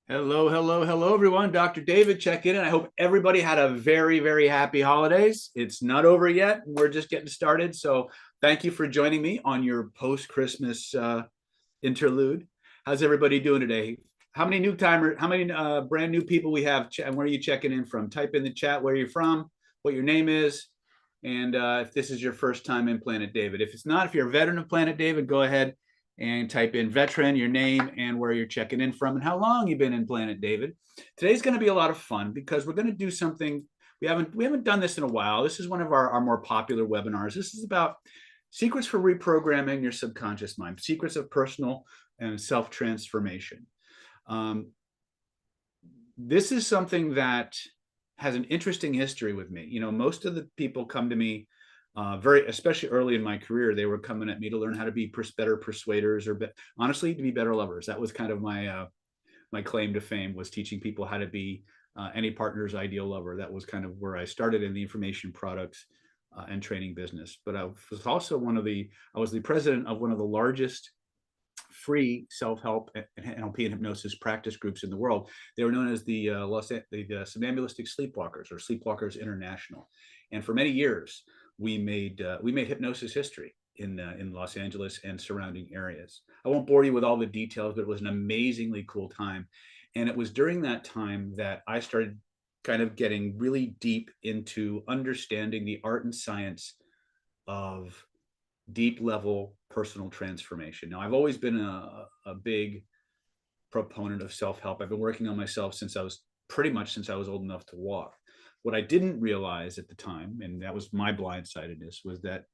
Hello, hello, hello, everyone. Dr. David, check in. And I hope everybody had a very, very happy holidays. It's not over yet. We're just getting started. So thank you for joining me on your post-Christmas interlude. How's everybody doing today? How many how many brand new people we have? And where are you checking in from? Type in the chat where you're from, what your name is, and if this is your first time in Planet David. If it's not, if you're a veteran of Planet David, go ahead and type in veteran, your name, and where you're checking in from, and how long you've been in Planet David. Today's going to be a lot of fun because we're going to do something we haven't done this in a while. This is one of our more popular webinars. This is about secrets for reprogramming your subconscious mind, secrets of personal and self-transformation. This is something that has an interesting history with me. You know, most of the people come to me especially early in my career, they were coming at me to learn how to be better persuaders or honestly, to be better lovers. That was kind of my claim to fame, was teaching people how to be any partner's ideal lover. That was kind of where I started in the information products and training business. But I was also I was the president of one of the largest free self-help and NLP and hypnosis practice groups in the world. They were known as the Somnambulistic Sleepwalkers, or Sleepwalkers International. And for many years, we made hypnosis history in Los Angeles and surrounding areas. I won't bore you with all the details, but it was an amazingly cool time. And it was during that time that I started kind of getting really deep into understanding the art and science of deep level personal transformation. Now, I've always been a big proponent of self-help. I've been working on myself since I was old enough to walk. What I didn't realize at the time, and that was my blindsidedness, was that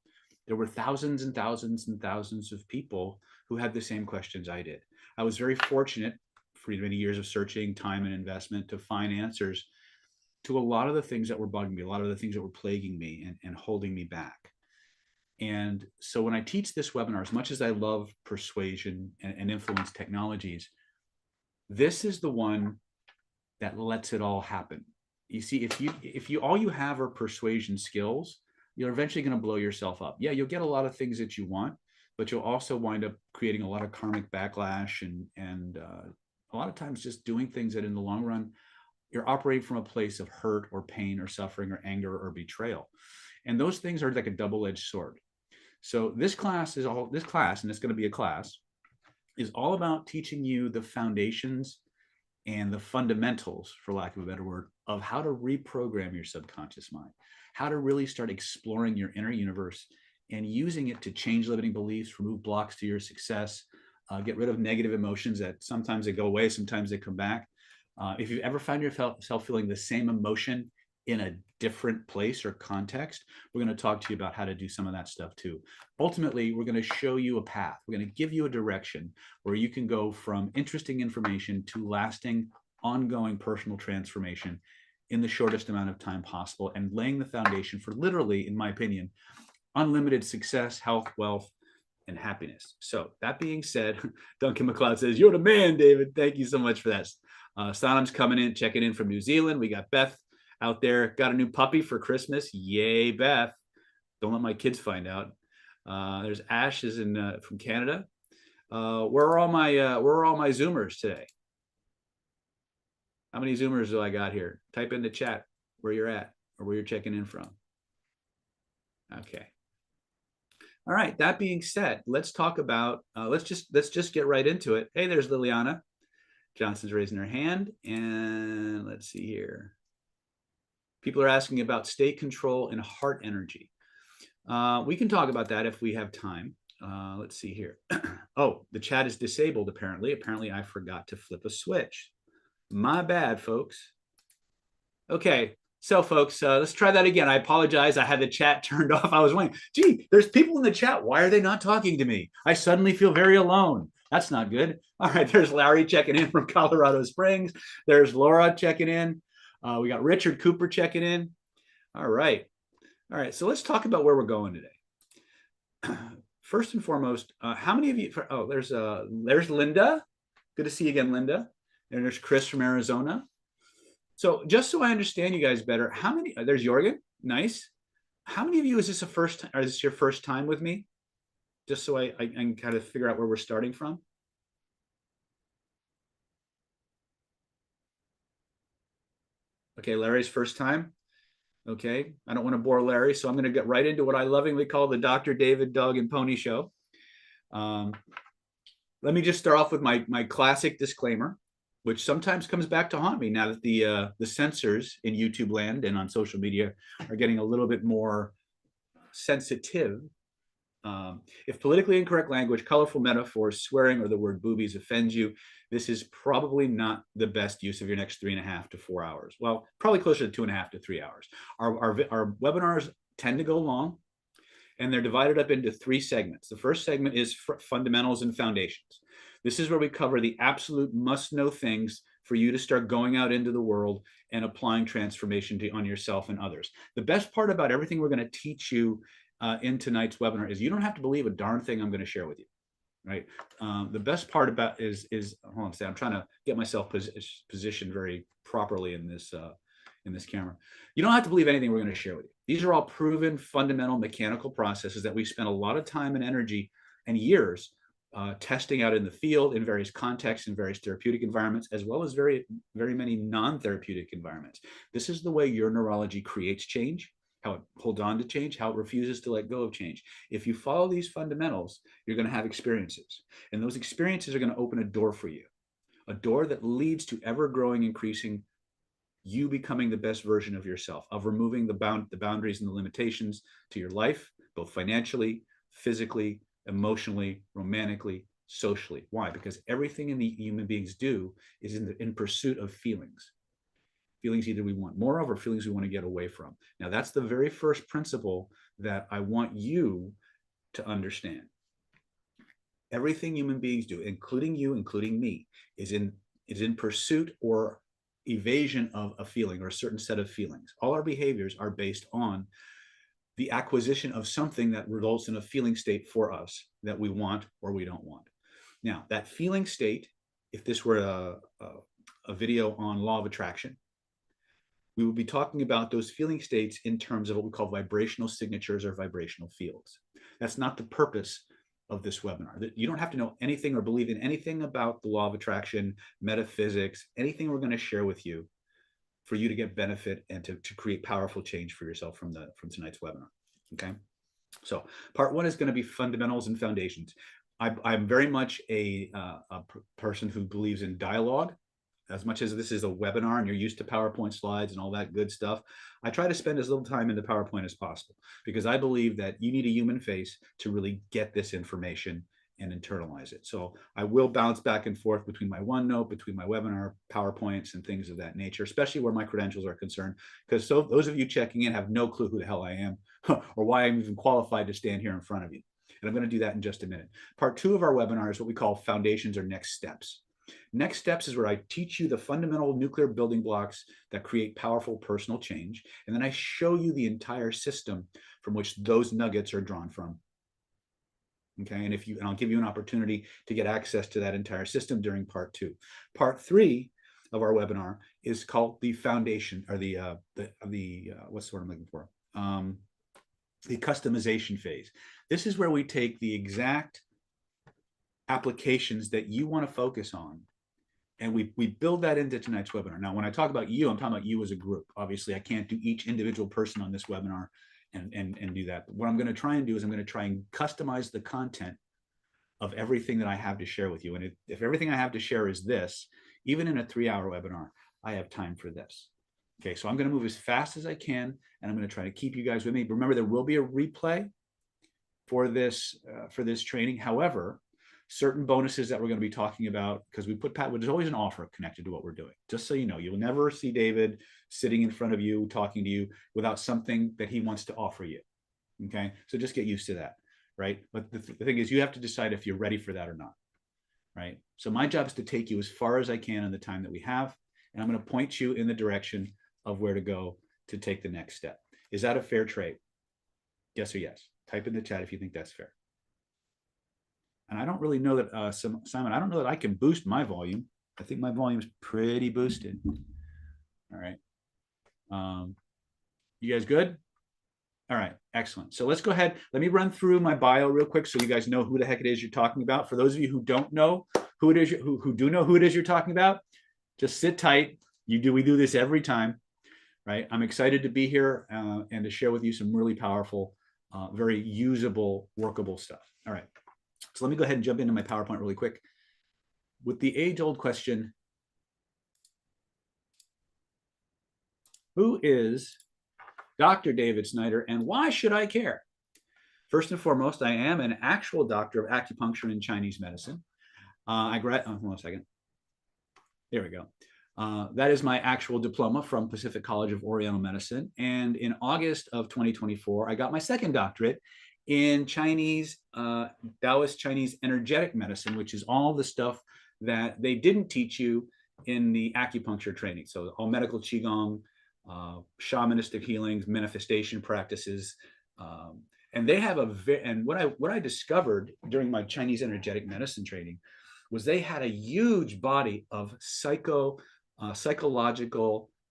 there were thousands and thousands and thousands of people who had the same questions I did. I was very fortunate, for many years of searching, time and investment, to find answers to a lot of the things that were bugging me, a lot of the things that were plaguing me and holding me back. And so when I teach this webinar, as much as I love persuasion and influence technologies, this is the one that lets it all happen. You see, if you all you have are persuasion skills, you're eventually going to blow yourself up. Yeah, you'll get a lot of things that you want, but you'll also wind up creating a lot of karmic backlash and a lot of times just doing things that in the long run, you're operating from a place of hurt or pain or suffering or anger or betrayal. And those things are like a double-edged sword. So this class, and it's going to be a class, is all about teaching you the foundations and the fundamentals, for lack of a better word, of how to reprogram your subconscious mind, how to really start exploring your inner universe and using it to change limiting beliefs, remove blocks to your success, get rid of negative emotions that sometimes they go away, sometimes they come back. If you've ever found yourself feeling the same emotion in a different place or context, we're going to talk to you about how to do some of that stuff too. Ultimately, we're going to show you a path. We're going to give you a direction where you can go from interesting information to lasting, ongoing personal transformation in the shortest amount of time possible, and laying the foundation for, literally, in my opinion, unlimited success, health, wealth, and happiness. So that being said, Duncan McLeod says, "You're the man, David." Thank you so much for that. Sonam's coming in, checking in from New Zealand. We got Beth out there, got a new puppy for Christmas. Yay, Beth. Don't let my kids find out. There's Ash is from Canada. Where are all my Zoomers today? How many Zoomers do I got here? Type in the chat where you're at or where you're checking in from. Okay. All right. That being said, let's talk about. Let's just get right into it. Hey, there's Liliana Johnson's raising her hand, and let's see here. People are asking about state control and heart energy. We can talk about that if we have time. Let's see here. Oh, the chat is disabled, apparently. Apparently, I forgot to flip a switch. My bad, folks. Okay, so folks, let's try that again. I apologize. I had the chat turned off. I was wondering, gee, there's people in the chat. Why are they not talking to me? I suddenly feel very alone. That's not good. All right, there's Larry checking in from Colorado Springs. There's Laura checking in. We got Richard Cooper checking in. All right. All right. So let's talk about where we're going today. First and foremost, how many of you? Oh, there's Linda. Good to see you again, Linda. And there's Chris from Arizona. So just so I understand you guys better, how many? There's Jorgen. Nice. How many of you is this is this your first time with me? Just so I can kind of figure out where we're starting from. Okay, Larry's first time. Okay, I don't want to bore Larry, so I'm going to get right into what I lovingly call the Dr. David Dog and Pony Show. Let me just start off with my classic disclaimer, which sometimes comes back to haunt me now that the censors in YouTube land and on social media are getting a little bit more sensitive. If politically incorrect language, colorful metaphors, swearing, or the word boobies offends you, this is probably not the best use of your next 3.5 to 4 hours. Well, probably closer to 2.5 to 3 hours. Our webinars tend to go long, and they're divided up into 3 segments. The first segment is fundamentals and foundations. This is where we cover the absolute must-know things for you to start going out into the world and applying transformation on yourself and others. The best part about everything we're going to teach you in tonight's webinar is you don't have to believe a darn thing I'm going to share with you, right? The best part about is hold on a second, I'm trying to get myself positioned very properly in this camera. You don't have to believe anything we're going to share with you. These are all proven fundamental mechanical processes that we spent a lot of time and energy and years testing out in the field, in various contexts, in various therapeutic environments, as well as very many non-therapeutic environments. This is the way your neurology creates change, how it holds on to change, how it refuses to let go of change. If you follow these fundamentals, you're going to have experiences. And those experiences are going to open a door for you, a door that leads to ever-growing, increasing you becoming the best version of yourself, of removing the boundaries and the limitations to your life, both financially, physically, emotionally, romantically, socially. Why? Because everything in the human beings do is in pursuit of feelings. Feelings either we want more of or feelings we want to get away from. Now, that's the very first principle that I want you to understand. Everything human beings do, including you, including me, is in pursuit or evasion of a feeling or a certain set of feelings. All our behaviors are based on the acquisition of something that results in a feeling state for us that we want or we don't want. Now, that feeling state, if this were a video on law of attraction, we will be talking about those feeling states in terms of what we call vibrational signatures or vibrational fields. That's not the purpose of this webinar. You don't have to know anything or believe in anything about the law of attraction, metaphysics, anything we're going to share with you for you to get benefit and to create powerful change for yourself from tonight's webinar. Okay. So part 1 is going to be fundamentals and foundations. I'm very much a person who believes in dialogue. As much as this is a webinar and you're used to PowerPoint slides and all that good stuff, I try to spend as little time in the PowerPoint as possible because I believe that you need a human face to really get this information and internalize it. So I will bounce back and forth between my OneNote, between my webinar, PowerPoints, and things of that nature, especially where my credentials are concerned, because those of you checking in have no clue who the hell I am or why I'm even qualified to stand here in front of you. And I'm going to do that in just a minute. Part 2 of our webinar is what we call foundations or next steps. Next steps is where I teach you the fundamental nuclear building blocks that create powerful personal change. And then I show you the entire system from which those nuggets are drawn from. Okay, and I'll give you an opportunity to get access to that entire system during part 2. Part 3 of our webinar is called the foundation, or what's the word I'm looking for? The customization phase. This is where we take the exact applications that you want to focus on, and we build that into tonight's webinar. Now, when I talk about you, I'm talking about you as a group. Obviously, I can't do each individual person on this webinar and do that. But what I'm going to try and do is I'm going to try and customize the content of everything that I have to share with you. And if everything I have to share is this, even in a 3-hour webinar, I have time for this. Okay, so I'm going to move as fast as I can, and I'm going to try to keep you guys with me. But remember, there will be a replay for this training. However, certain bonuses that we're going to be talking about, because there's always an offer connected to what we're doing. Just so you know, you'll never see David sitting in front of you, talking to you without something that he wants to offer you. Okay, so just get used to that, right? But the thing is, you have to decide if you're ready for that or not, right? So my job is to take you as far as I can in the time that we have, and I'm going to point you in the direction of where to go to take the next step. Is that a fair trade? Yes or yes? Type in the chat if you think that's fair. And I don't really know that, Simon, I don't know that I can boost my volume. I think my volume's pretty boosted. All right. You guys good? All right, excellent. So let's go ahead. Let me run through my bio real quick so you guys know who the heck it is you're talking about. For those of you who don't know who it is, who do know who it is you're talking about, just sit tight. We do this every time. right? I'm excited to be here and to share with you some really powerful, very usable, workable stuff. All right. So let me go ahead and jump into my PowerPoint really quick. With the age-old question, who is Dr. David Snyder and why should I care? First and foremost, I am an actual doctor of acupuncture and Chinese medicine. Hold on a second. There we go. That is my actual diploma from Pacific College of Oriental Medicine. And in August of 2024, I got my second doctorate in Chinese, Taoist Chinese energetic medicine, which is all the stuff that they didn't teach you in the acupuncture training. So all medical qigong, shamanistic healings, manifestation practices. And they have and what I discovered during my Chinese energetic medicine training was they had a huge body of psychological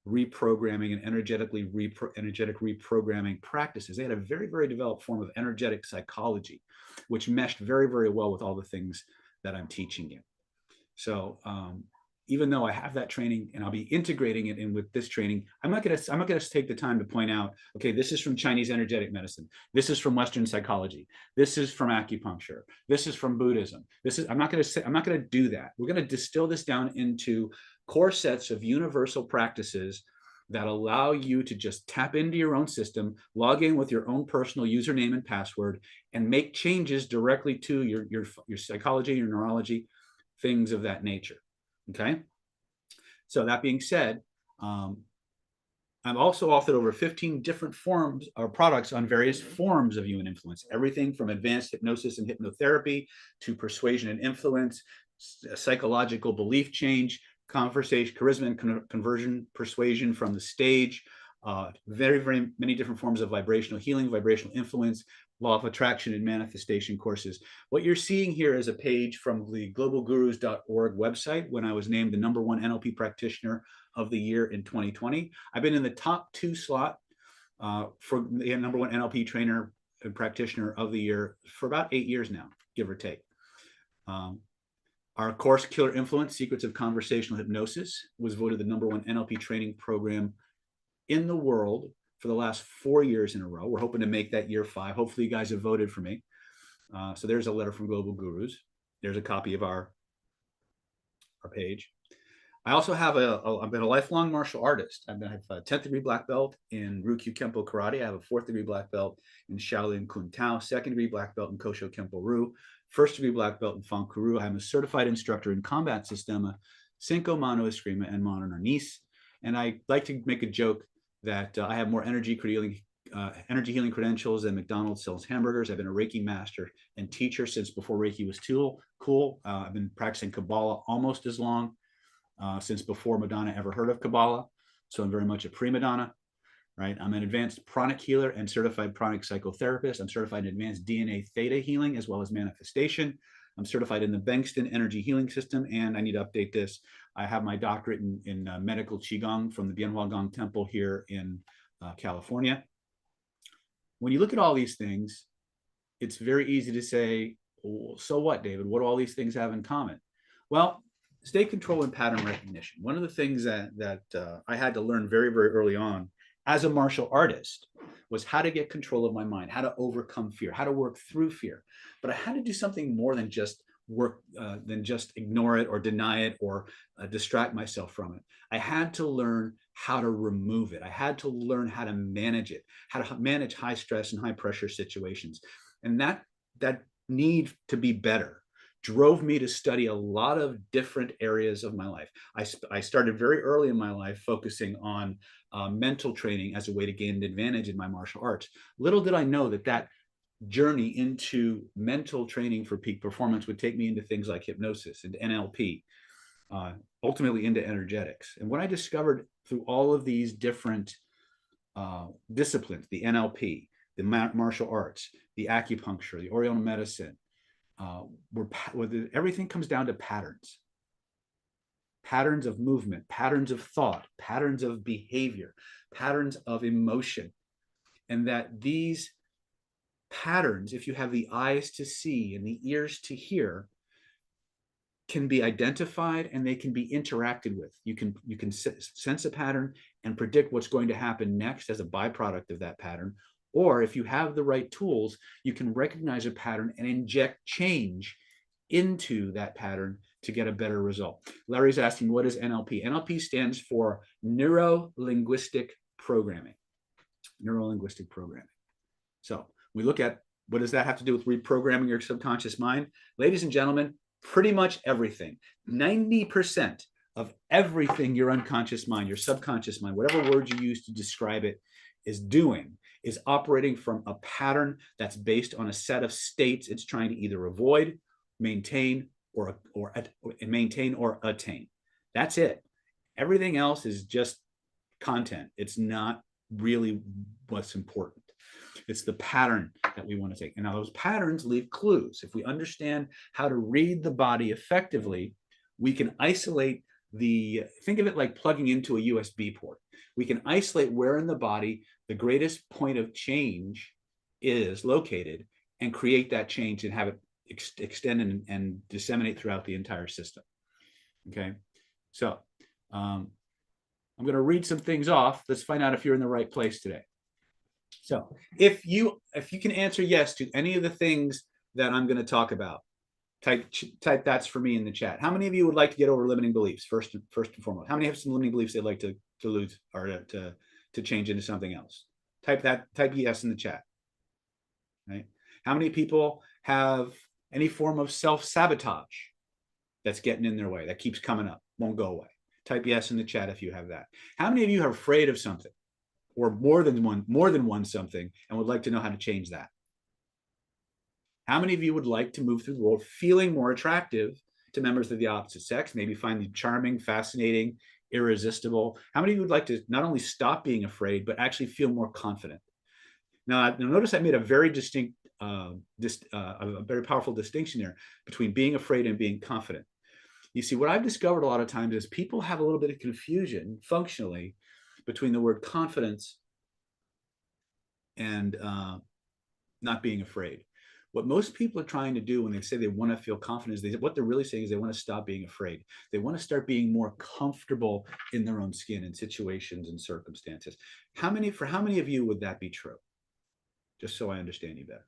reprogramming and energetic reprogramming practices. They had a very, very developed form of energetic psychology, which meshed very, very well with all the things that I'm teaching you. So even though I have that training and I'll be integrating it in with this training, I'm not gonna take the time to point out, okay, this is from Chinese energetic medicine, this is from Western psychology, this is from acupuncture, this is from Buddhism. I'm not gonna do that. We're gonna distill this down into core sets of universal practices that allow you to just tap into your own system, log in with your own personal username and password, and make changes directly to your psychology, your neurology, things of that nature. Okay. So that being said, I've also authored over 15 different forms or products on various forms of human influence, everything from advanced hypnosis and hypnotherapy to persuasion and influence, psychological belief change, conversation, charisma and conversion, persuasion from the stage, very, very many different forms of vibrational healing, vibrational influence, law of attraction and manifestation courses. What you're seeing here is a page from the globalgurus.org website when I was named the #1 NLP practitioner of the year in 2020. I've been in the top 2 slot for the #1 NLP trainer and practitioner of the year for about 8 years now, give or take. Our course, Killer Influence, Secrets of Conversational Hypnosis, was voted the #1 NLP training program in the world for the last 4 years in a row. We're hoping to make that year 5. Hopefully you guys have voted for me. So there's a letter from Global Gurus. There's a copy of our page. I also have I've been a lifelong martial artist. I have a 10th degree black belt in Ryukyu Kempo Karate. I have a 4th degree black belt in Shaolin Kun Tao, 2nd degree black belt in Kosho Kempo Ryu, 1st degree black belt in Fang Kuru. I'm a certified instructor in combat systema, Cinco Mano Eskrima, and Modern Arnis. And I like to make a joke that I have more energy healing credentials than McDonald's sells hamburgers. I've been a Reiki master and teacher since before Reiki was cool. I've been practicing Kabbalah almost as long, since before Madonna ever heard of Kabbalah. So I'm very much a pre-Madonna, right? I'm an advanced pranic healer and certified pranic psychotherapist. I'm certified in advanced DNA theta healing as well as manifestation. I'm certified in the Bengston energy healing system, and I need to update this. I have my doctorate in medical qigong from the Bianhua Gong Temple here in California. When you look at all these things, it's very easy to say, oh, so what, David? What do all these things have in common? Well, state control and pattern recognition. One of the things that I had to learn very, very early on as a martial artist was how to get control of my mind, how to overcome fear, how to work through fear. But I had to do something more than just ignore it or deny it or distract myself from it. I had to learn how to remove it. I had to learn how to manage it, how to manage high stress and high pressure situations. And that need to be better drove me to study a lot of different areas of my life. I started very early in my life focusing on mental training as a way to gain an advantage in my martial arts. Little did I know that journey into mental training for peak performance would take me into things like hypnosis and NLP, ultimately into energetics. And what I discovered through all of these different disciplines, the NLP, the martial arts, the acupuncture, the Oriental medicine, everything comes down to patterns of movement, patterns of thought, patterns of behavior, patterns of emotion. And that these patterns, if you have the eyes to see and the ears to hear, can be identified and they can be interacted with. You can sense a pattern and predict what's going to happen next as a byproduct of that pattern. Or if you have the right tools, you can recognize a pattern and inject change into that pattern to get a better result. Larry's asking, what is NLP? NLP stands for neuro-linguistic programming. Neuro-linguistic programming. So we look at, what does that have to do with reprogramming your subconscious mind? Ladies and gentlemen, pretty much everything. 90% of everything your unconscious mind, your subconscious mind, whatever word you use to describe it, is doing, is operating from a pattern that's based on a set of states it's trying to either avoid, maintain, or attain. That's it. Everything else is just content. It's not really what's important. It's the pattern that we want to take. And now those patterns leave clues. If we understand how to read the body effectively, we can isolate think of it like plugging into a USB port. We can isolate where in the body the greatest point of change is located and create that change and have it extend and disseminate throughout the entire system. Okay, so I'm going to read some things off. Let's find out if you're in the right place today. So if you can answer yes to any of the things that I'm going to talk about, type that's for me in the chat. How many of you would like to get over limiting beliefs first and foremost? How many have some limiting beliefs they'd like to lose or to change into something else? Type yes in the chat. Right? How many people have any form of self-sabotage that's getting in their way, that keeps coming up, won't go away? Type yes in the chat if you have that. How many of you are afraid of something, or more than one something, and would like to know how to change that? How many of you would like to move through the world feeling more attractive to members of the opposite sex, maybe find them charming, fascinating, irresistible? How many of you would like to not only stop being afraid, but actually feel more confident? Now notice I made a very distinct, a very powerful distinction there between being afraid and being confident. You see, what I've discovered a lot of times is people have a little bit of confusion functionally between the word confidence and not being afraid. What most people are trying to do when they say they want to feel confident is what they're really saying is they want to stop being afraid. They want to start being more comfortable in their own skin in situations and circumstances. For how many of you would that be true? Just so I understand you better.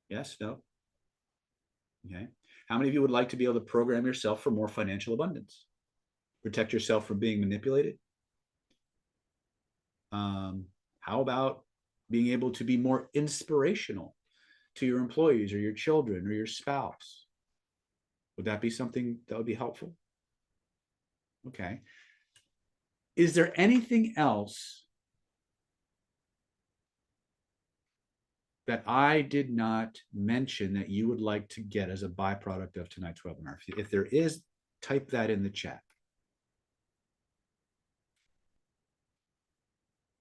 Yes, no? Okay. How many of you would like to be able to program yourself for more financial abundance? Protect yourself from being manipulated? How about being able to be more inspirational to your employees or your children or your spouse? Would that be something that would be helpful? Okay. Is there anything else that I did not mention that you would like to get as a byproduct of tonight's webinar? If there is, type that in the chat.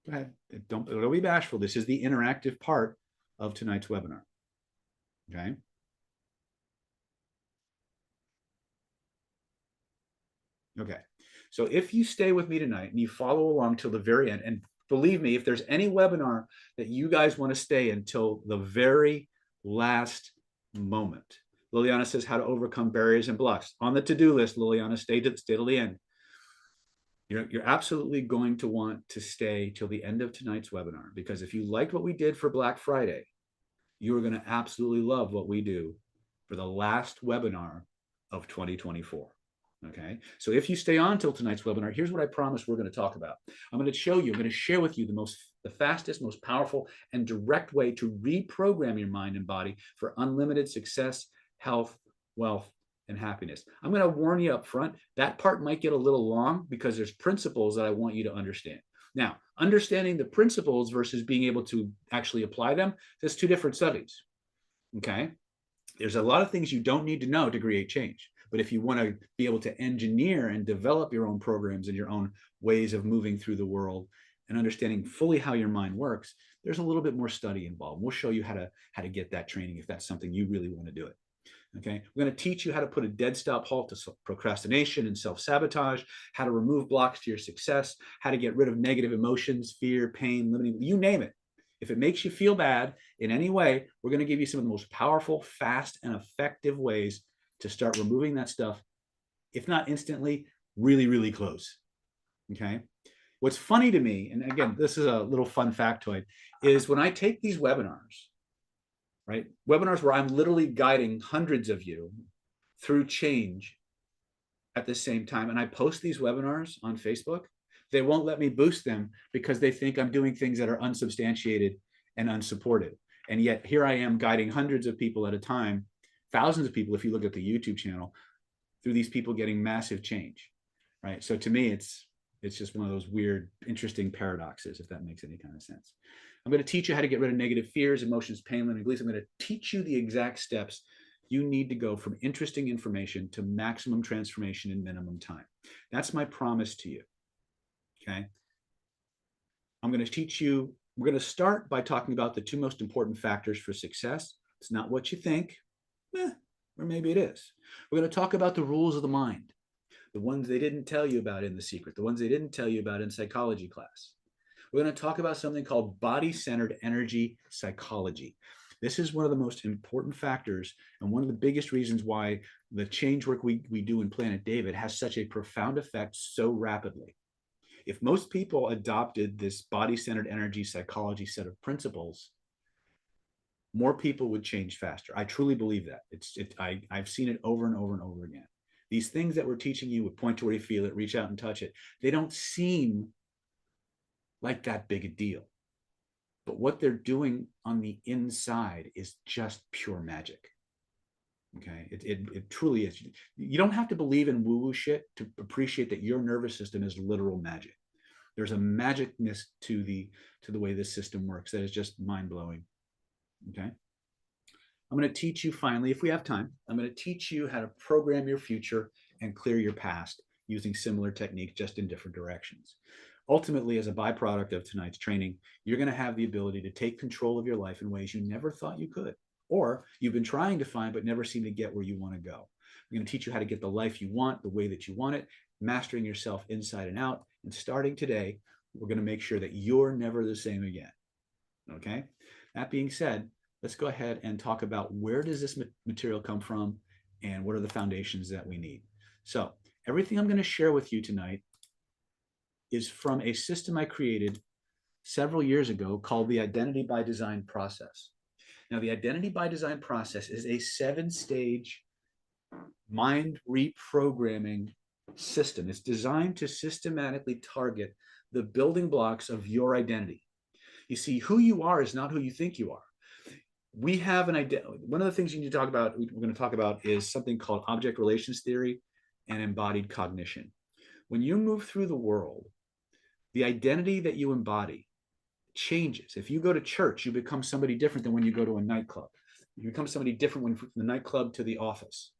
Go ahead. Don't be bashful. This is the interactive part of tonight's webinar. Okay. Okay. So if you stay with me tonight and you follow along till the very end, and believe me, if there's any webinar that you guys want to stay until the very last moment. Liliana says how to overcome barriers and blocks. On the to-do list, Liliana, stay till the end. You're absolutely going to want to stay till the end of tonight's webinar, because if you liked what we did for Black Friday, you are going to absolutely love what we do for the last webinar of 2024. Okay, so if you stay on till tonight's webinar, here's what I promise we're going to talk about. I'm going to share with you the fastest, most powerful, and direct way to reprogram your mind and body for unlimited success, health, wealth, and happiness. I'm going to warn you up front, that part might get a little long because there's principles that I want you to understand. Now, understanding the principles versus being able to actually apply them, there's two different studies. Okay, there's a lot of things you don't need to know to create change. But if you want to be able to engineer and develop your own programs and your own ways of moving through the world and understanding fully how your mind works, there's a little bit more study involved. We'll show you how to get that training if that's something you really want to do it. Okay, we're going to teach you how to put a dead stop halt to procrastination and self-sabotage, how to remove blocks to your success, how to get rid of negative emotions, fear, pain, limiting, you name it. If it makes you feel bad in any way, we're going to give you some of the most powerful, fast, and effective ways to start removing that stuff, if not instantly, really, really close. Okay. What's funny to me, and again, this is a little fun factoid, is when I take these webinars, right? Webinars where I'm literally guiding hundreds of you through change at the same time, and I post these webinars on Facebook, they won't let me boost them because they think I'm doing things that are unsubstantiated and unsupported. And yet here I am guiding hundreds of people at a time, thousands of people, if you look at the YouTube channel, through these people getting massive change, right? So to me, it's just one of those weird, interesting paradoxes, if that makes any kind of sense. I'm going to teach you how to get rid of negative fears, emotions, pain, and beliefs. I'm going to teach you the exact steps you need to go from interesting information to maximum transformation in minimum time. That's my promise to you. Okay. I'm going to teach you, we're going to start by talking about the two most important factors for success. It's not what you think, or maybe it is. We're going to talk about the rules of the mind, the ones they didn't tell you about in The Secret, the ones they didn't tell you about in psychology class. We're going to talk about something called body-centered energy psychology. This is one of the most important factors and one of the biggest reasons why the change work we do in Planet David has such a profound effect so rapidly. If most people adopted this body-centered energy psychology set of principles, more people would change faster. I truly believe that. I've seen it over and over and over again. These things that we're teaching you with point to where you feel it, reach out and touch it, they don't seem like that big a deal. But what they're doing on the inside is just pure magic. Okay, it truly is. You don't have to believe in woo-woo shit to appreciate that your nervous system is literal magic. There's a magicness to the way this system works that is just mind-blowing. Okay, I'm going to teach you finally, if we have time, I'm going to teach you how to program your future and clear your past using similar techniques, just in different directions. Ultimately, as a byproduct of tonight's training, you're going to have the ability to take control of your life in ways you never thought you could, or you've been trying to find but never seem to get where you want to go. I'm going to teach you how to get the life you want, the way that you want it, mastering yourself inside and out. And starting today, we're going to make sure that you're never the same again. Okay? That being said, let's go ahead and talk about where does this material come from and what are the foundations that we need. So everything I'm going to share with you tonight is from a system I created several years ago called the Identity by Design process. Now, the Identity by Design process is a 7-stage mind reprogramming system. It's designed to systematically target the building blocks of your identity. You see, who you are is not who you think you are. We have an idea. One of the things you need to talk about, we're going to talk about, is something called object relations theory and embodied cognition. When you move through the world, the identity that you embody changes. If you go to church, you become somebody different than when you go to a nightclub. You become somebody different when from the nightclub to the office,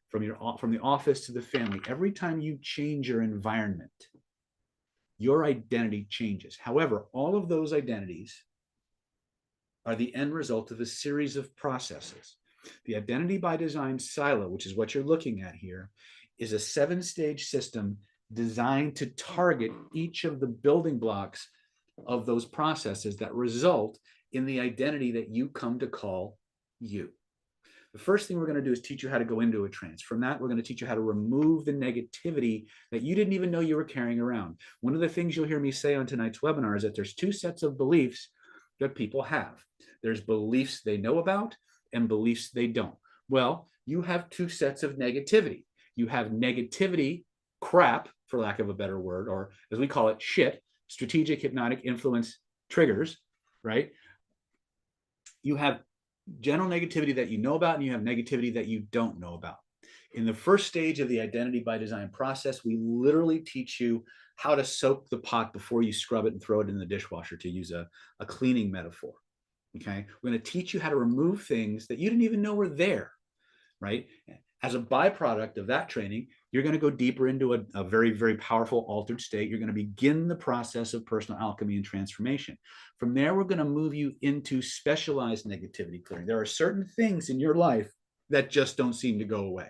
from the office to the family. Every time you change your environment, your identity changes. However, all of those identities are the end result of a series of processes. The Identity by Design silo, which is what you're looking at here, is a 7-stage system designed to target each of the building blocks of those processes that result in the identity that you come to call you. The first thing we're going to do is teach you how to go into a trance. From that, we're going to teach you how to remove the negativity that you didn't even know you were carrying around. One of the things you'll hear me say on tonight's webinar is that there's 2 sets of beliefs that people have. There's beliefs they know about and beliefs they don't. Well, you have 2 sets of negativity. You have negativity, crap, for lack of a better word, or as we call it, shit, strategic hypnotic influence triggers, right? You have general negativity that you know about, and you have negativity that you don't know about. In the first stage of the Identity by Design process, we literally teach you how to soak the pot before you scrub it and throw it in the dishwasher, to use a cleaning metaphor. Okay, we're going to teach you how to remove things that you didn't even know were there, right? As a byproduct of that training, you're going to go deeper into a very, very powerful altered state. You're going to begin the process of personal alchemy and transformation. From there, we're going to move you into specialized negativity clearing. There are certain things in your life that just don't seem to go away.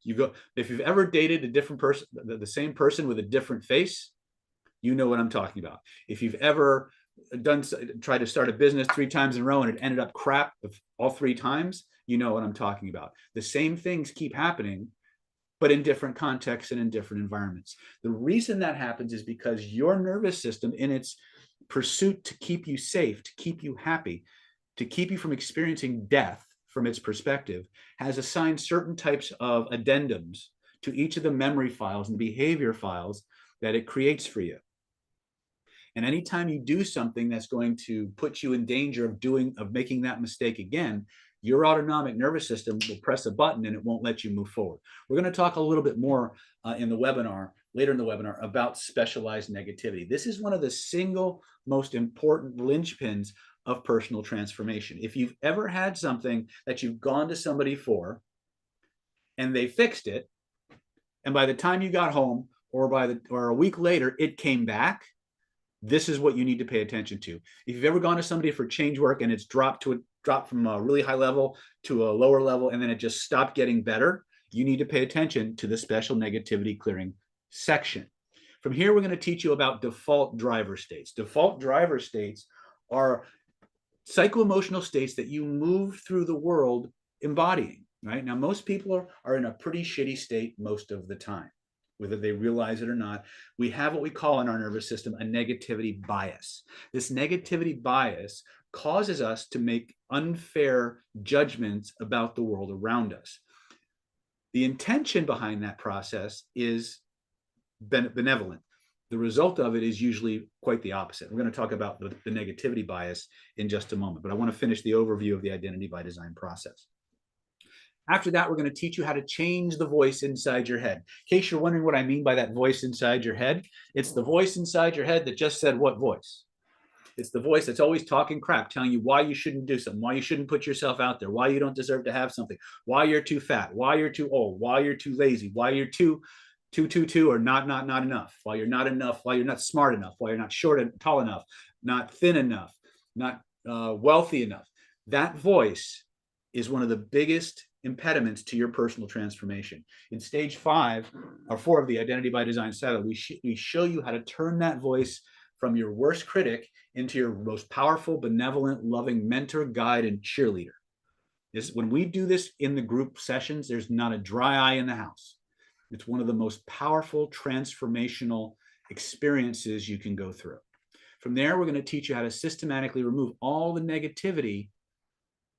If you've ever dated a different person, the same person with a different face, you know what I'm talking about. If you've ever tried to start a business 3 times in a row and it ended up crap all 3 times, you know what I'm talking about. The same things keep happening, but in different contexts and in different environments. The reason that happens is because your nervous system, in its pursuit to keep you safe, to keep you happy, to keep you from experiencing death from its perspective, has assigned certain types of addendums to each of the memory files and behavior files that it creates for you. And anytime you do something that's going to put you in danger of making that mistake again, your autonomic nervous system will press a button and it won't let you move forward. We're going to talk a little bit more in the webinar, later in the webinar, about specialized negativity. This is one of the single most important linchpins of personal transformation. If you've ever had something that you've gone to somebody for and they fixed it, and by the time you got home or a week later, it came back, this is what you need to pay attention to. If you've ever gone to somebody for change work and it's dropped from a really high level to a lower level, and then it just stopped getting better, you need to pay attention to the special negativity clearing section. From here, we're going to teach you about default driver states. Default driver states are psycho-emotional states that you move through the world embodying, right? Now, most people are in a pretty shitty state most of the time, whether they realize it or not. We have what we call in our nervous system a negativity bias. This negativity bias causes us to make unfair judgments about the world around us. The intention behind that process is benevolent. The result of it is usually quite the opposite. We're going to talk about the negativity bias in just a moment, but I want to finish the overview of the identity by design process. After that, we're going to teach you how to change the voice inside your head. In case you're wondering what I mean by that voice inside your head, it's the voice inside your head that just said what voice? It's the voice that's always talking crap, telling you why you shouldn't do something, why you shouldn't put yourself out there, why you don't deserve to have something, why you're too fat, why you're too old, why you're too lazy, why you're too, or not enough, why you're not enough, why you're not smart enough, why you're not short and tall enough, not thin enough, not wealthy enough. That voice is one of the biggest impediments to your personal transformation. In stage 5 or 4 of the Identity by Design style, we show you how to turn that voice from your worst critic into your most powerful, benevolent, loving mentor, guide, and cheerleader. When we do this in the group sessions, there's not a dry eye in the house. It's one of the most powerful transformational experiences you can go through. From there, we're going to teach you how to systematically remove all the negativity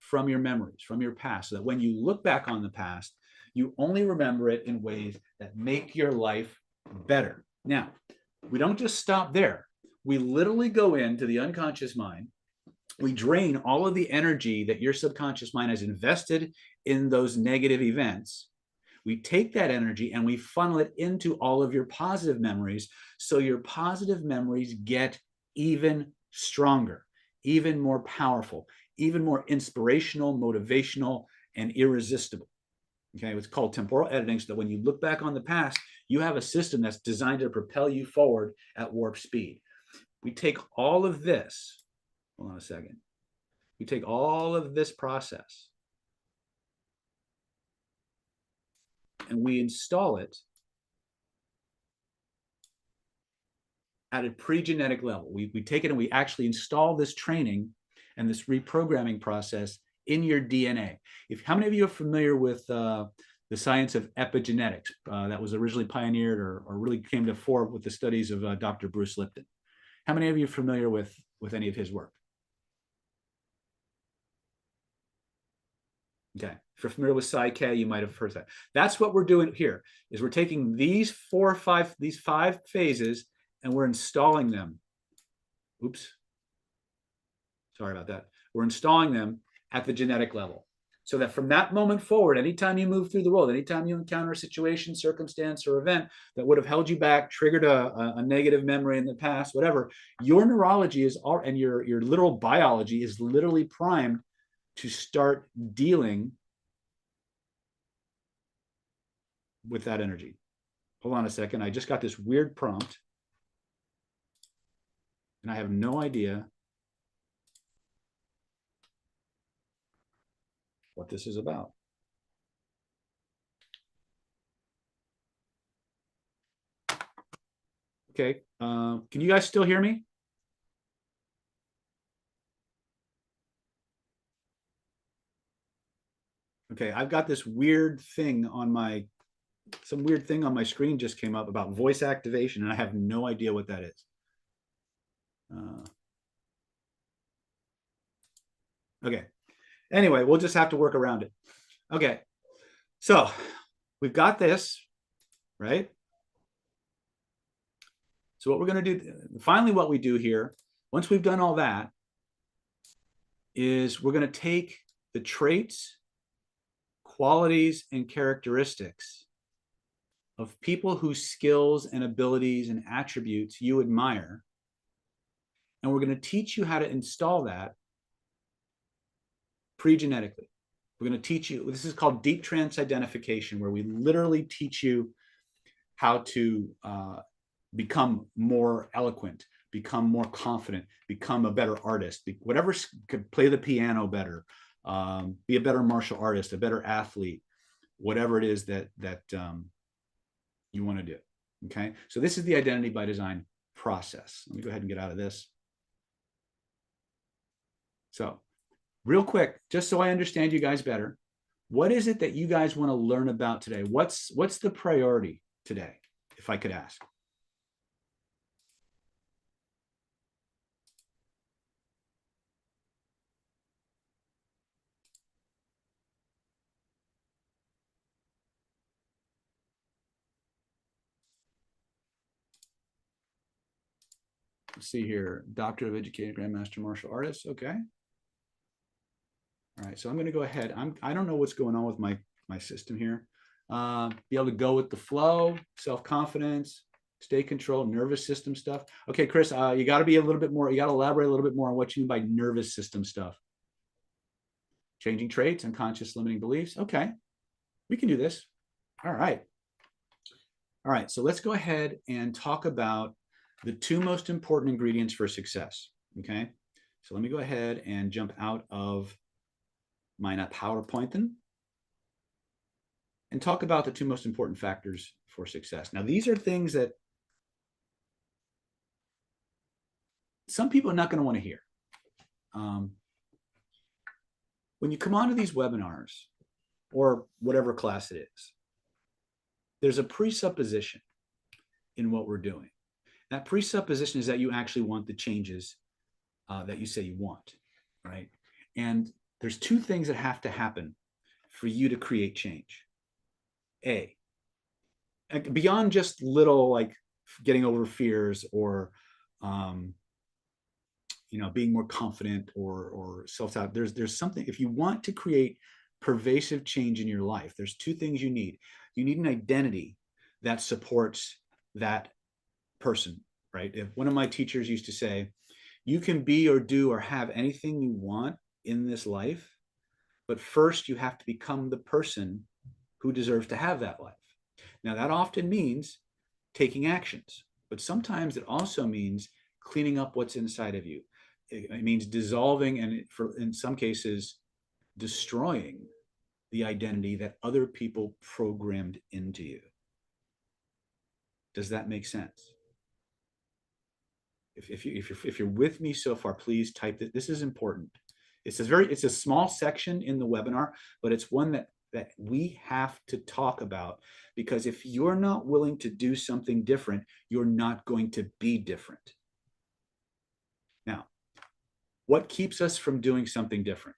from your memories, from your past, so that when you look back on the past, you only remember it in ways that make your life better. Now, we don't just stop there. We literally go into the unconscious mind. We drain all of the energy that your subconscious mind has invested in those negative events. We take that energy and we funnel it into all of your positive memories, so your positive memories get even stronger, even more powerful, even more inspirational, motivational, and irresistible. Okay, it's called temporal editing, so that when you look back on the past, you have a system that's designed to propel you forward at warp speed. We take all of this, hold on a second. We take all of this process and we install it at a pre-genetic level. We take it and we actually install this training and this reprogramming process in your DNA. How many of you are familiar with the science of epigenetics that was originally pioneered or really came to fore with the studies of Dr. Bruce Lipton? How many of you are familiar with any of his work? Okay, if you're familiar with Psy-K, you might have heard that. That's what we're doing here, is we're taking these 5 phases and we're installing them. Oops. Sorry about that. We're installing them at the genetic level, so that from that moment forward, anytime you move through the world, anytime you encounter a situation, circumstance, or event that would have held you back, triggered a negative memory in the past, whatever, your neurology is all, and your literal biology is literally primed to start dealing with that energy. Hold on a second. I just got this weird prompt and I have no idea what this is about. Okay, can you guys still hear me? Okay, I've got this weird thing on some weird thing on my screen just came up about voice activation, and I have no idea what that is. Okay. Anyway, we'll just have to work around it. Okay. So we've got this, right? So what we're going to do, finally, what we do here, once we've done all that, is we're going to take the traits, qualities, and characteristics of people whose skills and abilities and attributes you admire, and we're going to teach you how to install that pre-genetically. We're going to teach you, this is called deep trance identification, where we literally teach you how to become more eloquent, become more confident, become a better artist, whatever, could play the piano better, be a better martial artist, a better athlete, whatever it is that you want to do. Okay, so this is the identity by design process. Let me go ahead and get out of this. So real quick, just so I understand you guys better, what is it that you guys want to learn about today? What's the priority today, if I could ask? Let's see here, Doctor of Educated Grandmaster Martial Artist. Okay. All right, so I'm going to go ahead. I don't know what's going on with my system here. Be able to go with the flow, self-confidence, stay controlled, nervous system stuff. Okay, Chris, you got to be a little bit more, you got to elaborate a little bit more on what you mean by nervous system stuff. Changing traits, unconscious limiting beliefs. Okay, we can do this. All right. All right, so let's go ahead and talk about the two most important ingredients for success. Okay, so let me go ahead and jump out of my PowerPoint then and talk about the two most important factors for success. Now, these are things that some people are not going to want to hear. When you come onto these webinars or whatever class it is, there's a presupposition in what we're doing. That presupposition is that you actually want the changes that you say you want, right? And there's two things that have to happen for you to create change. A, beyond just little like getting over fears or being more confident or self-doubt, there's something. If you want to create pervasive change in your life, there's two things you need. You need an identity that supports that person, right? If one of my teachers used to say, you can be or do or have anything you want in this life, but first you have to become the person who deserves to have that life. Now, that often means taking actions, but sometimes it also means cleaning up what's inside of you. It means dissolving and, in some cases, destroying the identity that other people programmed into you. Does that make sense? If you're with me so far, please type that. This is important. It's a small section in the webinar, but it's one that we have to talk about, because if you're not willing to do something different, you're not going to be different. Now, what keeps us from doing something different?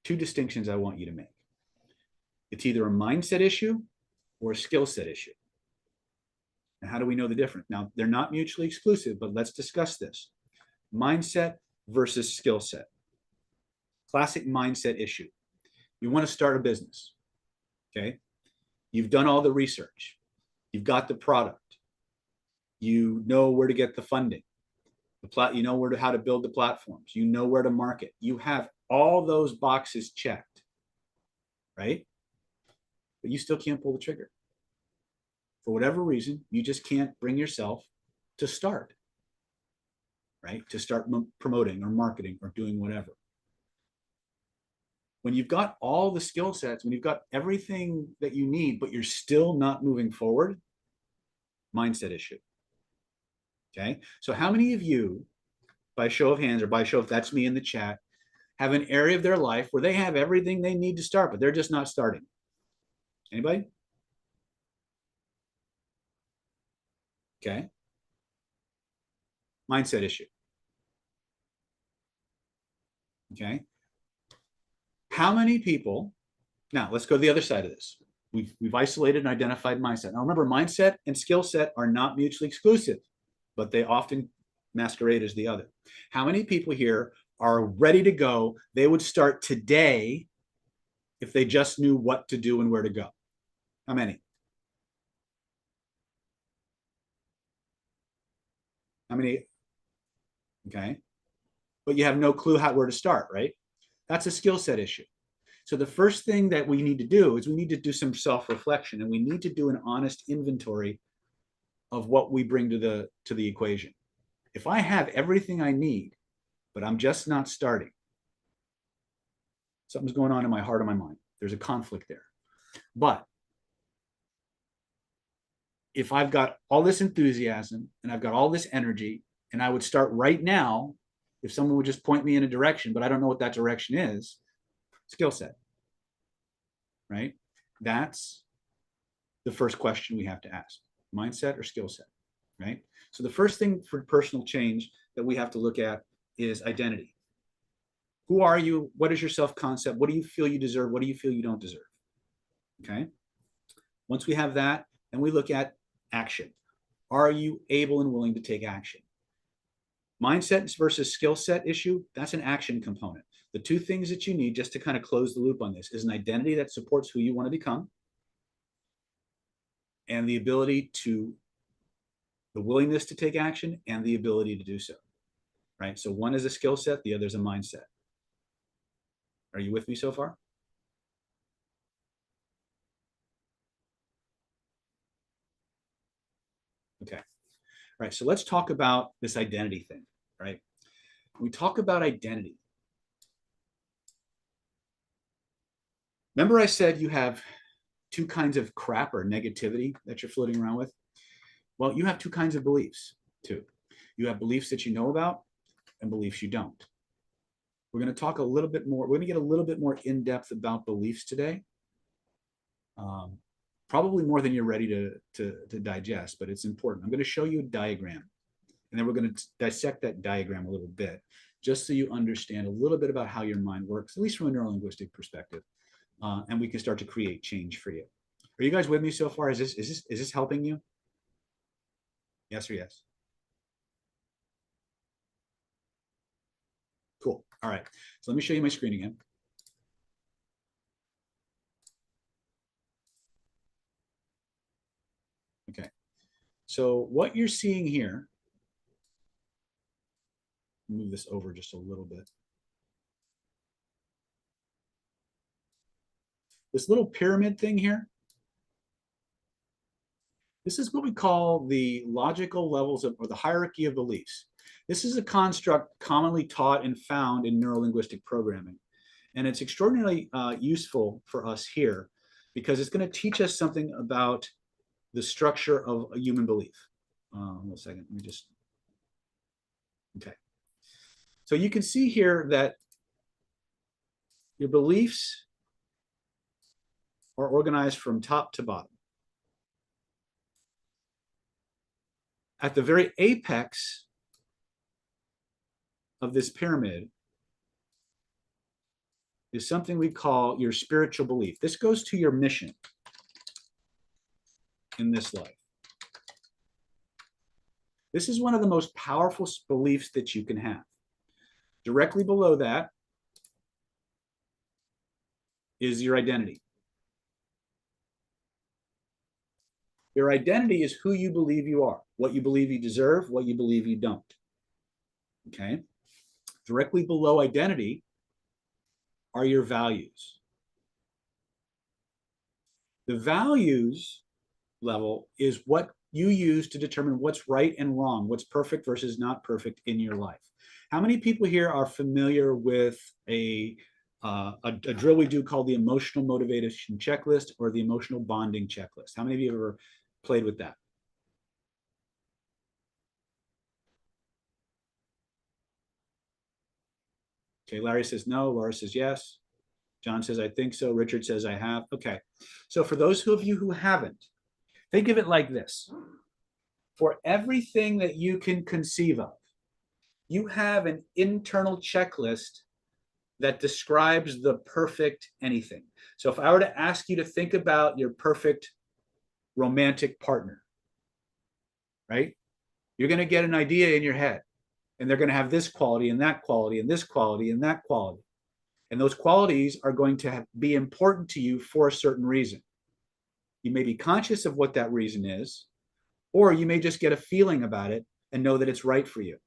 Two distinctions I want you to make. It's either a mindset issue or a skill set issue. And how do we know the difference? Now, they're not mutually exclusive, but let's discuss this. Mindset versus skill set. Classic mindset issue. You want to start a business, okay? You've done all the research. You've got the product. You know where to get the funding. You know how to build the platforms. You know where to market. You have all those boxes checked, right? But you still can't pull the trigger. For whatever reason, you just can't bring yourself to start, right? To start promoting or marketing or doing whatever. When you've got all the skill sets, when you've got everything that you need, but you're still not moving forward, mindset issue. Okay. So how many of you, by show of hands or by show of, that's me in the chat, have an area of their life where they have everything they need to start, but they're just not starting? Anybody? Okay. Mindset issue. Okay. How many people, now let's go to the other side of this. We've isolated and identified mindset. Now remember, mindset and skill set are not mutually exclusive, but they often masquerade as the other. How many people here are ready to go? They would start today if they just knew what to do and where to go. How many? How many? Okay. But you have no clue where to start, right? That's a skill set issue. So the first thing that we need to do is we need to do some self-reflection, and we need to do an honest inventory of what we bring to the equation. If I have everything I need, but I'm just not starting, something's going on in my heart or my mind. There's a conflict there. But if I've got all this enthusiasm and I've got all this energy, and I would start right now, if someone would just point me in a direction, but I don't know what that direction is, skill set, right? That's the first question we have to ask: mindset or skill set, right? So the first thing for personal change that we have to look at is identity. Who are you? What is your self-concept? What do you feel you deserve? What do you feel you don't deserve? Okay. Once we have that, then we look at action. Are you able and willing to take action? Mindset versus skill set issue, that's an action component. The two things that you need, just to kind of close the loop on this, is an identity that supports who you want to become, and the willingness to take action and the ability to do so, right? So one is a skill set, the other is a mindset. Are you with me so far? Okay. All right. So let's talk about this identity thing, right? When we talk about identity, remember I said you have two kinds of crap or negativity that you're floating around with? Well, you have two kinds of beliefs too. You have beliefs that you know about and beliefs you don't. We're going to talk a little bit more. We're going to get a little bit more in depth about beliefs today. Probably more than you're ready to digest, but it's important. I'm going to show you a diagram, and then we're going to dissect that diagram a little bit, just so you understand a little bit about how your mind works, at least from a neurolinguistic perspective, and we can start to create change for you. Are you guys with me so far? Is this helping you? Yes or yes? Cool. All right. So let me show you my screen again. Okay. So what you're seeing here, move this over just a little bit. This little pyramid thing here, this is what we call the logical levels of, or the hierarchy of beliefs. This is a construct commonly taught and found in neurolinguistic programming. And it's extraordinarily useful for us here because it's going to teach us something about the structure of a human belief. Hold on a second, let me just, okay. So you can see here that your beliefs are organized from top to bottom. At the very apex of this pyramid is something we call your spiritual belief. This goes to your mission in this life. This is one of the most powerful beliefs that you can have. Directly below that is your identity. Your identity is who you believe you are, what you believe you deserve, what you believe you don't. Okay? Directly below identity are your values. The values level is what you use to determine what's right and wrong, what's perfect versus not perfect in your life. How many people here are familiar with a drill we do called the emotional motivation checklist or the emotional bonding checklist? How many of you have ever played with that? Okay, Larry says no. Laura says yes. John says, I think so. Richard says, I have. Okay. So for those of you who haven't, think of it like this. For everything that you can conceive of, you have an internal checklist that describes the perfect anything. So if I were to ask you to think about your perfect romantic partner, right? You're going to get an idea in your head, and they're going to have this quality and that quality and this quality and that quality. And those qualities are going to be important to you for a certain reason. You may be conscious of what that reason is, or you may just get a feeling about it and know that it's right for you.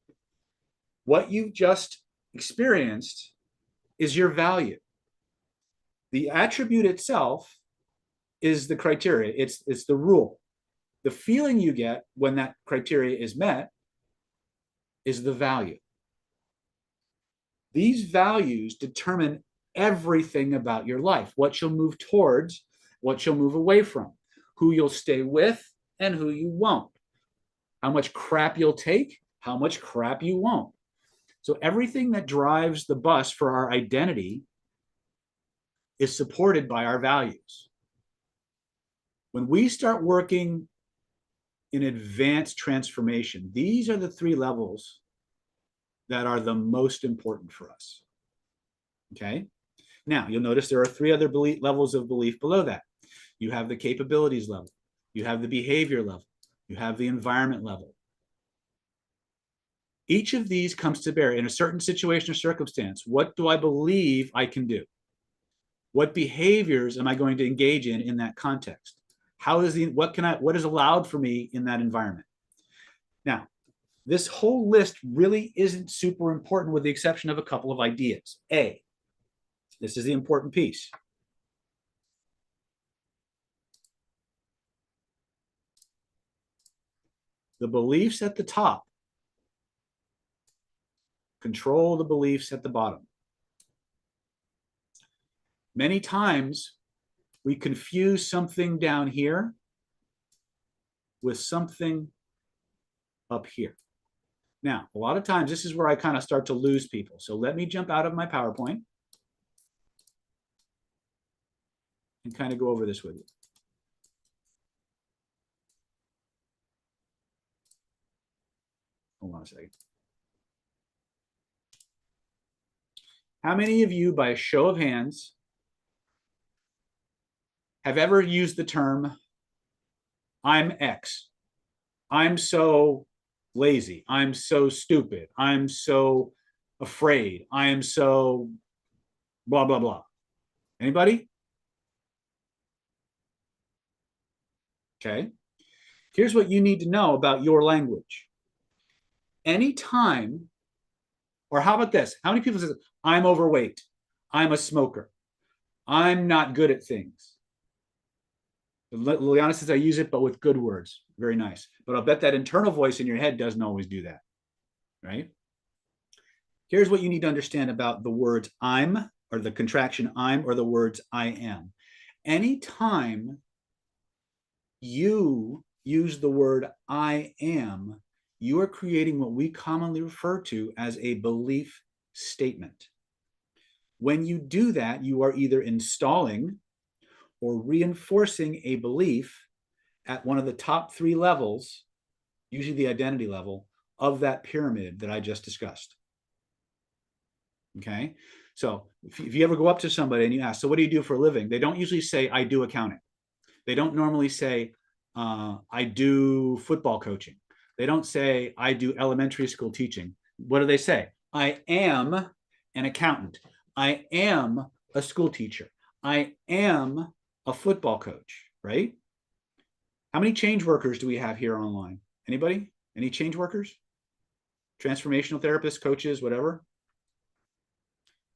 What you've just experienced is your value. The attribute itself is the criteria. It's the rule. The feeling you get when that criteria is met is the value. These values determine everything about your life, what you'll move towards, what you'll move away from, who you'll stay with, and who you won't, how much crap you'll take, how much crap you won't. So everything that drives the bus for our identity is supported by our values. When we start working in advanced transformation, these are the 3 levels that are the most important for us. Okay? Now, you'll notice there are 3 other levels of belief below that. You have the capabilities level, you have the behavior level, you have the environment level. Each of these comes to bear in a certain situation or circumstance. What do I believe I can do? What behaviors am I going to engage in that context? What is allowed for me in that environment? Now, this whole list really isn't super important with the exception of a couple of ideas. A, this is the important piece. The beliefs at the top control the beliefs at the bottom. Many times we confuse something down here with something up here. Now, a lot of times this is where I kind of start to lose people. So let me jump out of my PowerPoint and kind of go over this with you. Hold on a second. How many of you, by a show of hands, have ever used the term, I'm X? I'm so lazy. I'm so stupid. I'm so afraid. I am so blah, blah, blah. Anybody? Okay. Here's what you need to know about your language. Anytime, or how about this? How many people say, I'm overweight, I'm a smoker, I'm not good at things? Liliana says I use it, but with good words. Very nice. But I'll bet that internal voice in your head doesn't always do that, right? Here's what you need to understand about the words I'm, or the contraction I'm, or the words I am. Anytime you use the word I am, you are creating what we commonly refer to as a belief statement. When you do that, you are either installing or reinforcing a belief at one of the top 3 levels, usually the identity level, of that pyramid that I just discussed. Okay? So if you ever go up to somebody and you ask, so what do you do for a living? They don't usually say, I do accounting. They don't normally say, I do football coaching. They don't say, I do elementary school teaching. What do they say? I am an accountant. I am a school teacher. I am a football coach, right? How many change workers do we have here online? Anybody? Any change workers? Transformational therapists, coaches, whatever?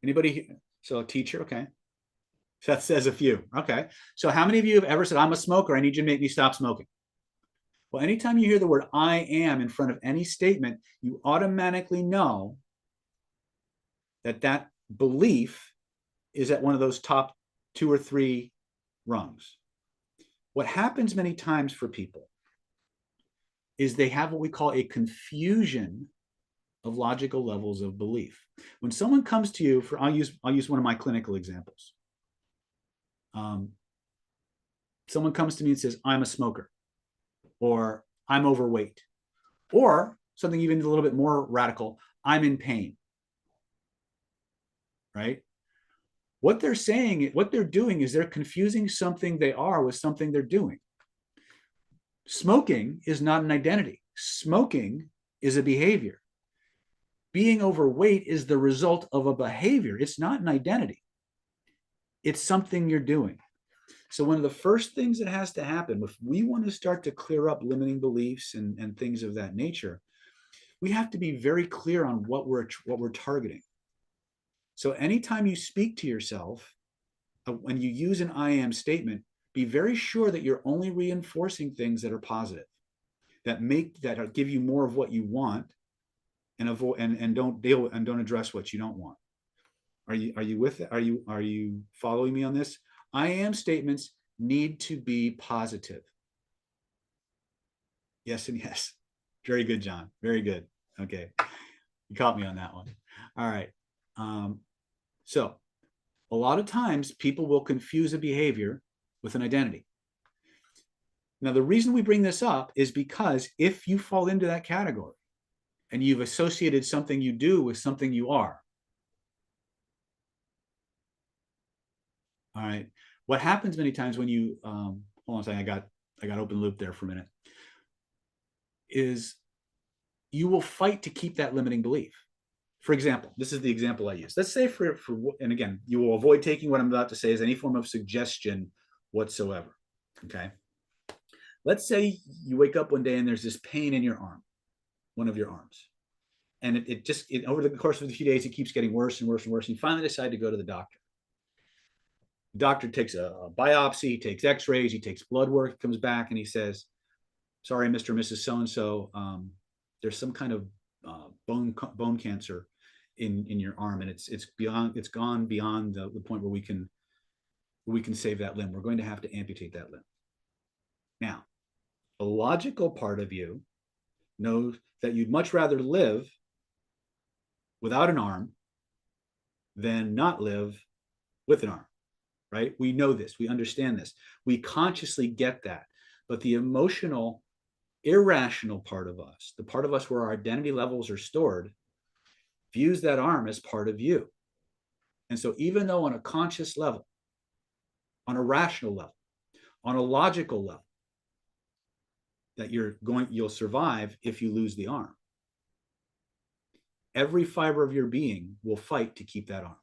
Anybody? So a teacher, okay. That says a few. Okay. So how many of you have ever said, I'm a smoker, I need you to make me stop smoking? Well, anytime you hear the word I am in front of any statement, you automatically know that that belief is at one of those top 2 or 3 rungs. What happens many times for people is they have what we call a confusion of logical levels of belief. When someone comes to you I'll use one of my clinical examples. Someone comes to me and says, I'm a smoker, or I'm overweight, or something even a little bit more radical, I'm in pain, right? What they're saying, what they're doing is they're confusing something they are with something they're doing. Smoking is not an identity. Smoking is a behavior. Being overweight is the result of a behavior. It's not an identity. It's something you're doing. So one of the first things that has to happen, if we want to start to clear up limiting beliefs and things of that nature, we have to be very clear on what we're targeting. So anytime you speak to yourself, when you use an I am statement, be very sure that you're only reinforcing things that are positive, that give you more of what you want, and avoid and don't address what you don't want. Are you with it? Are you following me on this? I am statements need to be positive. Yes and yes. Very good, John. Very good. Okay. You caught me on that one. All right. So a lot of times people will confuse a behavior with an identity. Now, the reason we bring this up is because if you fall into that category and you've associated something you do with something you are, all right, what happens many times when you, hold on a second, I got open loop there for a minute, is you will fight to keep that limiting belief. For example, this is the example I use. Let's say and again, you will avoid taking what I'm about to say as any form of suggestion whatsoever, okay? Let's say you wake up one day and there's this pain in your arm, one of your arms. And it over the course of a few days, it keeps getting worse and worse and worse. And you finally decide to go to the doctor. The doctor takes a biopsy, he takes x-rays, he takes blood work, comes back and he says, sorry, Mr. and Mrs. So-and-so, there's some kind of bone cancer in your arm, and it's gone beyond the point where we can save that limb. We're going to have to amputate that limb. Now, a logical part of you knows that you'd much rather live without an arm than not live with an arm, right? We know this, we understand this, we consciously get that. But the emotional, irrational part of us, the part of us where our identity levels are stored, views that arm as part of you. And so even though on a conscious level, on a rational level, on a logical level, that you'll survive if you lose the arm, every fiber of your being will fight to keep that arm.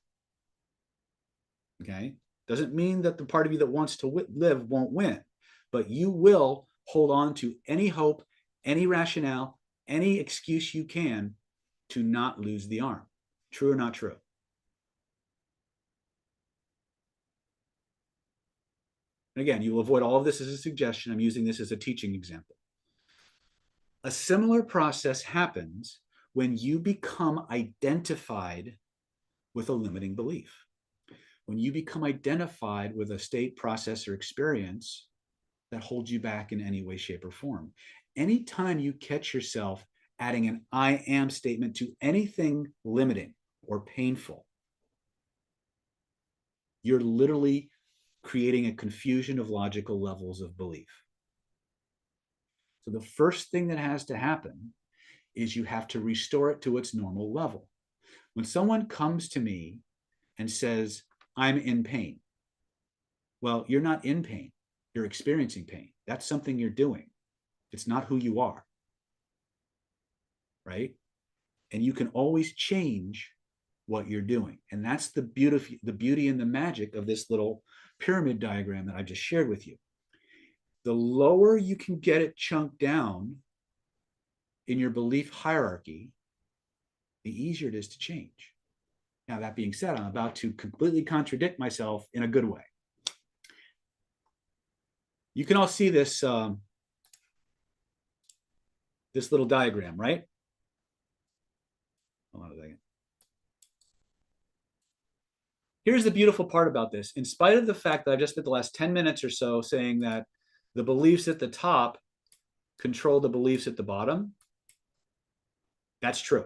Okay? Doesn't mean that the part of you that wants to live won't win, but you will hold on to any hope, any rationale, any excuse you can to not lose the arm. True or not true? And again, you will avoid all of this as a suggestion. I'm using this as a teaching example. A similar process happens when you become identified with a limiting belief. When you become identified with a state, process, or experience that holds you back in any way, shape, or form. Anytime you catch yourself adding an I am statement to anything limiting or painful, you're literally creating a confusion of logical levels of belief. So the first thing that has to happen is you have to restore it to its normal level. When someone comes to me and says, I'm in pain, well, you're not in pain. You're experiencing pain. That's something you're doing. It's not who you are, right? And you can always change what you're doing. And that's the beauty and the magic of this little pyramid diagram that I just shared with you. The lower you can get it chunked down in your belief hierarchy, the easier it is to change. Now, that being said, I'm about to completely contradict myself in a good way. You can all see this, this little diagram, right? Hold on a second. Here's the beautiful part about this. In spite of the fact that I've just spent the last 10 minutes or so saying that the beliefs at the top control the beliefs at the bottom, that's true.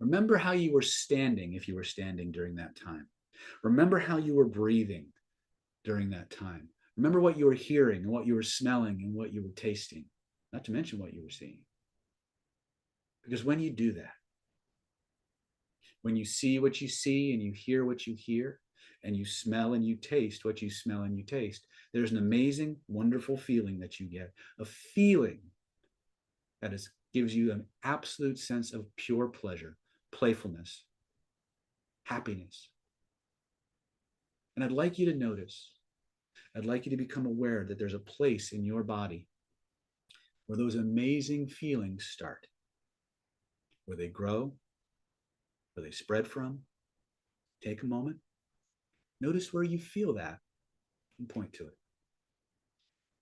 Remember how you were standing if you were standing during that time. Remember how you were breathing during that time. Remember what you were hearing and what you were smelling and what you were tasting, not to mention what you were seeing. Because when you do that, when you see what you see and you hear what you hear, and you smell and you taste what you smell and you taste, there's an amazing, wonderful feeling that you get, a feeling that gives you an absolute sense of pure pleasure, playfulness, happiness. And I'd like you to notice, I'd like you to become aware that there's a place in your body where those amazing feelings start, where they grow, where they spread from. Take a moment. Notice where you feel that and point to it.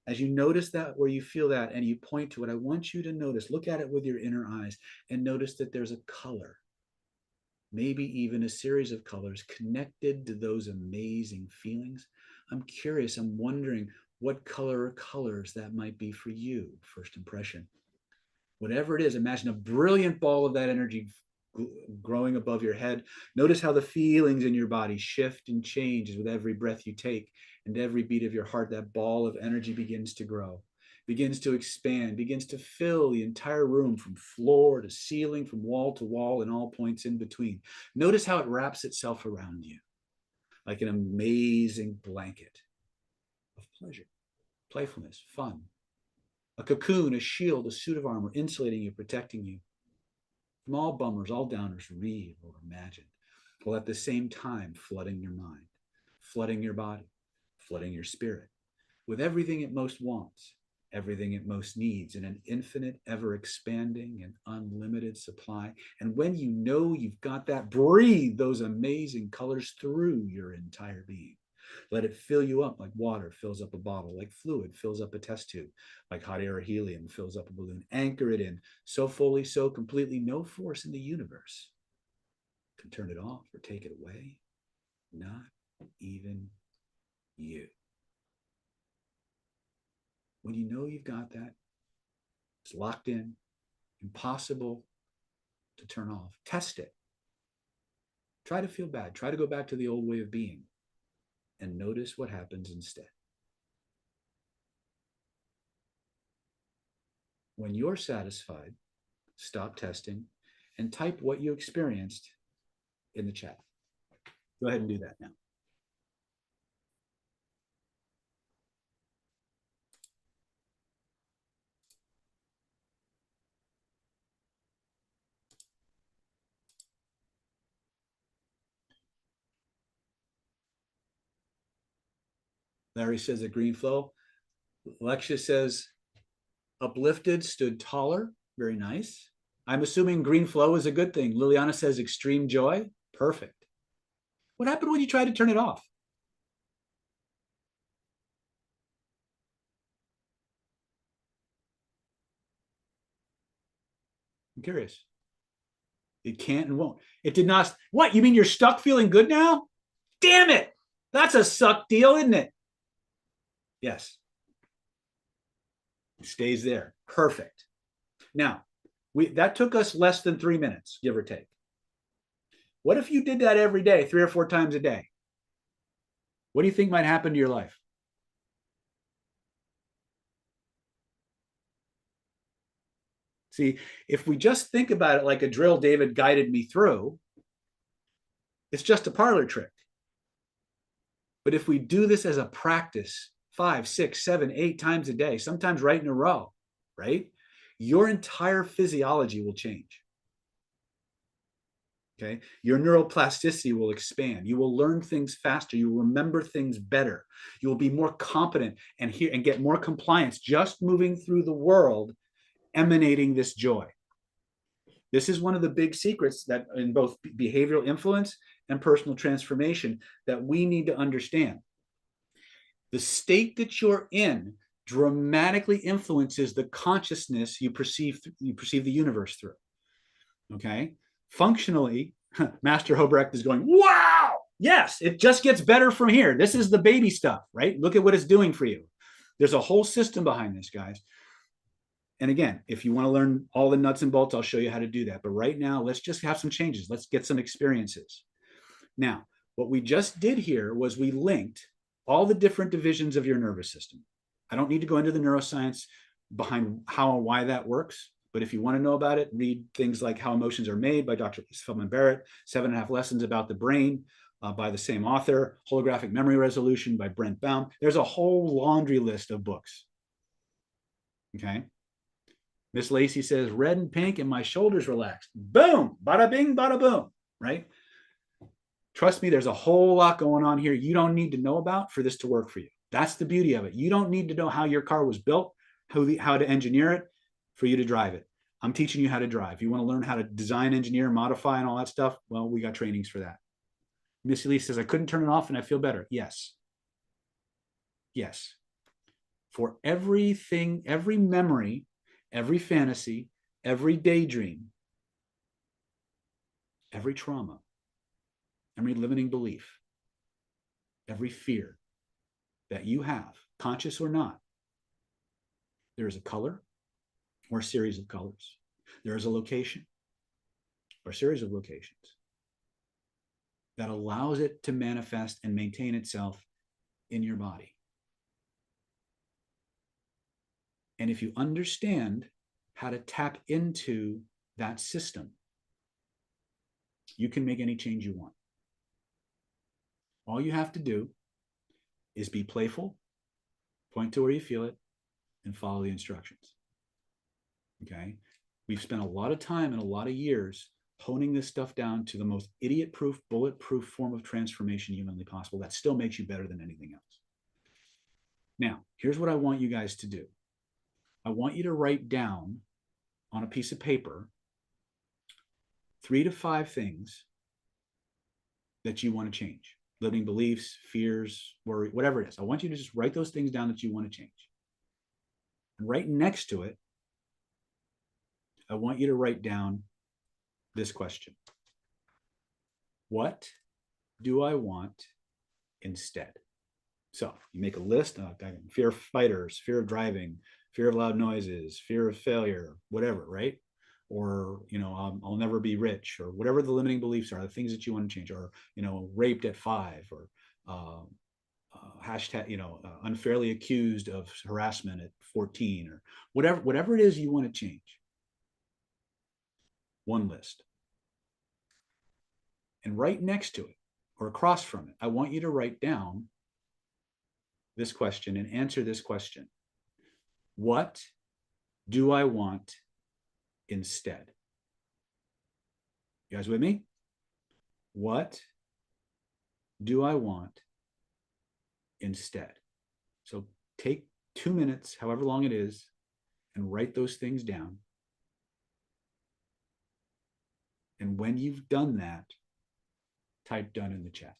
As you notice that, where you feel that and you point to it, I want you to notice, look at it with your inner eyes and notice that there's a color, maybe even a series of colors connected to those amazing feelings. I'm curious, I'm wondering what color or colors that might be for you, first impression. Whatever it is, imagine a brilliant ball of that energy growing above your head. Notice how the feelings in your body shift and changes with every breath you take, and every beat of your heart. That ball of energy begins to grow, begins to expand, begins to fill the entire room from floor to ceiling, from wall to wall, and all points in between. Notice how it wraps itself around you like an amazing blanket of pleasure, playfulness, fun. A cocoon, a shield, a suit of armor, insulating you, protecting you from all bummers, all downers, real or imagined, while at the same time flooding your mind, flooding your body, flooding your spirit with everything it most wants, everything it most needs, in an infinite, ever-expanding and unlimited supply. And when you know you've got that, breathe those amazing colors through your entire being. Let it fill you up like water fills up a bottle, like fluid fills up a test tube, like hot air or helium fills up a balloon. Anchor it in so fully, so completely, no force in the universe can turn it off or take it away. Not even you. When you know you've got that, it's locked in, impossible to turn off. Test it. Try to feel bad. Try to go back to the old way of being and notice what happens instead. When you're satisfied, stop testing and type what you experienced in the chat. Go ahead and do that now. Larry says a green flow. Alexia says uplifted, stood taller. Very nice. I'm assuming green flow is a good thing. Liliana says extreme joy. Perfect. What happened when you tried to turn it off? I'm curious. It can't and won't. It did not. What? You mean you're stuck feeling good now? Damn it. That's a suck deal, isn't it? Yes. It stays there. Perfect. Now, that took us less than 3 minutes, give or take. What if you did that every day, 3 or 4 times a day? What do you think might happen to your life? See, if we just think about it like a drill David guided me through, it's just a parlor trick. But if we do this as a practice 5, 6, 7, 8 times a day, sometimes right in a row, right? Your entire physiology will change. Okay. Your neuroplasticity will expand. You will learn things faster. You will remember things better. You will be more competent and get more compliance just moving through the world, emanating this joy. This is one of the big secrets that in both behavioral influence and personal transformation that we need to understand. The state that you're in dramatically influences the consciousness you perceive the universe through. Okay. Functionally, Master Hobrecht is going, wow, yes, it just gets better from here. This is the baby stuff, right? Look at what it's doing for you. There's a whole system behind this, guys. And again, if you want to learn all the nuts and bolts, I'll show you how to do that. But right now, let's just have some changes. Let's get some experiences. Now, what we just did here was we linked all the different divisions of your nervous system. I don't need to go into the neuroscience behind how and why that works. But if you want to know about it, read things like How Emotions Are Made by Dr. Feldman Barrett, 7.5 Lessons About the Brain by the same author, Holographic Memory Resolution by Brent Baum. There's a whole laundry list of books. Okay. Miss Lacey says, red and pink and my shoulders relaxed. Boom, bada bing, bada boom, right? Trust me, there's a whole lot going on here you don't need to know about for this to work for you. That's the beauty of it. You don't need to know how your car was built, how to engineer it for you to drive it. I'm teaching you how to drive. You want to learn how to design, engineer, modify, and all that stuff? Well, we got trainings for that. Missy Lee says, I couldn't turn it off and I feel better. Yes. Yes. For everything, every memory, every fantasy, every daydream, every trauma, every limiting belief, every fear that you have, conscious or not, there is a color or a series of colors. There is a location or a series of locations that allows it to manifest and maintain itself in your body. And if you understand how to tap into that system, you can make any change you want. All you have to do is be playful, point to where you feel it, and follow the instructions. Okay? We've spent a lot of time and a lot of years honing this stuff down to the most idiot-proof, bulletproof form of transformation humanly possible that still makes you better than anything else. Now, here's what I want you guys to do. I want you to write down on a piece of paper 3 to 5 things that you want to change. Limiting beliefs, fears, worry, whatever it is. I want you to just write those things down that you want to change. And right next to it, I want you to write down this question. What do I want instead? So you make a list of fear of spiders, fear of driving, fear of loud noises, fear of failure, whatever, right? Or, I'll never be rich, or whatever the limiting beliefs are, the things that you want to change, or, raped at 5, or hashtag, unfairly accused of harassment at 14, or whatever it is you want to change. One list. And right next to it, or across from it, I want you to write down this question and answer this question. What do I want instead? You guys with me? What do I want instead? So take 2 minutes, however long it is, and write those things down. And when you've done that, type done in the chat.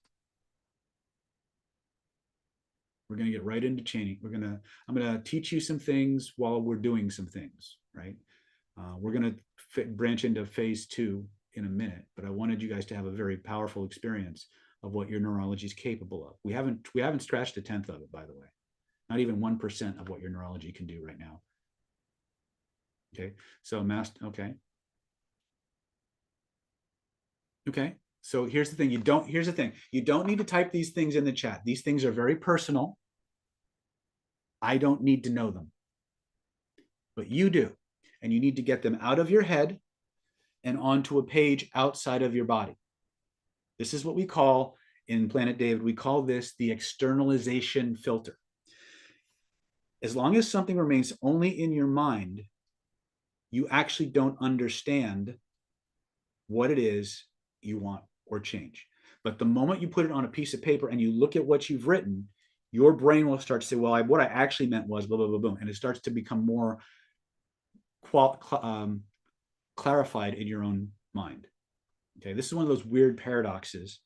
We're going to get right into chaining. I'm going to teach you some things while we're doing some things, right? We're going to branch into phase 2 in a minute, but I wanted you guys to have a very powerful experience of what your neurology is capable of. We haven't scratched a tenth of it, by the way. Not even 1% of what your neurology can do right now. Okay, so okay. Okay, so here's the thing. You don't need to type these things in the chat. These things are very personal. I don't need to know them, but you do. And you need to get them out of your head and onto a page outside of your body. This is what we call, in Planet David, we call this the externalization filter. As long as something remains only in your mind, you actually don't understand what it is you want or change. But the moment you put it on a piece of paper and you look at what you've written, your brain will start to say, well, what I actually meant was blah, blah, blah, boom. And it starts to become more clarified in your own mind. Okay, this is one of those weird paradoxes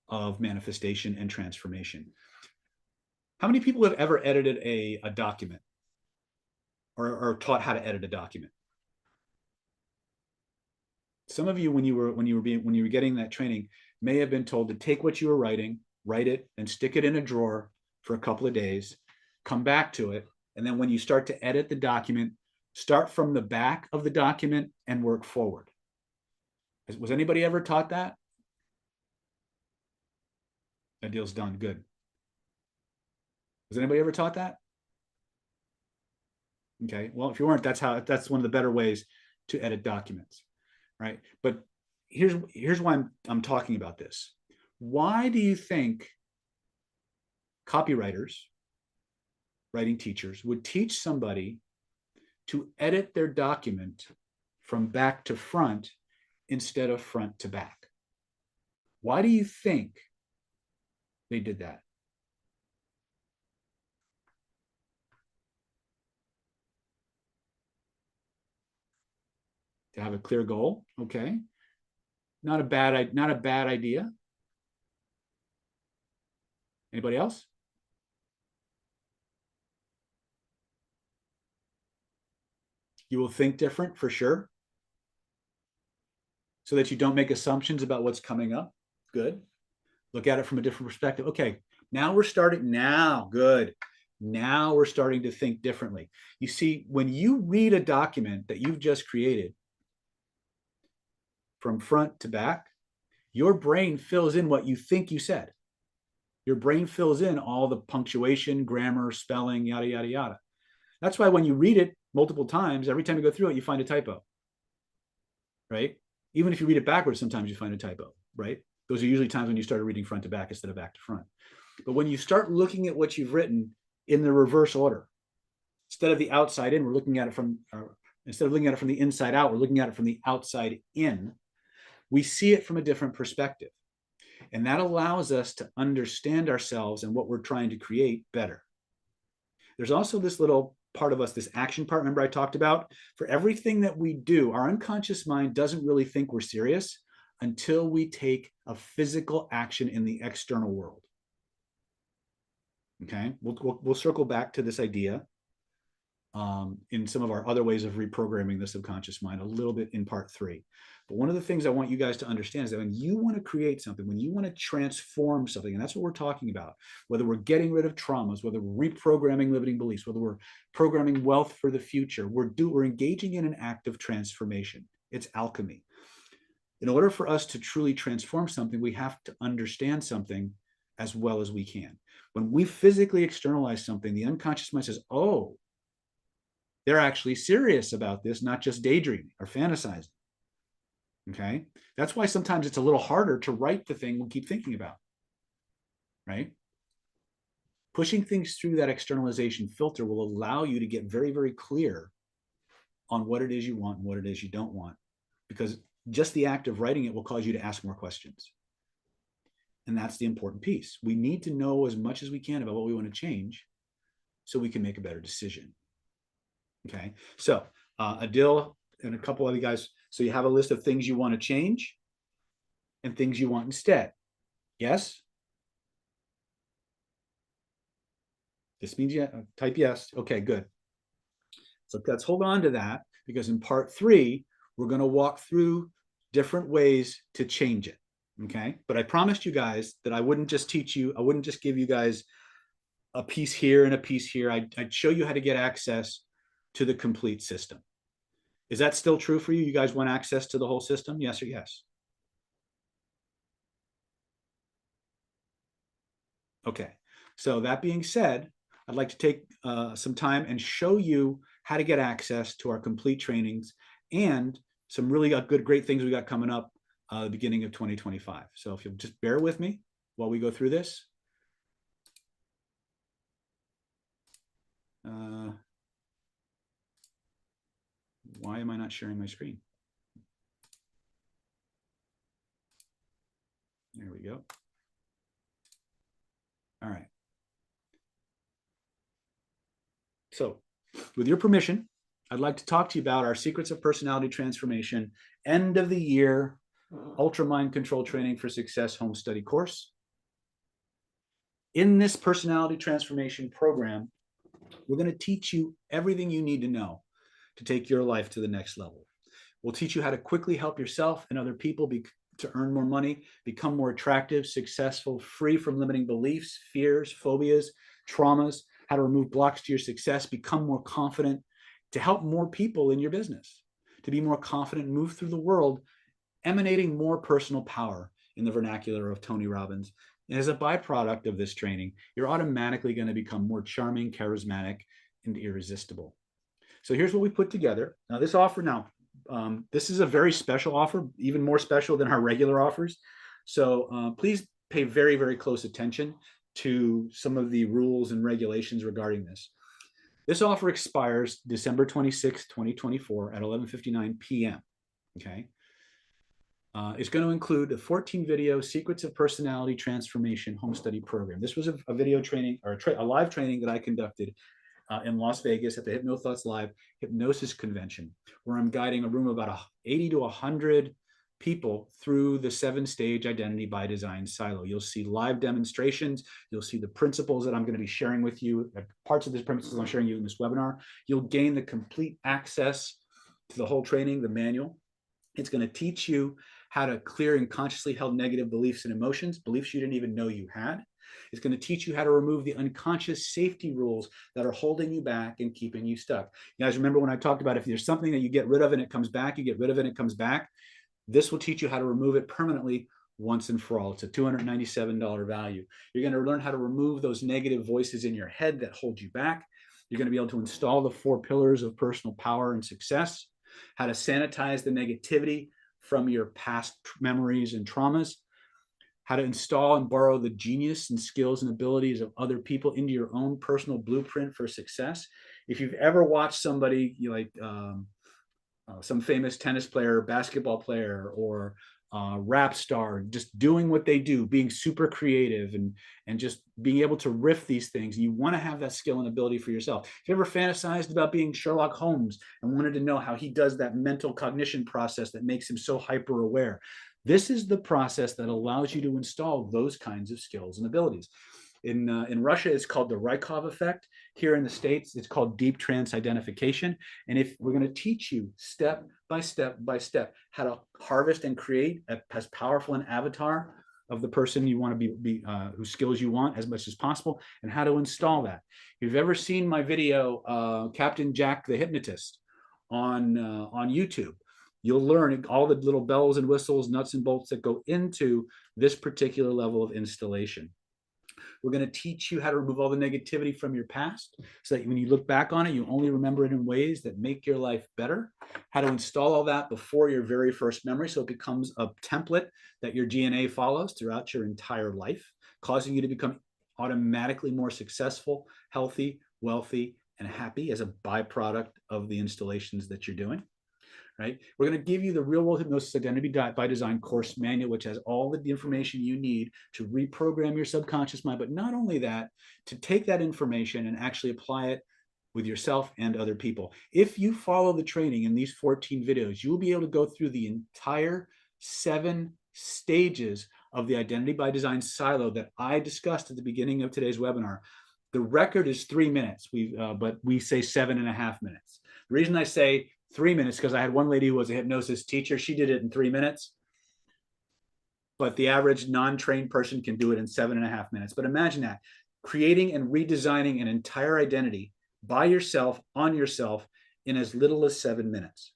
of manifestation and transformation. How many people have ever edited a document or taught how to edit a document? Some of you, when you were getting that training, may have been told to take what you were writing, write it, and stick it in a drawer for a couple of days, come back to it, and then when you start to edit the document, Start from the back of the document and work forward. Was anybody ever taught that? That deal's done. Good. Was anybody ever taught that? Okay. Well, if you weren't, that's one of the better ways to edit documents, right? But here's why I'm talking about this. Why do you think copywriters, writing teachers, would teach somebody to edit their document from back to front instead of front to back? Why do you think they did that? To have a clear goal. Okay. Not a bad idea. Anybody else? You will think different for sure, so that you don't make assumptions about what's coming up. Good. Look at it from a different perspective. Okay, now we're starting. Good. Now we're starting to think differently. You see, when you read a document that you've just created from front to back, your brain fills in what you think you said. Your brain fills in all the punctuation, grammar, spelling, yada, yada, yada. That's why when you read it multiple times, every time you go through it, you find a typo, right? Even if you read it backwards, sometimes you find a typo, right? Those are usually times when you started reading front to back instead of back to front. But when you start looking at what you've written in the reverse order, instead of the outside in, we're looking at it from, instead of looking at it from the inside out, we're looking at it from the outside in. We see it from a different perspective. And that allows us to understand ourselves and what we're trying to create better. There's also this little part of us, this action part, remember I talked about? For everything that we do, our unconscious mind doesn't really think we're serious until we take a physical action in the external world. Okay, we'll circle back to this idea in some of our other ways of reprogramming the subconscious mind a little bit in part 3. But one of the things I want you guys to understand is that when you want to create something, when you want to transform something, and that's what we're talking about, whether we're getting rid of traumas, whether we're reprogramming limiting beliefs, whether we're programming wealth for the future, we're engaging in an act of transformation. It's alchemy. In order for us to truly transform something, we have to understand something as well as we can. When we physically externalize something, the unconscious mind says, oh, they're actually serious about this, not just daydreaming or fantasizing. Okay. That's why sometimes it's a little harder to write the thing we keep thinking about, right? Pushing things through that externalization filter will allow you to get very, very clear on what it is you want and what it is you don't want, because just the act of writing it will cause you to ask more questions. And that's the important piece. We need to know as much as we can about what we want to change so we can make a better decision. Okay. So Adil and a couple other guys. So you have a list of things you want to change and things you want instead. Yes? This means yeah, type yes. Okay, good. So let's hold on to that, because in part 3, we're going to walk through different ways to change it. Okay. But I promised you guys that I wouldn't just teach you, I wouldn't just give you guys a piece here and a piece here. I'd show you how to get access to the complete system. Is that still true for you? You guys want access to the whole system? Yes or yes? Okay. So that being said, I'd like to take some time and show you how to get access to our complete trainings and some really great things we got coming up the beginning of 2025. So if you'll just bear with me while we go through this. Why am I not sharing my screen? There we go. All right. So with your permission, I'd like to talk to you about our Secrets of Personality Transformation end of the year Ultra Mind Control Training for Success home study course. In this personality transformation program, we're going to teach you everything you need to know to take your life to the next level. We'll teach you how to quickly help yourself and other people to earn more money, become more attractive, successful, free from limiting beliefs, fears, phobias, traumas, how to remove blocks to your success, become more confident, to help more people in your business, to be more confident, move through the world, emanating more personal power, in the vernacular of Tony Robbins. And as a byproduct of this training, you're automatically going to become more charming, charismatic, and irresistible. So here's what we put together. Now, this offer this is a very special offer, even more special than our regular offers. So please pay very, very close attention to some of the rules and regulations regarding this. This offer expires December 26, 2024 at 11:59 p.m. Okay. It's going to include a 14-video Secrets of Personality Transformation home study program. This was a video training, or a live training that I conducted in Las Vegas at the HypnoThoughts Live Hypnosis Convention, where I'm guiding a room of about 80 to 100 people through the 7-stage Identity by Design silo. You'll see live demonstrations. You'll see the principles that I'm going to be sharing with you, parts of the principles I'm sharing you in this webinar. You'll gain the complete access to the whole training, the manual. It's going to teach you how to clear unconsciously held negative beliefs and emotions, beliefs you didn't even know you had. It's going to teach you how to remove the unconscious safety rules that are holding you back and keeping you stuck. You guys remember when I talked about if there's something that you get rid of and it comes back, you get rid of it and it comes back? This will teach you how to remove it permanently once and for all. It's a $297 value. You're going to learn how to remove those negative voices in your head that hold you back. You're going to be able to install the 4 pillars of personal power and success, how to sanitize the negativity from your past memories and traumas, how to install and borrow the genius and skills and abilities of other people into your own personal blueprint for success. If you've ever watched somebody some famous tennis player, basketball player, or rap star, just doing what they do, being super creative and just being able to riff these things, you want to have that skill and ability for yourself. If you ever fantasized about being Sherlock Holmes and wanted to know how he does that mental cognition process that makes him so hyper aware, this is the process that allows you to install those kinds of skills and abilities. In Russia, it's called the Rykov effect. Here in the States, it's called deep trance identification. And if we're going to teach you step by step by step how to harvest and create as powerful an avatar of the person you want to be whose skills you want as much as possible, and how to install that. If you've ever seen my video, Captain Jack the Hypnotist, on YouTube, you'll learn all the little bells and whistles, nuts and bolts that go into this particular level of installation. We're going to teach you how to remove all the negativity from your past so that when you look back on it, you only remember it in ways that make your life better. How to install all that before your very first memory so it becomes a template that your DNA follows throughout your entire life, causing you to become automatically more successful, healthy, wealthy, and happy as a byproduct of the installations that you're doing. Right? We're going to give you the Real World Hypnosis Identity by Design course manual, which has all the information you need to reprogram your subconscious mind. But not only that, to take that information and actually apply it with yourself and other people. If you follow the training in these 14 videos, you'll be able to go through the entire 7 stages of the Identity by Design silo that I discussed at the beginning of today's webinar. The record is 3 minutes, but we say 7.5 minutes. The reason I say 3 minutes, because I had one lady who was a hypnosis teacher. She did it in 3 minutes, but the average non-trained person can do it in 7.5 minutes. But imagine that, creating and redesigning an entire identity by yourself, on yourself, in as little as 7 minutes.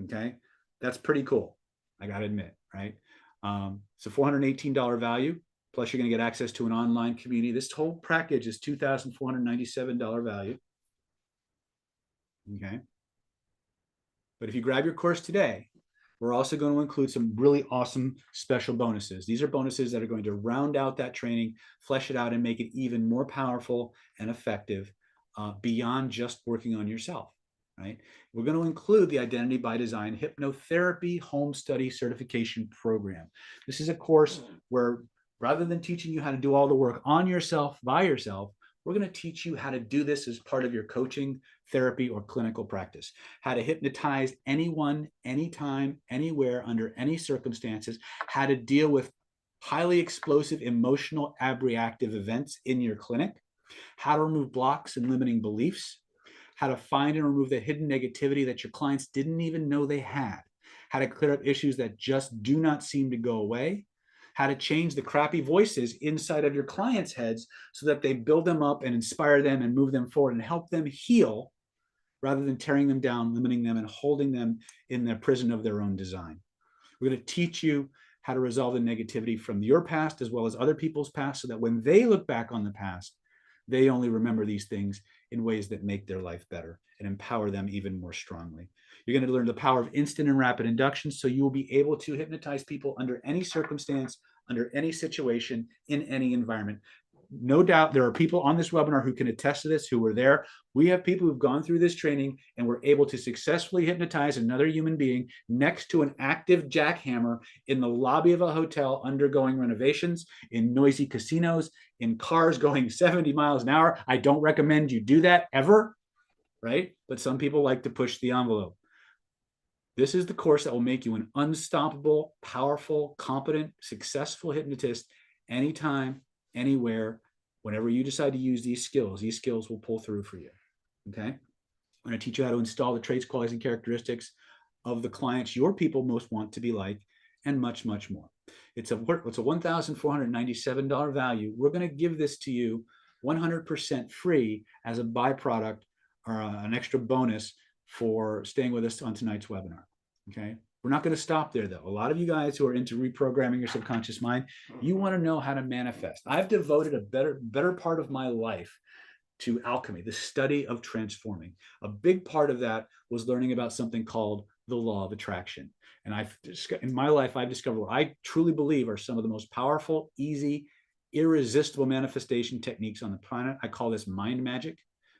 Okay, that's pretty cool, I gotta admit, right? It's a $418 value, plus you're gonna get access to an online community. This whole package is $2,497 value. Okay. But if you grab your course today, we're also going to include some really awesome special bonuses. These are bonuses that are going to round out that training, flesh it out, and make it even more powerful and effective beyond just working on yourself, right? We're going to include the Identity by Design Hypnotherapy Home Study Certification Program. This is a course where rather than teaching you how to do all the work on yourself, by yourself, we're going to teach you how to do this as part of your coaching, therapy, or clinical practice. How to hypnotize anyone, anytime, anywhere, under any circumstances. How to deal with highly explosive, emotional, abreactive events in your clinic. How to remove blocks and limiting beliefs. How to find and remove the hidden negativity that your clients didn't even know they had. How to clear up issues that just do not seem to go away. How to change the crappy voices inside of your clients' heads so that they build them up and inspire them and move them forward and help them heal, rather than tearing them down, limiting them, and holding them in the prison of their own design. We're going to teach you how to resolve the negativity from your past as well as other people's past, so that when they look back on the past, they only remember these things in ways that make their life better and empower them even more strongly. You're going to learn the power of instant and rapid induction, so you will be able to hypnotize people under any circumstance, under any situation, in any environment. No doubt there are people on this webinar who can attest to this, who were there. We have people who've gone through this training and were able to successfully hypnotize another human being next to an active jackhammer in the lobby of a hotel undergoing renovations, in noisy casinos, in cars going 70 miles an hour. I don't recommend you do that ever, right? But some people like to push the envelope. This is the course that will make you an unstoppable, powerful, competent, successful hypnotist anytime, anywhere, whenever you decide to use these skills will pull through for you. Okay? I'm going to teach you how to install the traits, qualities, and characteristics of the clients your people most want to be like, and much, much more. It's a $1,497 value. We're going to give this to you 100% free as a byproduct or an extra bonus for staying with us on tonight's webinar. Okay? We're not going to stop there, though. A lot of you guys who are into reprogramming your subconscious mind, you want to know how to manifest. I've devoted a better part of my life to alchemy, the study of transforming. A big part of that was learning about something called the law of attraction. And in my life, I've discovered what I truly believe are some of the most powerful, easy, irresistible manifestation techniques on the planet. I call this mind magic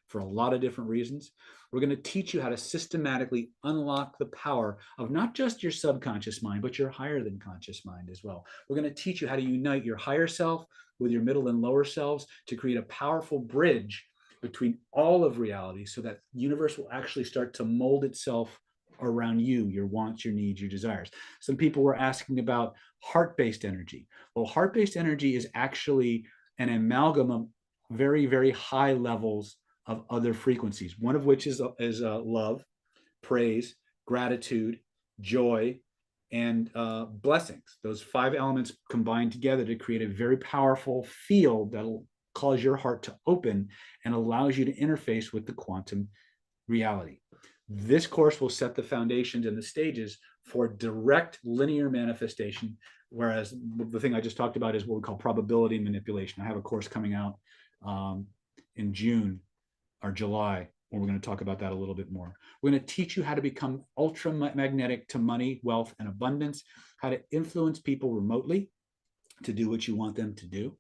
for a lot of different reasons. We're going to teach you how to systematically unlock the power of not just your subconscious mind, but your higher than conscious mind as well. We're going to teach you how to unite your higher self with your middle and lower selves to create a powerful bridge between all of reality, so that the universe will actually start to mold itself around you, your wants, your needs, your desires. Some people were asking about heart-based energy. Well, heart-based energy is actually an amalgam of very, very high levels of other frequencies, one of which is love, praise, gratitude, joy, and blessings. Those 5 elements combine together to create a very powerful field that'll cause your heart to open and allows you to interface with the quantum reality. This course will set the foundations and the stages for direct linear manifestation, whereas the thing I just talked about is what we call probability manipulation. I have a course coming out in June or July, where we're going to talk about that a little bit more. We're going to teach you how to become ultra-magnetic to money, wealth, and abundance, how to influence people remotely to do what you want them to do,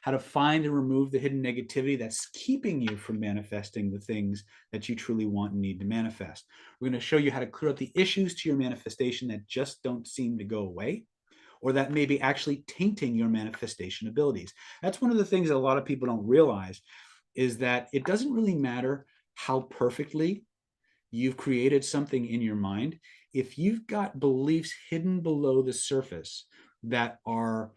how to find and remove the hidden negativity that's keeping you from manifesting the things that you truly want and need to manifest. We're going to show you how to clear up the issues to your manifestation that just don't seem to go away, or that may be actually tainting your manifestation abilities. That's one of the things that a lot of people don't realize, is that it doesn't really matter how perfectly you've created something in your mind. If you've got beliefs hidden below the surface that are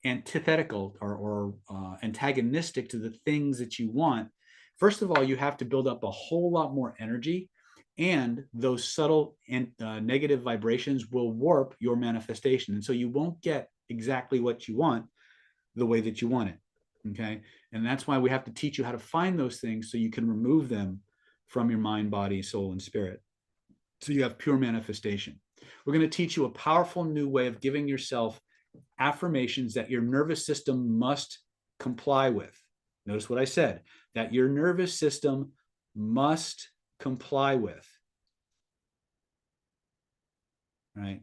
antithetical or antagonistic to the things that you want, first of all, you have to build up a whole lot more energy, and those subtle and negative vibrations will warp your manifestation. And so you won't get exactly what you want the way that you want it. Okay. And that's why we have to teach you how to find those things so you can remove them from your mind, body, soul, and spirit, so you have pure manifestation. We're going to teach you a powerful new way of giving yourself affirmations that your nervous system must comply with. Notice what I said, that your nervous system must comply with. Right?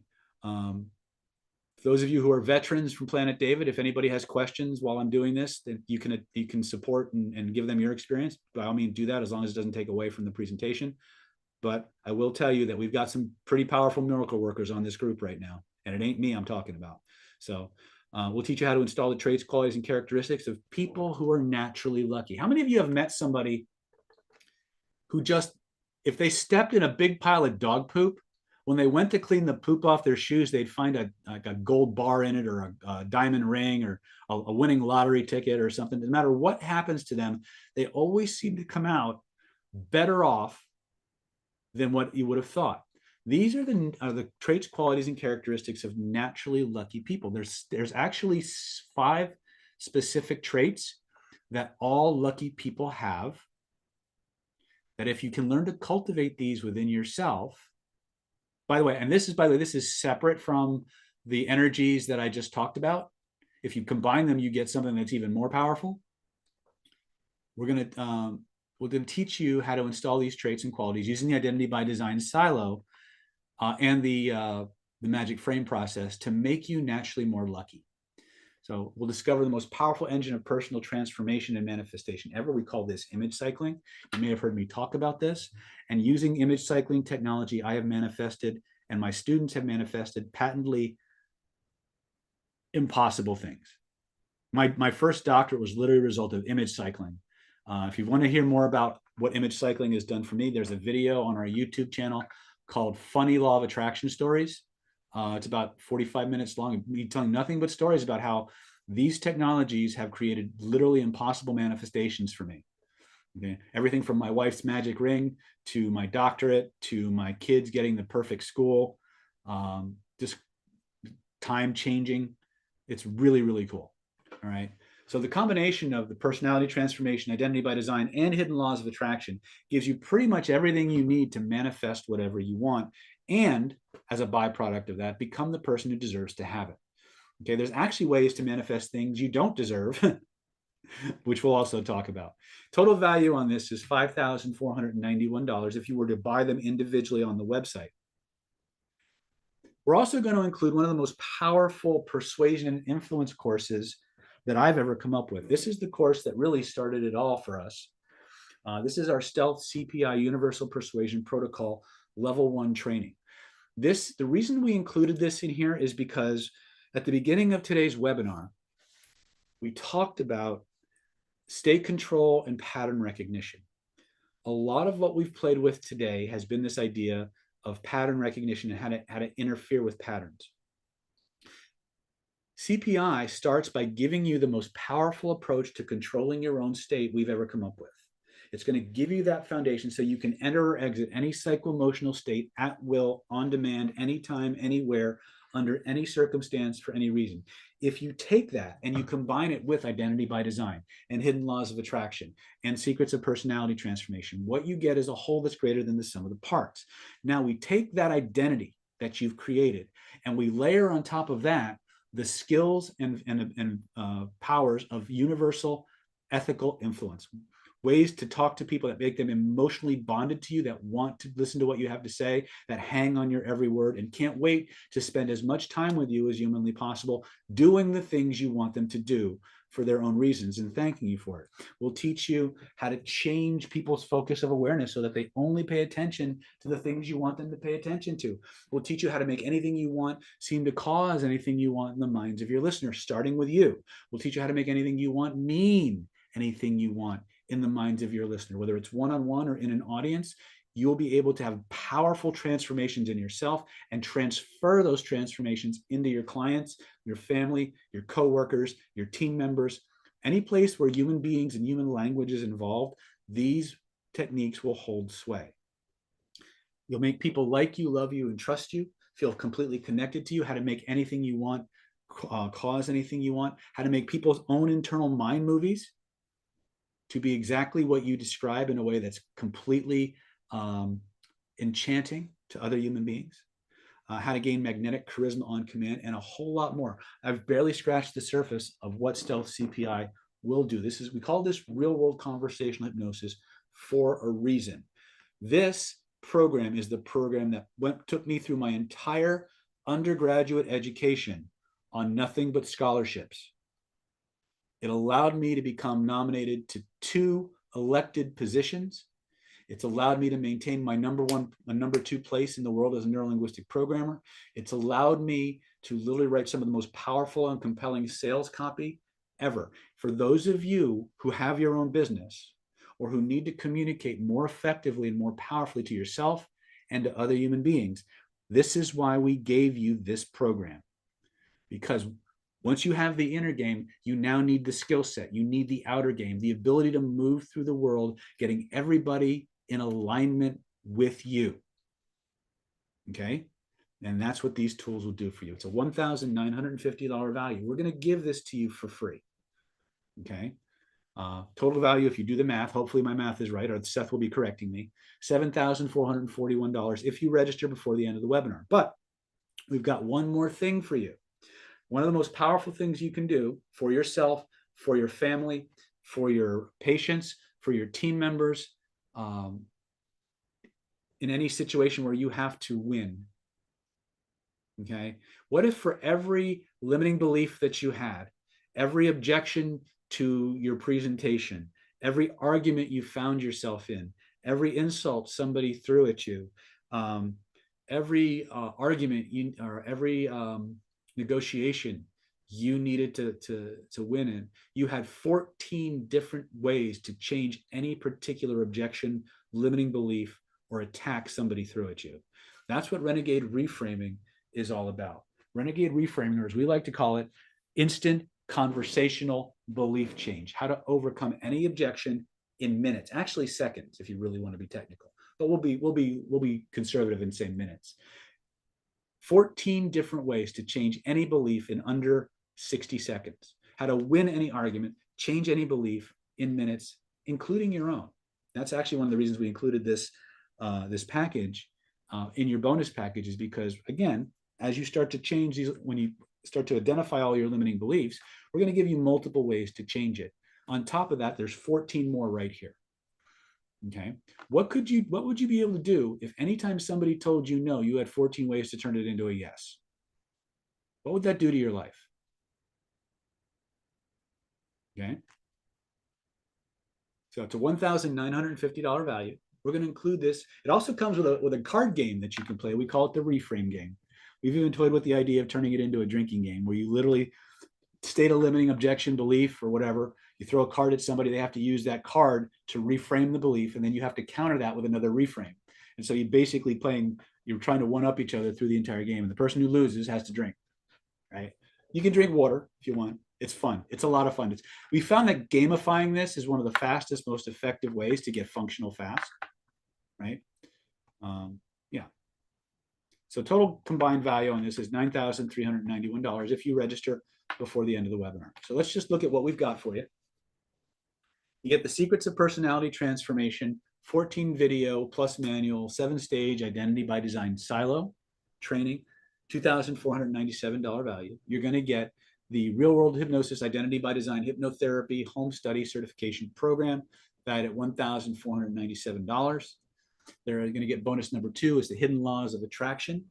Those of you who are veterans from Planet David, if anybody has questions while I'm doing this, then you can support and give them your experience. By all means, do that, as long as it doesn't take away from the presentation. But I will tell you that we've got some pretty powerful miracle workers on this group right now, and it ain't me I'm talking about. So we'll teach you how to install the traits, qualities, and characteristics of people who are naturally lucky. How many of you have met somebody who just, if they stepped in a big pile of dog poop, when they went to clean the poop off their shoes, they'd find a gold bar in it, or a diamond ring, or a winning lottery ticket or something. No matter what happens to them, they always seem to come out better off than what you would have thought. These are the traits, qualities, and characteristics of naturally lucky people. There's actually 5 specific traits that all lucky people have. that if you can learn to cultivate these within yourself, by the way, and this is separate from the energies that I just talked about. If you combine them, you get something that's even more powerful. We're going to teach you how to install these traits and qualities using the Identity by Design silo and the magic frame process to make you naturally more lucky. So we'll discover the most powerful engine of personal transformation and manifestation ever. We call this image cycling. You may have heard me talk about this. And using image cycling technology, I have manifested, and my students have manifested, patently impossible things. My first doctorate was literally a result of image cycling. If you want to hear more about what image cycling has done for me, there's a video on our YouTube channel called Funny Law of Attraction Stories. It's about 45 minutes long, me telling nothing but stories about how these technologies have created literally impossible manifestations for me. Okay? Everything from my wife's magic ring to my doctorate to my kids getting the perfect school, just time changing. It's really, really cool. All right. So the combination of the personality transformation, identity by design, and hidden laws of attraction gives you pretty much everything you need to manifest whatever you want. And as a byproduct of that, become the person who deserves to have it. Okay, there's actually ways to manifest things you don't deserve, which we'll also talk about. Total value on this is $5,491 if you were to buy them individually on the website. We're also going to include one of the most powerful persuasion and influence courses that I've ever come up with. This is the course that really started it all for us. This is our Stealth CPI Universal Persuasion Protocol Level 1 training. The reason we included this in here is because at the beginning of today's webinar, we talked about state control and pattern recognition. A lot of what we've played with today has been this idea of pattern recognition and how to interfere with patterns. CPI starts by giving you the most powerful approach to controlling your own state we've ever come up with. It's going to give you that foundation so you can enter or exit any psycho-emotional state at will, on demand, anytime, anywhere, under any circumstance, for any reason. If you take that and you combine it with identity by design and hidden laws of attraction and secrets of personality transformation, what you get is a whole that's greater than the sum of the parts. Now we take that identity that you've created and we layer on top of that the skills and powers of universal ethical influence, ways to talk to people that make them emotionally bonded to you, that want to listen to what you have to say, that hang on your every word and can't wait to spend as much time with you as humanly possible, doing the things you want them to do for their own reasons and thanking you for it. We'll teach you how to change people's focus of awareness so that they only pay attention to the things you want them to pay attention to. We'll teach you how to make anything you want seem to cause anything you want in the minds of your listeners, starting with you. We'll teach you how to make anything you want mean anything you want in the minds of your listener, whether it's one-on-one or in an audience. You'll be able to have powerful transformations in yourself and transfer those transformations into your clients, your family, your coworkers, your team members, any place where human beings and human language is involved. These techniques will hold sway. You'll make people like you, love you, and trust you, feel completely connected to you, how to make anything you want, cause anything you want, how to make people's own internal mind movies to be exactly what you describe in a way that's completely enchanting to other human beings, how to gain magnetic charisma on command, and a whole lot more. I've barely scratched the surface of what Stealth CPI will do. We call this real world conversational hypnosis for a reason. This program is the program that took me through my entire undergraduate education on nothing but scholarships. It allowed me to become nominated to 2 elected positions. It's allowed me to maintain my number 2 place in the world as a neurolinguistic programmer. It's allowed me to literally write some of the most powerful and compelling sales copy ever. For those of you who have your own business or who need to communicate more effectively and more powerfully to yourself and to other human beings, this is why we gave you this program. Because once you have the inner game, you now need the skill set. You need the outer game, the ability to move through the world, getting everybody in alignment with you. Okay? And that's what these tools will do for you. It's a $1,950 value. We're going to give this to you for free. Okay? Total value, if you do the math, hopefully my math is right, or Seth will be correcting me, $7,441 if you register before the end of the webinar. But we've got one more thing for you. One of the most powerful things you can do for yourself, for your family, for your patients, for your team members, in any situation where you have to win. Okay? What if for every limiting belief that you had, every objection to your presentation, every argument you found yourself in, every insult somebody threw at you, every argument or every negotiation you needed to win in, you had 14 different ways to change any particular objection, limiting belief, or attack somebody threw at you. That's what renegade reframing is all about. Renegade reframing, or as we like to call it, instant conversational belief change. How to overcome any objection in minutes, actually seconds, if you really want to be technical. But we'll be conservative and say minutes. 14 different ways to change any belief in under 60 seconds. How to win any argument, change any belief in minutes, including your own. That's actually one of the reasons we included this package in your bonus package, is because, again, as you start to change these, when you start to identify all your limiting beliefs, we're going to give you multiple ways to change it. On top of that, there's 14 more right here. Okay. What would you be able to do if anytime somebody told you no, you had 14 ways to turn it into a yes? What would that do to your life? Okay. So it's a $1,950 value. We're going to include this. It also comes with a card game that you can play. We call it the reframe game. We've even toyed with the idea of turning it into a drinking game where you literally state a limiting objection, belief, or whatever. You throw a card at somebody, they have to use that card to reframe the belief, and then you have to counter that with another reframe. And so you're basically you're trying to one-up each other through the entire game, and the person who loses has to drink, right? You can drink water if you want. It's fun. It's a lot of fun. We found that gamifying this is one of the fastest, most effective ways to get functional fast, right? Yeah. So total combined value on this is $9,391 if you register before the end of the webinar. So let's just look at what we've got for you. You get the Secrets of Personality Transformation, 14 video plus manual, 7-stage identity by design silo training, $2,497 value. You're going to get the Real World Hypnosis Identity by Design Hypnotherapy Home Study Certification Program, valued at $1,497. They're going to get bonus number 2 is the Hidden Laws of Attraction,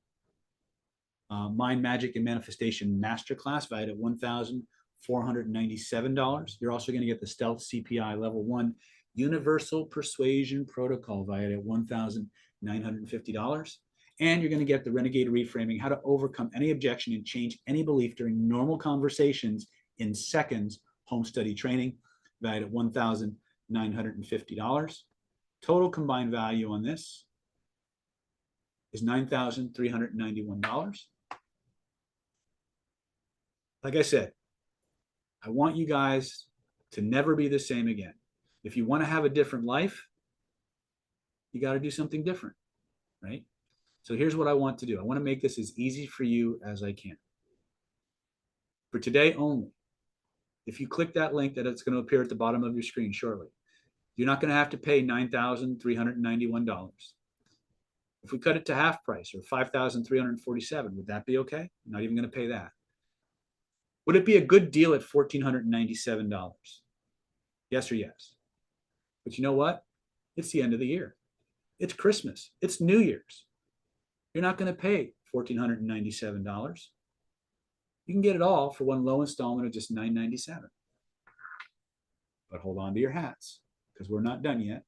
Mind, Magic, and Manifestation Masterclass, valued at $1,497. You're also going to get the Stealth CPI Level 1 Universal Persuasion Protocol, valued at $1,950. And you're going to get the Renegade Reframing, How to Overcome Any Objection and Change Any Belief During Normal Conversations in Seconds Home Study Training, valued at $1,950. Total combined value on this is $9,391. Like I said, I want you guys to never be the same again. If you want to have a different life, you got to do something different, right? So here's what I want to do. I want to make this as easy for you as I can. For today only, if you click that link that it's going to appear at the bottom of your screen shortly, you're not going to have to pay $9,391. If we cut it to half price, or $5,347, would that be okay? I'm not even going to pay that. Would it be a good deal at $1,497? Yes or yes? But you know what? It's the end of the year. It's Christmas. It's New Year's. You're not going to pay $1,497. You can get it all for one low installment of just $997. But hold on to your hats, because we're not done yet.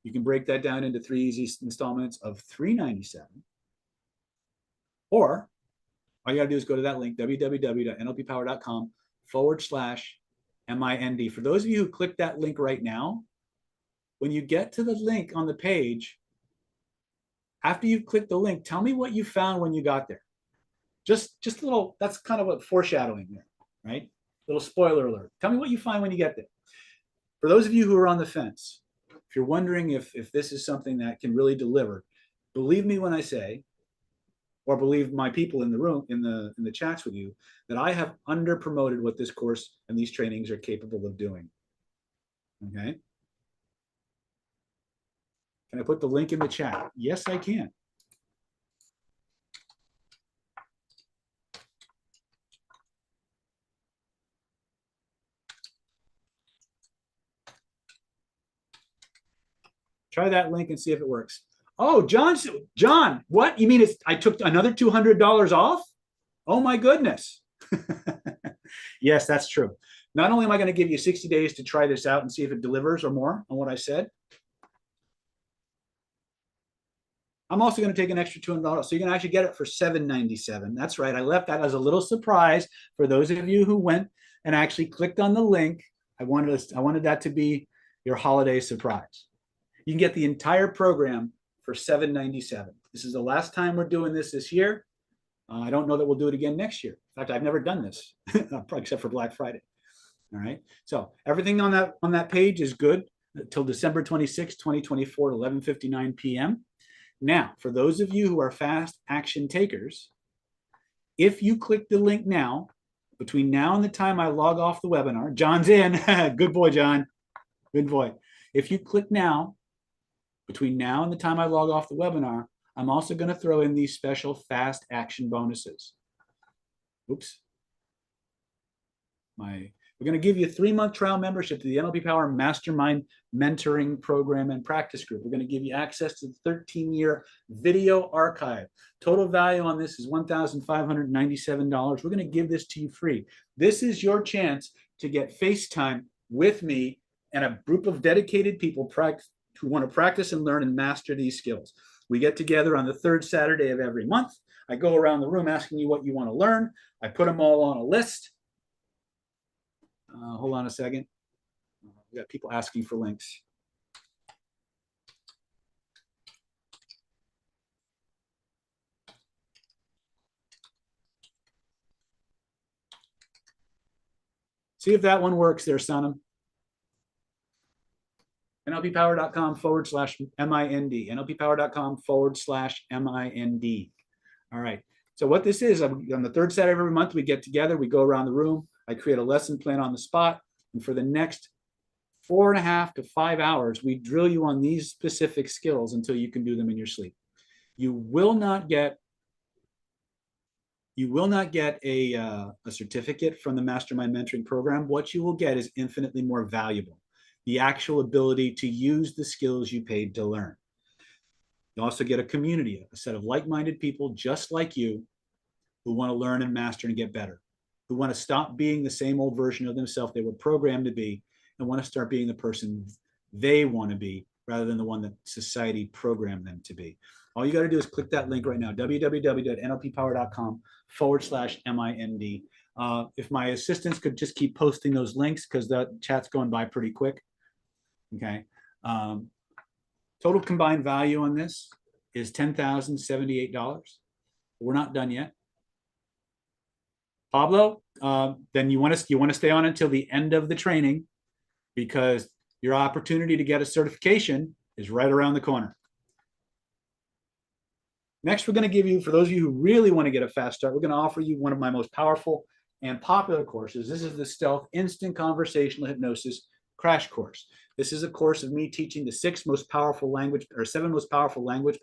You can break that down into 3 easy installments of $397. Or all you got to do is go to that link, www.nlppower.com/MIND. For those of you who click that link right now, when you get to the link on the page, after you've clicked the link, tell me what you found when you got there. Just a little, that's kind of what foreshadowing there, right? Little spoiler alert. Tell me what you find when you get there. For those of you who are on the fence, if you're wondering if this is something that can really deliver, believe me when I say or believe my people in the room, in the chats with you, that I have under promoted what this course and these trainings are capable of doing. Okay. Can I put the link in the chat? Yes, I can. Try that link and see if it works. Oh, John, what? You mean I took another $200 off? Oh my goodness. Yes, that's true. Not only am I going to give you 60 days to try this out and see if it delivers or more on what I said, I'm also going to take an extra $200. So you can actually get it for $797. That's right. I left that as a little surprise for those of you who went and actually clicked on the link. I wanted that to be your holiday surprise. You can get the entire program for $797. This is the last time we're doing this year. I don't know that we'll do it again next year. In fact, I've never done this except for Black Friday. All right. So everything on that page is good until December 26, 2024 at 11:59 p.m. Now, for those of you who are fast action takers, if you click the link now, between now and the time I log off the webinar, John's in. Good boy, John. Good boy. If you click now, between now and the time I log off the webinar, I'm also going to throw in these special fast action bonuses. Oops. We're going to give you a 3-month trial membership to the NLP Power Mastermind Mentoring Program and Practice Group. We're going to give you access to the 13-year video archive. Total value on this is $1,597. We're going to give this to you free. This is your chance to get FaceTime with me and a group of dedicated people who want to practice and learn and master these skills. We get together on the 3rd Saturday of every month. I go around the room asking you what you want to learn. I put them all on a list. Hold on a second. We got people asking for links. See if that one works there, Sonam. NLPpower.com/MIND. NLPpower.com/MIND. All right. So what this is, on the 3rd Saturday of every month, we get together, we go around the room, I create a lesson plan on the spot, and for the next 4.5 to 5 hours, we drill you on these specific skills until you can do them in your sleep. You will not get a certificate from the Mastermind Mentoring Program. What you will get is infinitely more valuable. The actual ability to use the skills you paid to learn. You also get a community, a set of like-minded people just like you who want to learn and master and get better, who want to stop being the same old version of themselves they were programmed to be and want to start being the person they want to be rather than the one that society programmed them to be. All you got to do is click that link right now, www.nlppower.com/MIND. If my assistants could just keep posting those links because the chat's going by pretty quick. Okay. Total combined value on this is $10,078. We're not done yet. Pablo, then you want to stay on until the end of the training because your opportunity to get a certification is right around the corner. Next, we're going to give you, for those of you who really want to get a fast start, we're going to offer you one of my most powerful and popular courses. This is the Stealth Instant Conversational Hypnosis Crash Course. This is a course of me teaching the 7 most powerful language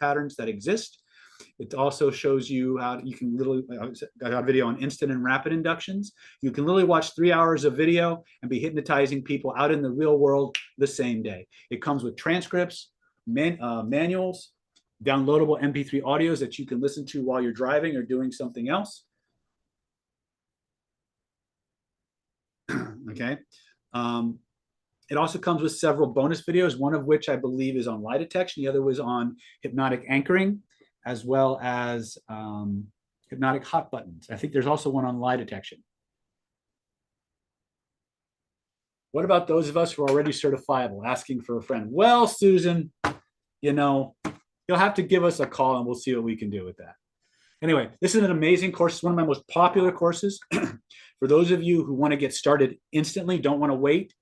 patterns that exist. It also shows you how you can literally, I got a video on instant and rapid inductions. You can literally watch 3 hours of video and be hypnotizing people out in the real world the same day. It comes with transcripts, manuals, downloadable MP3 audios that you can listen to while you're driving or doing something else. Okay. It also comes with several bonus videos, one of which I believe is on lie detection. The other was on hypnotic anchoring, as well as hypnotic hot buttons. I think there's also one on lie detection. What about those of us who are already certifiable, asking for a friend? Well, Susan, you know, you'll have to give us a call and we'll see what we can do with that. Anyway, this is an amazing course. It's one of my most popular courses. For those of you who want to get started instantly, don't want to wait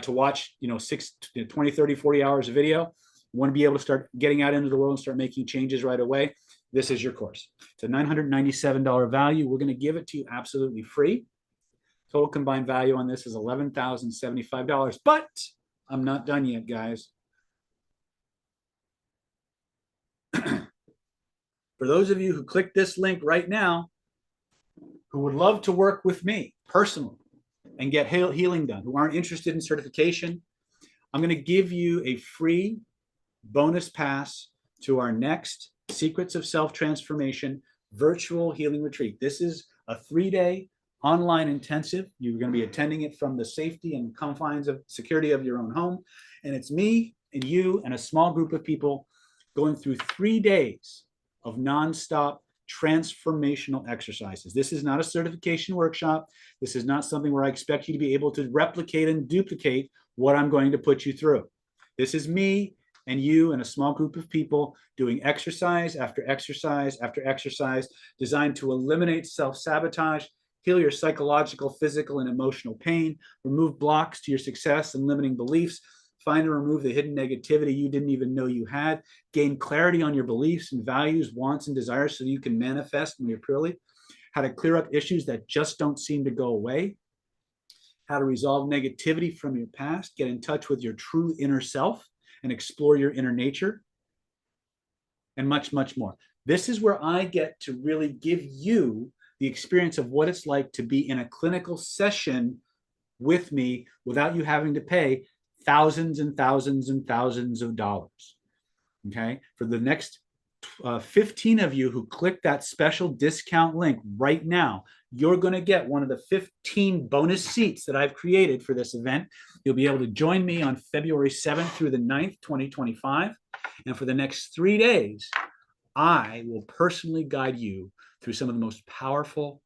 to watch, 20, 30, 40 hours of video, you want to be able to start getting out into the world and start making changes right away. this is your course. It's a $997 value. We're going to give it to you absolutely free. Total combined value on this is $11,075, but I'm not done yet, guys. For those of you who click this link right now, who would love to work with me personally and get healing done, who aren't interested in certification, I'm going to give you a free bonus pass to our next Secrets of Self-Transformation virtual healing retreat. This is a 3-day online intensive. You're going to be attending it from the safety and confines of security of your own home. And it's me and you and a small group of people going through 3 days of nonstop transformational exercises. This is not a certification workshop. This is not something where I expect you to be able to replicate and duplicate what I'm going to put you through. This is me and you and a small group of people doing exercise after exercise after exercise designed to eliminate self-sabotage, heal your psychological, physical, and emotional pain, remove blocks to your success and limiting beliefs, find and remove the hidden negativity you didn't even know you had, gain clarity on your beliefs and values, wants, and desires so that you can manifest more purely, how to clear up issues that just don't seem to go away, how to resolve negativity from your past, get in touch with your true inner self, and explore your inner nature, and much, much more. This is where I get to really give you the experience of what it's like to be in a clinical session with me without you having to pay thousands and thousands and thousands of dollars. Okay, for the next 15 of you who click that special discount link right now, you're going to get one of the 15 bonus seats that I've created for this event. You'll be able to join me on February 7th through the 9th, 2025. And for the next 3 days, I will personally guide you through some of the most powerful,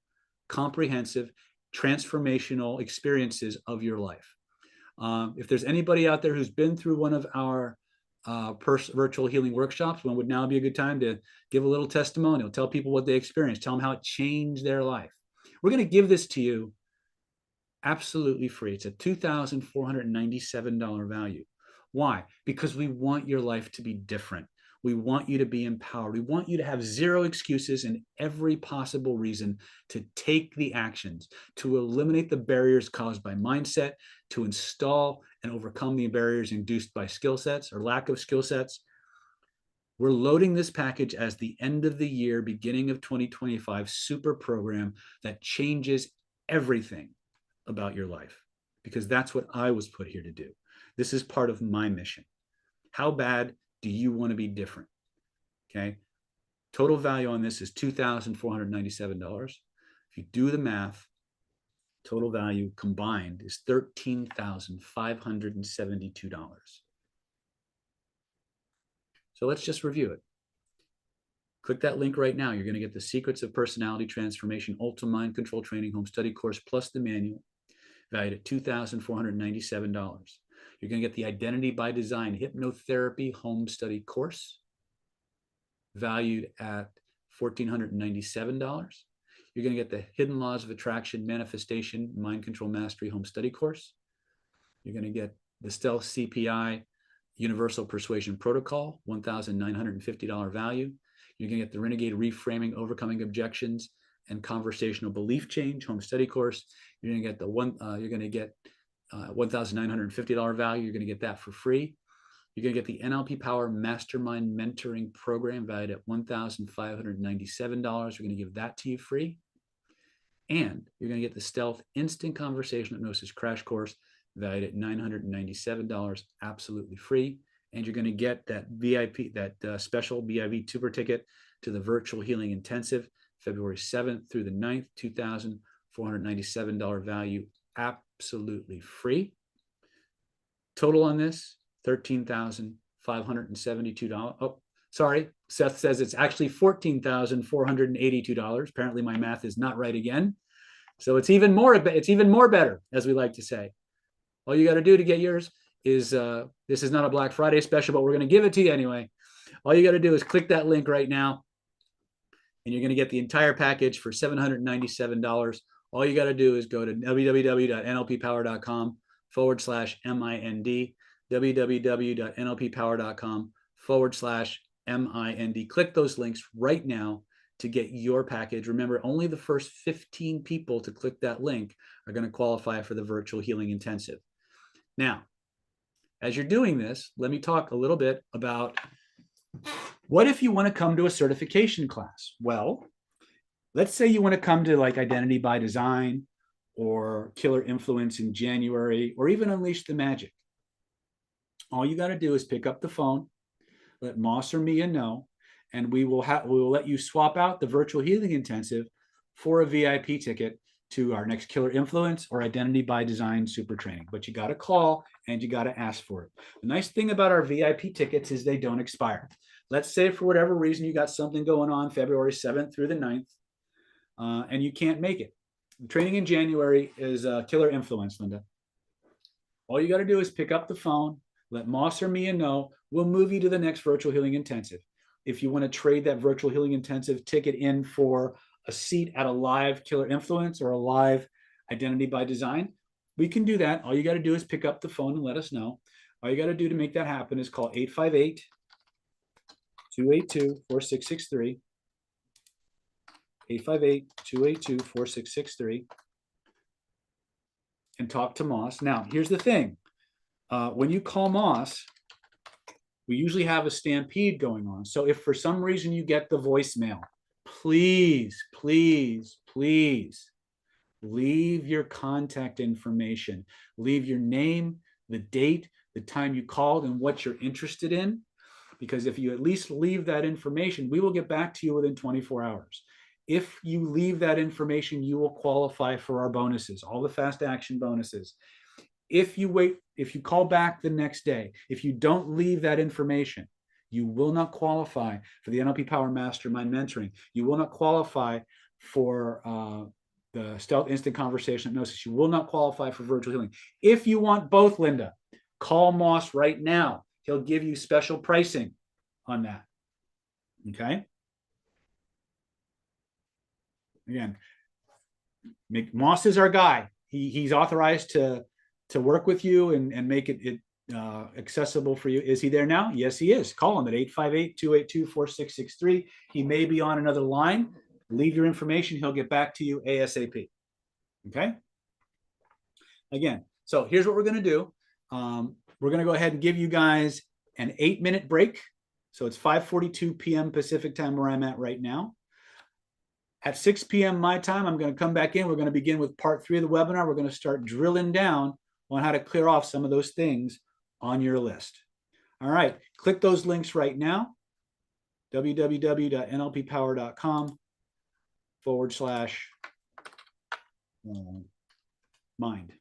comprehensive, transformational experiences of your life. If there's anybody out there who's been through one of our virtual healing workshops, when would now be a good time to give a little testimonial, tell people what they experienced, tell them how it changed their life. We're going to give this to you absolutely free. It's a $2,497 value. Why? Because we want your life to be different. We want you to be empowered. We want you to have zero excuses and every possible reason to take the actions, to eliminate the barriers caused by mindset, to install and overcome the barriers induced by skill sets or lack of skill sets. We're loading this package as the end of the year, beginning of 2025 super program that changes everything about your life, because that's what I was put here to do. This is part of my mission. How bad do you want to be different? Okay. Total value on this is $2,497. If you do the math, total value combined is $13,572. So let's just review it. Click that link right now. You're going to get the Secrets of Personality Transformation Ultra Mind Control Training Home Study Course plus the manual, valued at $2,497. You're going to get the Identity by Design Hypnotherapy Home Study Course, valued at $1,497. You're going to get the Hidden Laws of Attraction Manifestation Mind Control Mastery Home Study Course. You're going to get the Stealth CPI Universal Persuasion Protocol, $1,950 value. You're going to get the Renegade Reframing Overcoming Objections and Conversational Belief Change Home Study Course. You're going to get the $1,950 value. You're going to get that for free. You're going to get the NLP Power Mastermind Mentoring Program, valued at $1,597. We're going to give that to you free. And you're going to get the Stealth Instant Conversational Hypnosis Crash Course, valued at $997, absolutely free. And you're going to get that VIP, that special BIV Super ticket to the Virtual Healing Intensive, February 7th through the 9th, $2,497 value, absolutely free. Total on this, $13,572. Oh, sorry. Seth says it's actually $14,482. Apparently my math is not right again. So it's even more better, as we like to say. All you got to do to get yours is, this is not a Black Friday special, but we're going to give it to you anyway. All you got to do is click that link right now, and you're going to get the entire package for $797. All you got to do is go to www.nlppower.com/mind, www.nlppower.com/mind. MIND. Click those links right now to get your package. Remember, only the first 15 people to click that link are going to qualify for the virtual healing intensive. Now, as you're doing this, let me talk a little bit about what if you want to come to a certification class? Well, let's say you want to come to like Identity by Design or Killer Influence in January, or even Unleash the Magic. All you got to do is pick up the phone, let Moss or Mia know, and we will let you swap out the virtual healing intensive for a VIP ticket to our next Killer Influence or Identity by Design super training. But you got to call and you got to ask for it. The nice thing about our VIP tickets is they don't expire. Let's say for whatever reason you got something going on February 7th through the 9th, and you can't make it. The training in January is Killer Influence, Linda. All you got to do is pick up the phone, let Moss or Mia know. We'll move you to the next virtual healing intensive. If you want to trade that virtual healing intensive ticket in for a seat at a live Killer Influence or a live Identity by Design, we can do that. All you got to do is pick up the phone and let us know. All you got to do to make that happen is call 858-282-4663. 858-282-4663 and talk to Moss. Now, here's the thing. When you call Moss, we usually have a stampede going on. So if for some reason you get the voicemail, please, please, please leave your contact information. Leave your name, the date, the time you called, and what you're interested in. Because if you at least leave that information, we will get back to you within 24 hours. If you leave that information, you will qualify for our bonuses, all the fast action bonuses. If you call back the next day, if you don't leave that information, you will not qualify for the NLP Power Mastermind mentoring. You will not qualify for the Stealth Instant Conversation Hypnosis. You will not qualify for virtual healing. If you want both, Linda, call Moss right now. He'll give you special pricing on that. Okay? Again, Moss is our guy. He's authorized to work with you and make it accessible for you. Is he there now? Yes, he is. Call him at 858-282-4663. He may be on another line. Leave your information. He'll get back to you ASAP. Okay? Again, so here's what we're going to do. We're going to go ahead and give you guys an 8-minute break. So it's 5:42 p.m. Pacific time where I'm at right now. At 6 p.m. my time, I'm going to come back in. We're going to begin with part 3 of the webinar. We're going to start drilling down on how to clear off some of those things on your list. All right, click those links right now. www.nlppower.com/mind.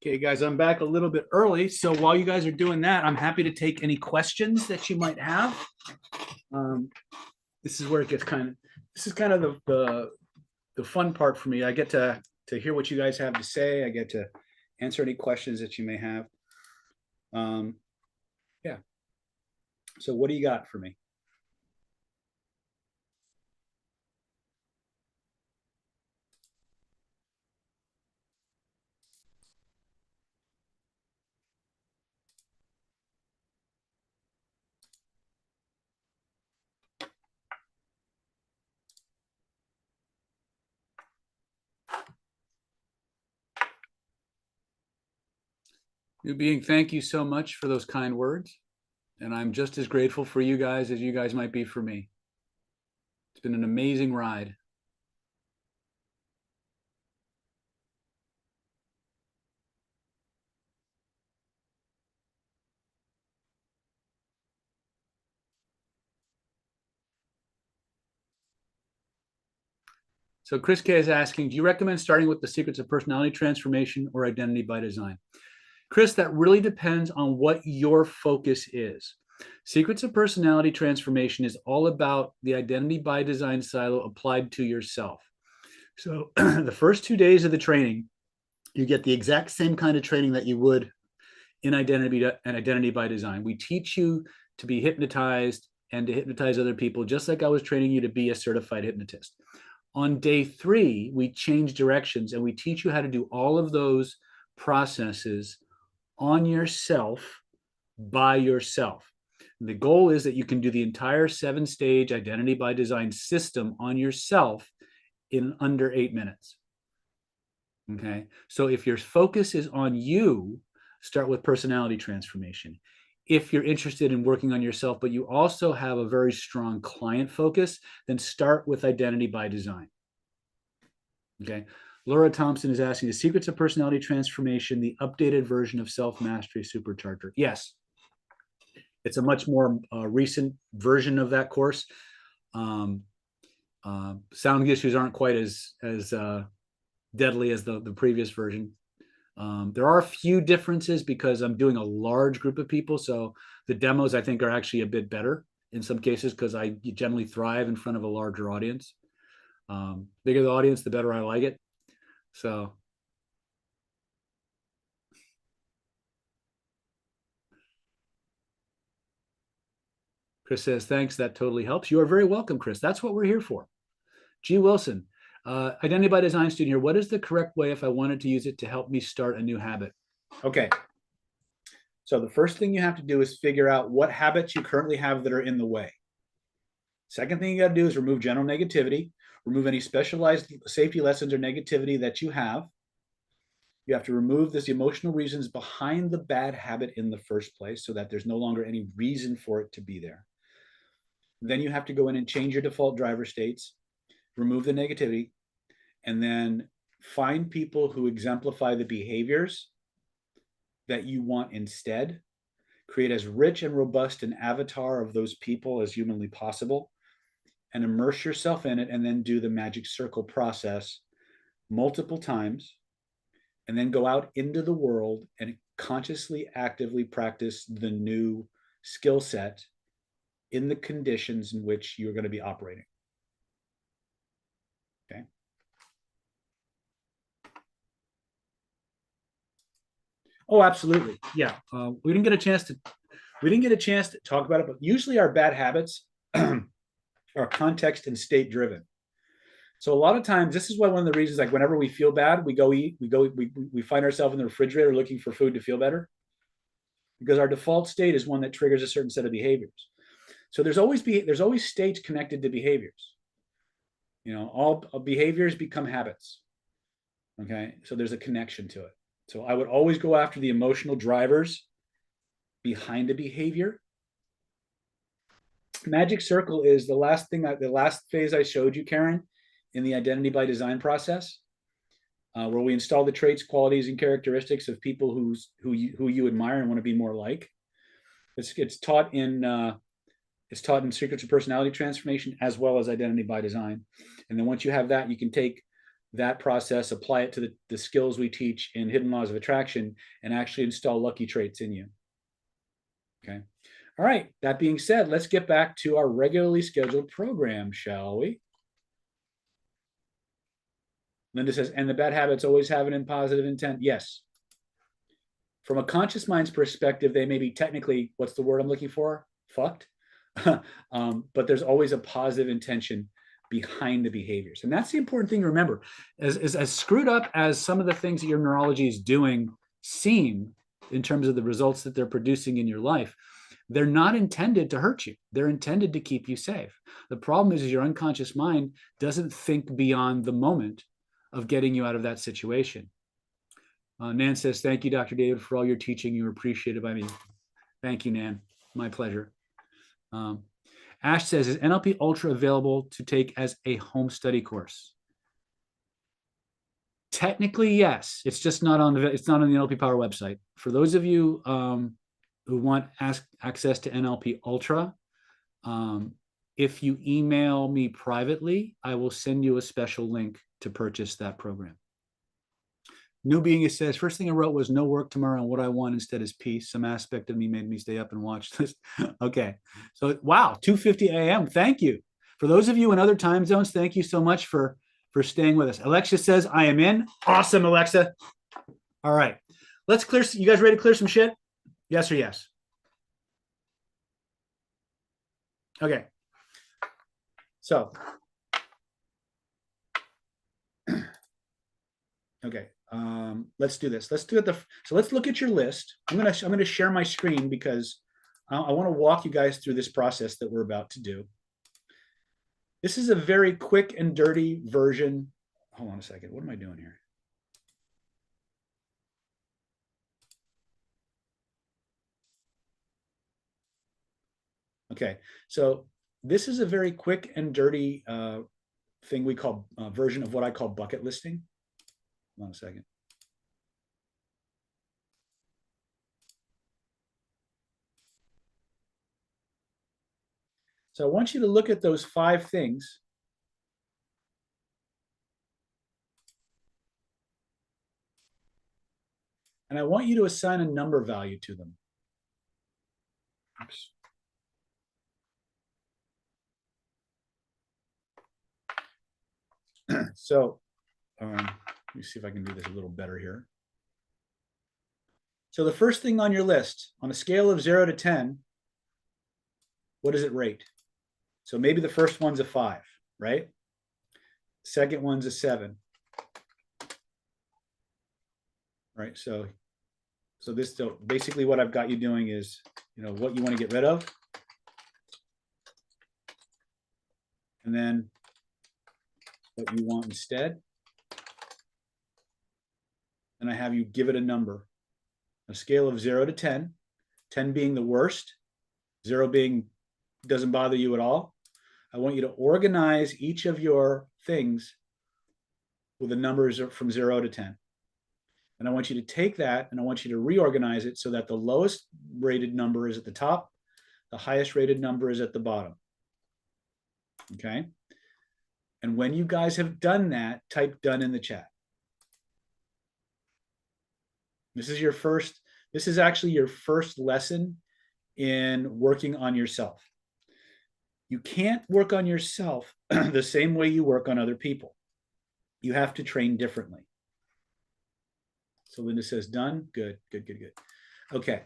Okay, guys, I'm back a little bit early. So while you guys are doing that, I'm happy to take any questions that you might have. This is where it gets this is kind of the fun part for me. I get to hear what you guys have to say. I get to answer any questions that you may have. Yeah. So what do you got for me? New being, thank you so much for those kind words. And I'm just as grateful for you guys as you guys might be for me. It's been an amazing ride. So Chris K is asking, do you recommend starting with the secrets of personality transformation or identity by design? Chris, that really depends on what your focus is. Secrets of Personality Transformation is all about the identity by design silo applied to yourself. So the first 2 days of the training, you get the exact same kind of training that you would in identity by design. We teach you to be hypnotized and to hypnotize other people, just like I was training you to be a certified hypnotist. On day 3, we change directions and we teach you how to do all of those processes on yourself by yourself. The goal is that you can do the entire 7-stage identity by design system on yourself in under 8 minutes. Okay. So if your focus is on you, start with personality transformation. If you're interested in working on yourself, but you also have a very strong client focus, then start with identity by design. Okay. Laura Thompson is asking, the secrets of personality transformation, the updated version of self-mastery supercharger. Yes. It's a much more recent version of that course. Sound issues aren't quite as deadly as the previous version. There are a few differences because I'm doing a large group of people. So the demos, I think, are actually a bit better in some cases because I generally thrive in front of a larger audience. Bigger the audience, the better I like it. So Chris says, thanks. That totally helps. You are very welcome, Chris. That's what we're here for. G. Wilson, identity by design student here. What is the correct way if I wanted to use it to help me start a new habit? Okay. So the first thing you have to do is figure out what habits you currently have that are in the way. Second thing you got to do is remove general negativity, remove any specialized safety lessons or negativity that you have. You have to remove the emotional reasons behind the bad habit in the first place so that there's no longer any reason for it to be there. Then you have to go in and change your default driver states, remove the negativity, and then find people who exemplify the behaviors that you want instead. Create as rich and robust an avatar of those people as humanly possible and immerse yourself in it, and then do the magic circle process multiple times, and then go out into the world and consciously, actively practice the new skill set in the conditions in which you're going to be operating. Okay. Oh, absolutely. Yeah. We didn't get a chance to talk about it, but usually our bad habits are context and state driven. So a lot of times, this is why one of the reasons, like whenever we feel bad, we go eat, we find ourselves in the refrigerator looking for food to feel better, because our default state is one that triggers a certain set of behaviors. So there's always states connected to behaviors. You know, all behaviors become habits. Okay, so there's a connection to it. So I would always go after the emotional drivers behind a behavior. Magic circle is the last phase I showed you, Karen, in the identity by design process, where we install the traits, qualities, and characteristics of people who you admire and want to be more like. It's taught in Secrets of Personality Transformation as well as Identity by Design. And then once you have that, you can take that process, apply it to the skills we teach in Hidden Laws of Attraction, and actually install lucky traits in you. Okay. All right. That being said, let's get back to our regularly scheduled program, shall we? Linda says, and the bad habits always have an positive intent. Yes. From a conscious mind's perspective, they may be technically, what's the word I'm looking for? Fucked. But there's always a positive intention behind the behaviors. And that's the important thing to remember. As screwed up as some of the things that your neurology is doing seem in terms of the results that they're producing in your life, they're not intended to hurt you. They're intended to keep you safe. The problem is your unconscious mind doesn't think beyond the moment of getting you out of that situation. Nan says, thank you, Dr. David, for all your teaching. You were appreciated by me. Thank you, Nan. My pleasure. Ash says, is NLP Ultra available to take as a home study course? Technically, yes. It's just not on the NLP Power website. For those of you who want access to NLP Ultra, if you email me privately, I will send you a special link to purchase that program. New Being says, first thing I wrote was no work tomorrow, and what I want instead is peace. Some aspect of me made me stay up and watch this. Okay. So, wow, 2:50 a.m. Thank you. For those of you in other time zones, thank you so much for staying with us. Alexa says, I am in. Awesome, Alexa. All right. Let's clear. You guys ready to clear some shit? Yes or yes? Okay. So, okay. Let's do this. Let's do it. So let's look at your list. I'm gonna share my screen because I want to walk you guys through this process that we're about to do. This is a very quick and dirty version. Hold on a second. What am I doing here? Okay, so this is a very quick and dirty thing we call version of what I call bucket listing. Hold on a second. So I want you to look at those 5 things. And I want you to assign a number value to them. Oops. So let me see if I can do this a little better here. So the first thing on your list, on a scale of 0 to 10, what does it rate? So maybe the first one's a 5, right? Second one's a 7. Right, so this, so basically what I've got you doing is, what you want to get rid of. And then what you want instead. And I have you give it a number. A scale of 0 to 10, 10 being the worst, 0 being doesn't bother you at all. I want you to organize each of your things with the numbers from 0 to 10. And I want you to take that and I want you to reorganize it so that the lowest rated number is at the top, the highest rated number is at the bottom. Okay? And when you guys have done that, type done in the chat. This is actually your first lesson in working on yourself. You can't work on yourself the same way you work on other people. You have to train differently. So Linda says done. Good, good, good, good. Okay.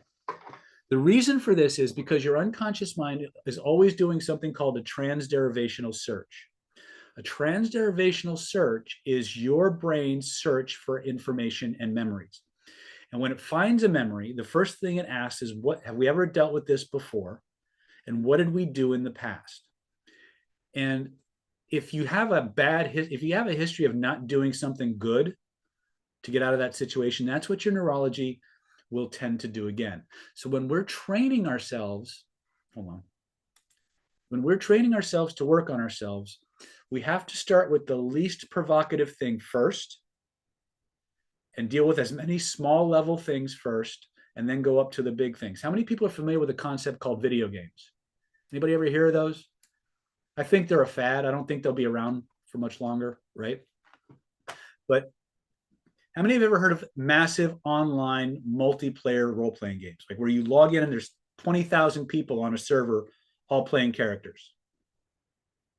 The reason for this is because your unconscious mind is always doing something called a transderivational search. A transderivational search is your brain's search for information and memories. And when it finds a memory, the first thing it asks is, what have we ever dealt with this before? And what did we do in the past? And if you have a history of not doing something good to get out of that situation, that's what your neurology will tend to do again. So when we're training ourselves, when we're training ourselves to work on ourselves, we have to start with the least provocative thing first and deal with as many small level things first and then go up to the big things. How many people are familiar with a concept called video games? Anybody ever hear of those? I think they're a fad. I don't think they'll be around for much longer, right? But how many have ever heard of massive online multiplayer role-playing games? Like where you log in and there's 20,000 people on a server all playing characters,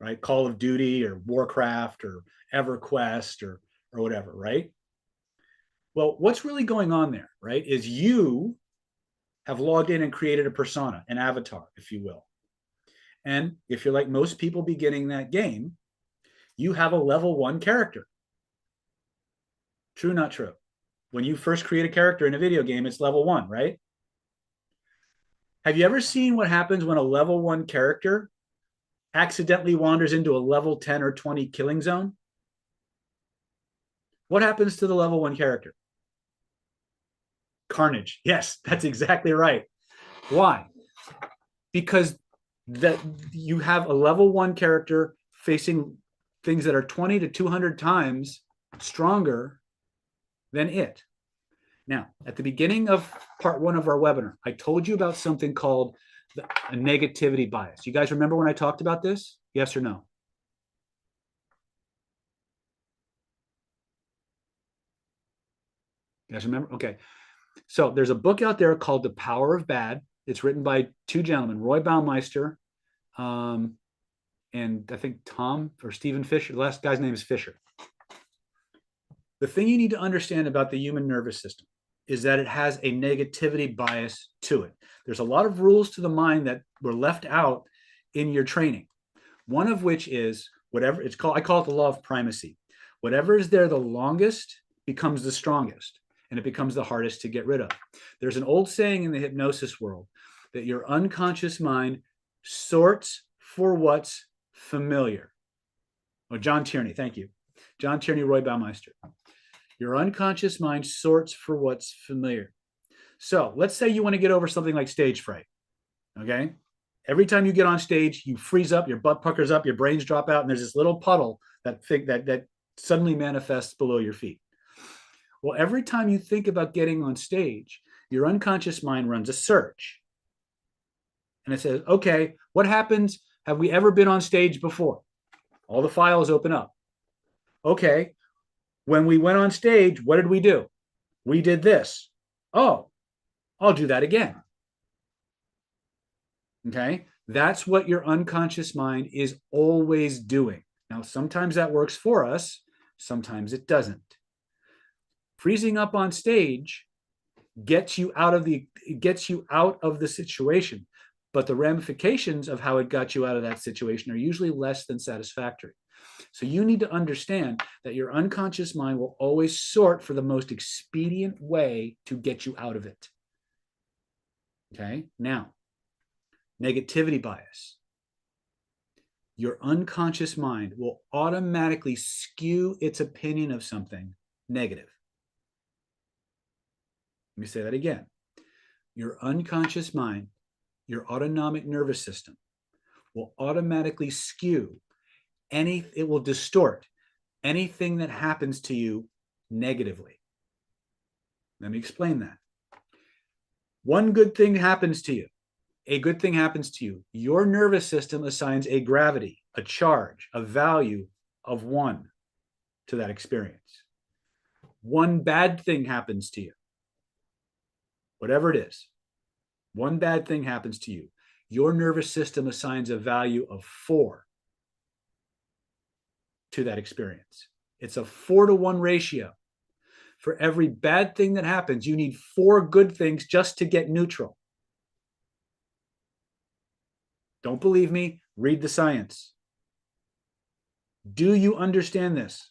right? Call of Duty or Warcraft or EverQuest or whatever, right? Well, what's really going on there, right, is you have logged in and created a persona, an avatar, if you will. And if you're like most people beginning that game, you have a level 1 character. True, not true? When you first create a character in a video game, it's level 1, right? Have you ever seen what happens when a level 1 character accidentally wanders into a level 10 or 20 killing zone? What happens to the level 1 character? Carnage. Yes, that's exactly right. Why? Because that you have a level 1 character facing things that are 20 to 200 times stronger than it. Now, at the beginning of part 1 of our webinar, I told you about something called a negativity bias. You guys remember when I talked about this? Yes or no? You guys remember? Okay. So there's a book out there called The Power of Bad. It's written by 2 gentlemen, Roy Baumeister, and I think Tom or Stephen Fisher. The last guy's name is Fisher. The thing you need to understand about the human nervous system is that it has a negativity bias to it. There's a lot of rules to the mind that were left out in your training. One of which is whatever it's called, I call it the law of primacy. Whatever is there the longest becomes the strongest, and it becomes the hardest to get rid of. There's an old saying in the hypnosis world that your unconscious mind sorts for what's familiar. Oh, John Tierney, thank you. John Tierney, Roy Baumeister. Your unconscious mind sorts for what's familiar. So let's say you want to get over something like stage fright, okay? Every time you get on stage, you freeze up, your butt puckers up, your brains drop out, and there's this little puddle that suddenly manifests below your feet. Well, every time you think about getting on stage, your unconscious mind runs a search. And it says, okay, what happens? Have we ever been on stage before? All the files open up. Okay, when we went on stage, what did we do? We did this. Oh, I'll do that again. Okay, that's what your unconscious mind is always doing. Now, sometimes that works for us, sometimes it doesn't. Freezing up on stage gets you out of the situation, but the ramifications of how it got you out of that situation are usually less than satisfactory. So you need to understand that your unconscious mind will always sort for the most expedient way to get you out of it. Okay, now, negativity bias. Your unconscious mind will automatically skew its opinion of something negative. Let me say that again. Your unconscious mind, your autonomic nervous system, will automatically skew it will distort anything that happens to you negatively. Let me explain that. One good thing happens to you. A good thing happens to you. Your nervous system assigns a gravity, a charge, a value of 1 to that experience. One bad thing happens to you. Whatever it is, one bad thing happens to you. Your nervous system assigns a value of 4 to that experience. It's a 4-to-1 ratio. For every bad thing that happens, you need 4 good things just to get neutral. Don't believe me? Read the science. Do you understand this?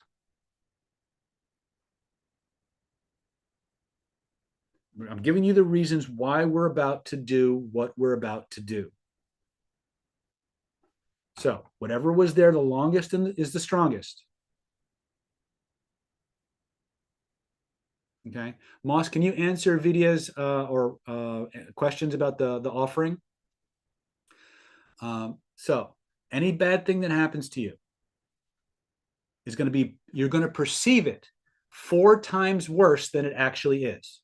I'm giving you the reasons why we're about to do what we're about to do. So whatever was there the longest is the strongest. Okay. Moss, can you answer Vidya's or questions about the offering? So any bad thing that happens to you is going to be, you're going to perceive it 4 times worse than it actually is.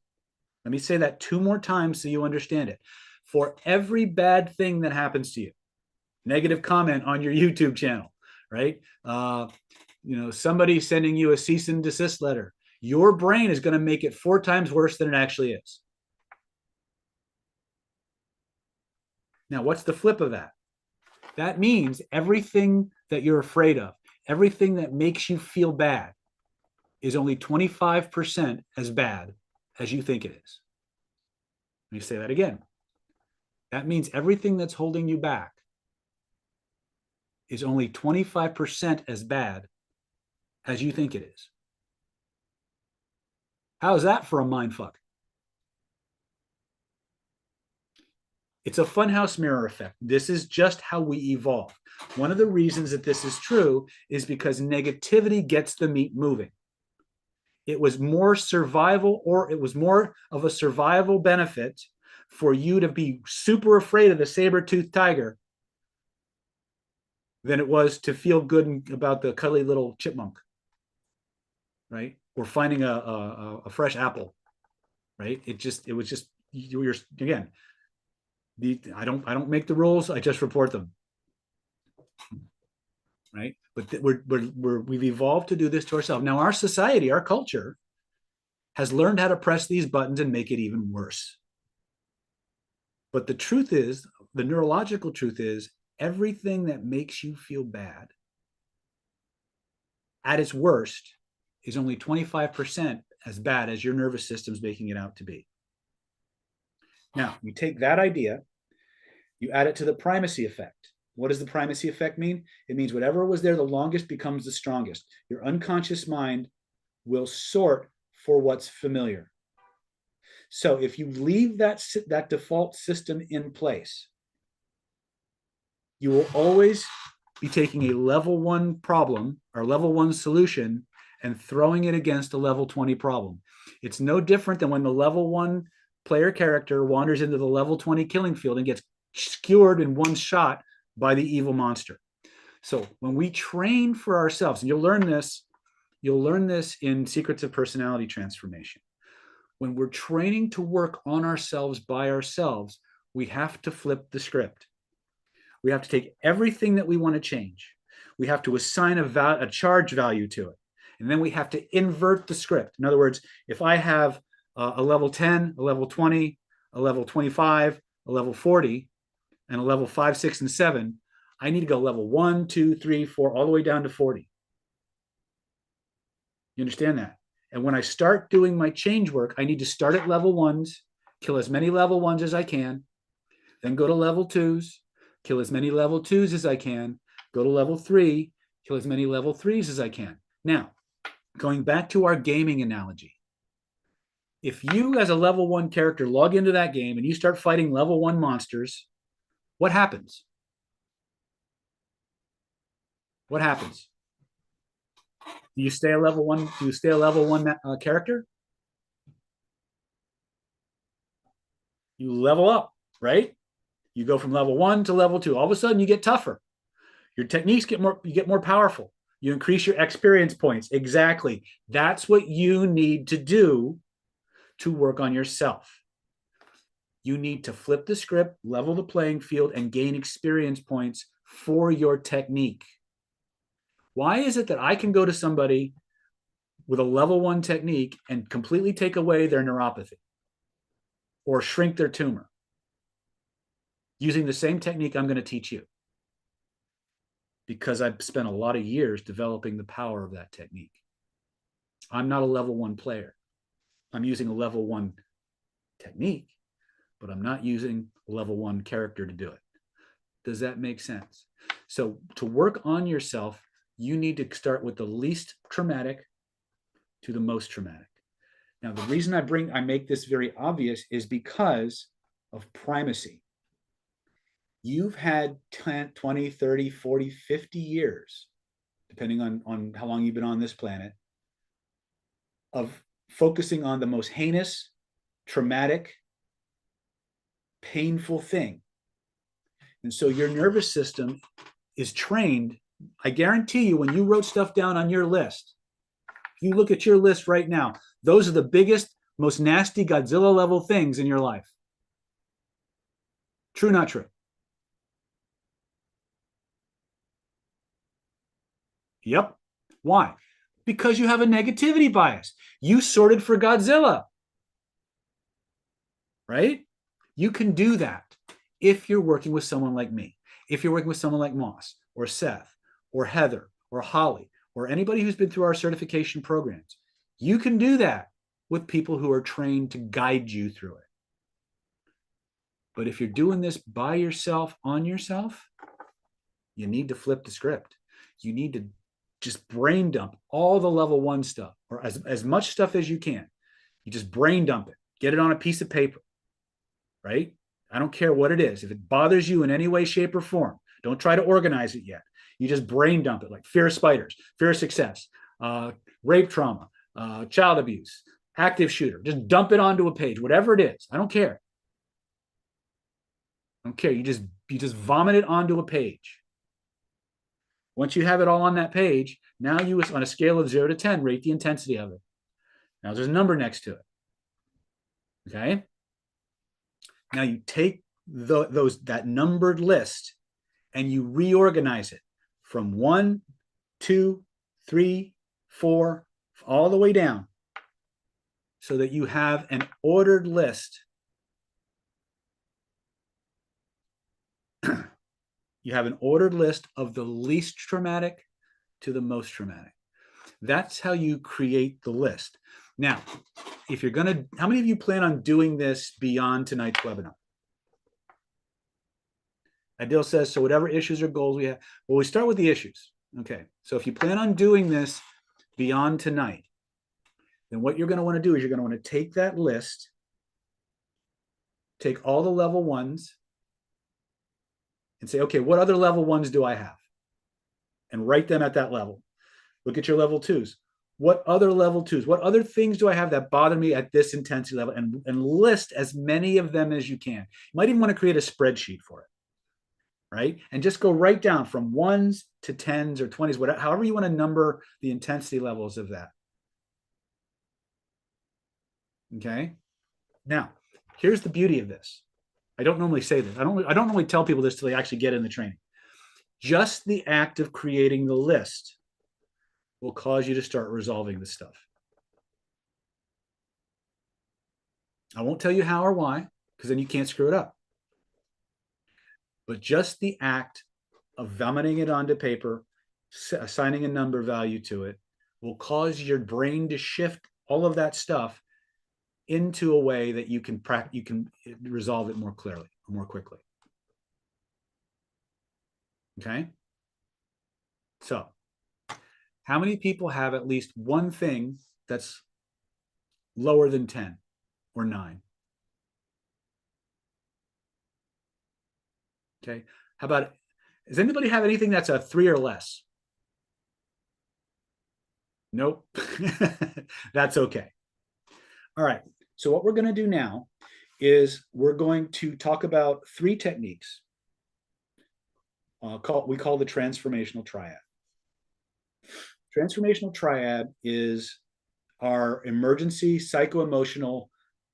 Let me say that 2 more times so you understand it. For every bad thing that happens to you, negative comment on your YouTube channel, right? somebody sending you a cease and desist letter, your brain is going to make it 4 times worse than it actually is. Now, what's the flip of that? That means everything that you're afraid of, everything that makes you feel bad, is only 25% as bad as you think it is. Let me say that again. That means everything that's holding you back is only 25% as bad as you think it is. How is that for a mind fuck? It's a funhouse mirror effect. This is just how we evolve. One of the reasons that this is true is because negativity gets the meat moving. It was more survival, or it was more of a survival benefit for you to be super afraid of the saber-toothed tiger than it was to feel good about the cuddly little chipmunk, right? Or finding a fresh apple, right? It was just you're again. I don't make the rules. I just report them, right? But we've evolved to do this to ourselves. Now, our society, our culture, has learned how to press these buttons and make it even worse. But the truth is, the neurological truth is, everything that makes you feel bad at its worst is only 25% as bad as your nervous system's making it out to be. Now, you take that idea, you add it to the primacy effect. What does the primacy effect mean? It means whatever was there the longest becomes the strongest. Your unconscious mind will sort for what's familiar. So if you leave that default system in place, you will always be taking a level 1 problem or level 1 solution and throwing it against a level 20 problem. It's no different than when the level 1 player character wanders into the level 20 killing field and gets skewered in one shot by the evil monster. So when we train for ourselves, and you'll learn this in Secrets of Personality Transformation. When we're training to work on ourselves by ourselves, we have to flip the script. We have to take everything that we want to change. We have to assign a charge value to it. And then we have to invert the script. In other words, if I have a level 10, a level 20, a level 25, a level 40, and a level 5, 6, and 7, I need to go level 1, 2, 3, 4, all the way down to 40. You understand that? And when I start doing my change work, I need to start at level 1s, kill as many level 1s as I can, then go to level 2s, kill as many level 2s as I can, go to level 3, kill as many level 3s as I can. Now, going back to our gaming analogy, if you as a level 1 character log into that game and you start fighting level 1 monsters, what happens? What happens? Do you stay a level 1? Do you stay a level 1 character? You level up, right? You go from level 1 to level 2. All of a sudden, you get tougher. Your techniques you get more powerful. You increase your experience points. Exactly. That's what you need to do to work on yourself. You need to flip the script, level the playing field, and gain experience points for your technique. Why is it that I can go to somebody with a level 1 technique and completely take away their neuropathy or shrink their tumor using the same technique I'm going to teach you? Because I've spent a lot of years developing the power of that technique. I'm not a level 1 player. I'm using a level 1 technique, but I'm not using a level 1 character to do it. Does that make sense? So to work on yourself, you need to start with the least traumatic to the most traumatic. Now, the reason I make this very obvious is because of primacy. You've had 10, 20, 30, 40, 50 years, depending on how long you've been on this planet, of focusing on the most heinous, traumatic, painful thing. And so your nervous system is trained. I guarantee you, when you wrote stuff down on your list, if you look at your list right now, those are the biggest, most nasty Godzilla level things in your life. True, not true? Yep. Why? Because you have a negativity bias. You sorted for Godzilla, right? You can do that if you're working with someone like me, if you're working with someone like Moss or Seth or Heather or Holly or anybody who's been through our certification programs. You can do that with people who are trained to guide you through it. But if you're doing this by yourself, on yourself, you need to flip the script. You need to just brain dump all the level 1 stuff, or as much stuff as you can. You just brain dump it. Get it on a piece of paper, right? I don't care what it is. If it bothers you in any way, shape, or form, don't try to organize it yet. You just brain dump it, like fear of spiders, fear of success, rape trauma, child abuse, active shooter. Just dump it onto a page, whatever it is. I don't care. I don't care. You just vomit it onto a page. Once you have it all on that page, now you, on a scale of 0 to 10, rate the intensity of it. Now there's a number next to it. Okay? Now you take that numbered list and you reorganize it from 1, 2, 3, 4, all the way down, so that you have an ordered list. You have an ordered list of the least traumatic to the most traumatic. That's how you create the list. Now, if you're going to, how many of you plan on doing this beyond tonight's webinar? Adil says, so whatever issues or goals we have, well, we start with the issues. Okay, so if you plan on doing this beyond tonight, then what you're going to want to do is you're going to want to take that list, take all the level 1s, and say, okay, what other level 1s do I have? And write them at that level. Look at your level 2s. What other level 2s? What other things do I have that bother me at this intensity level? And list as many of them as you can. You might even want to create a spreadsheet for it, right? And just go right down from 1s to 10s or 20s, whatever, however you want to number the intensity levels of that. Okay? Now, here's the beauty of this. I don't normally say this. I don't normally tell people this till they actually get in the training. Just the act of creating the list will cause you to start resolving this stuff. I won't tell you how or why, because then you can't screw it up. But just the act of vomiting it onto paper, assigning a number value to it, will cause your brain to shift all of that stuff into a way that you can resolve it more clearly, more quickly. Okay? So, how many people have at least one thing that's lower than 10 or 9? Okay. How about, does anybody have anything that's a 3 or less? Nope. That's okay. All right. So what we're going to do now is we're going to talk about 3 techniques. We call the transformational triad. Transformational triad is our emergency psycho-emotional,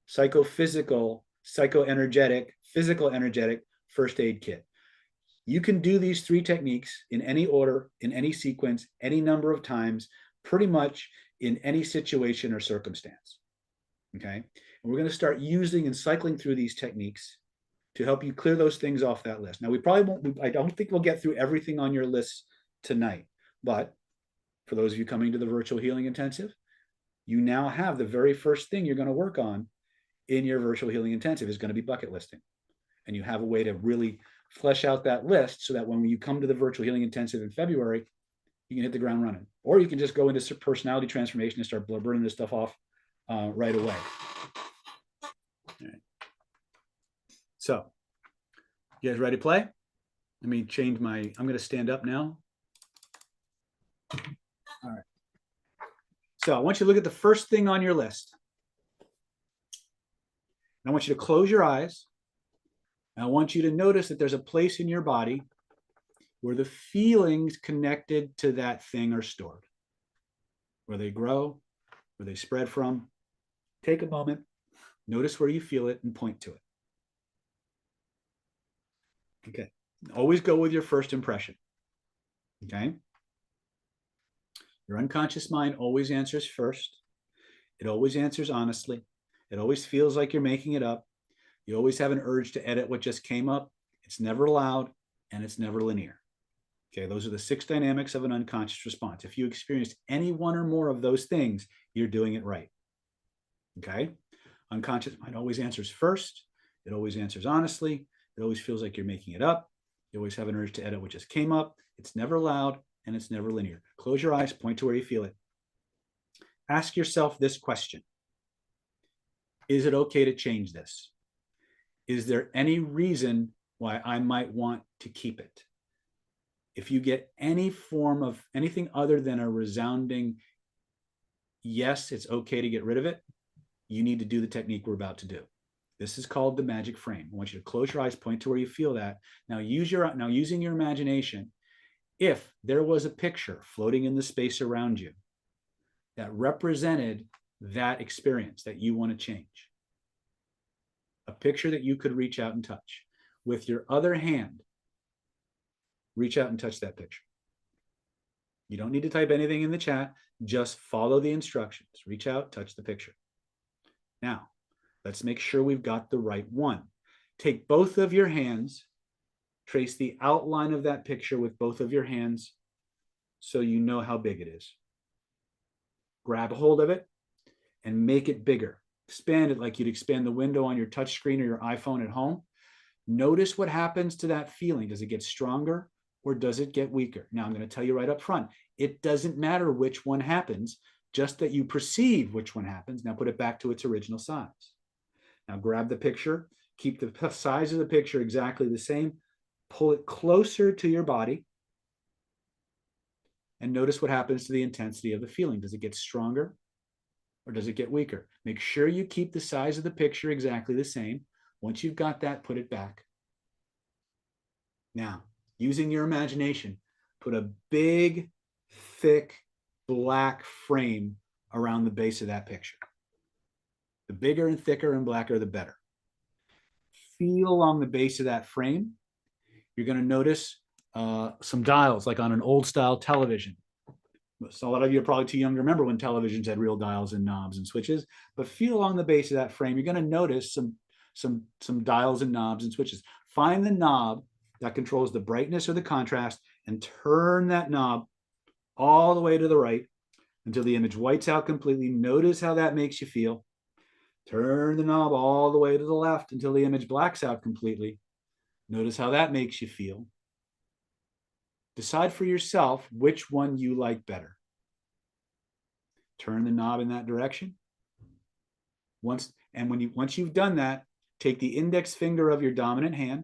psychophysical, psychoenergetic, physical energetic first aid kit. You can do these 3 techniques in any order, in any sequence, any number of times, pretty much in any situation or circumstance. Okay? And we're going to start using and cycling through these techniques to help you clear those things off that list. Now, we probably won't, I don't think we'll get through everything on your list tonight, but for those of you coming to the Virtual Healing Intensive, you now have the very first thing you're going to work on in your Virtual Healing Intensive is going to be bucket listing. And you have a way to really flesh out that list so that when you come to the Virtual Healing Intensive in February, you can hit the ground running. Or you can just go into personality transformation and start burning this stuff off right away. All right. So, you guys ready to play? Let me change my, I'm going to stand up now. All right. So I want you to look at the first thing on your list. I want you to close your eyes. And I want you to notice that there's a place in your body where the feelings connected to that thing are stored, where they grow, where they spread from. Take a moment, notice where you feel it, and point to it. Okay. Always go with your first impression. Okay. Your unconscious mind always answers first. It always answers honestly. It always feels like you're making it up. You always have an urge to edit what just came up. It's never loud and it's never linear. Okay, those are the 6 dynamics of an unconscious response. If you experienced any one or more of those things, you're doing it right. Okay, unconscious mind always answers first. It always answers honestly. It always feels like you're making it up. You always have an urge to edit what just came up. It's never loud and it's never linear. Close your eyes, point to where you feel it. Ask yourself this question. Is it okay to change this? Is there any reason why I might want to keep it? If you get any form of anything other than a resounding yes, it's okay to get rid of it, you need to do the technique we're about to do. This is called the magic frame. I want you to close your eyes, point to where you feel that. Now using your imagination, if there was a picture floating in the space around you that represented that experience that you want to change, a picture that you could reach out and touch, with your other hand, reach out and touch that picture. You don't need to type anything in the chat. Just follow the instructions. Reach out, touch the picture. Now, let's make sure we've got the right one. Take both of your hands, trace the outline of that picture with both of your hands so you know how big it is. Grab a hold of it and make it bigger. Expand it like you'd expand the window on your touch screen or your iPhone at home. Notice what happens to that feeling. Does it get stronger or does it get weaker? Now, I'm going to tell you right up front, it doesn't matter which one happens, just that you perceive which one happens. Now put it back to its original size. Now grab the picture, keep the size of the picture exactly the same, pull it closer to your body, and notice what happens to the intensity of the feeling. Does it get stronger or does it get weaker? Make sure you keep the size of the picture exactly the same. Once you've got that, put it back. Now, using your imagination, put a big, thick, black frame around the base of that picture. The bigger and thicker and blacker, the better. Feel along the base of that frame. You're going to notice some dials, like on an old style television. So a lot of you are probably too young to remember when televisions had real dials and knobs and switches, but feel along the base of that frame. You're going to notice some dials and knobs and switches. Find the knob that controls the brightness or the contrast and turn that knob all the way to the right until the image whites out completely. Notice how that makes you feel. Turn the knob all the way to the left until the image blacks out completely. Notice how that makes you feel. Decide for yourself which one you like better. Turn the knob in that direction. Once you've done that, take the index finger of your dominant hand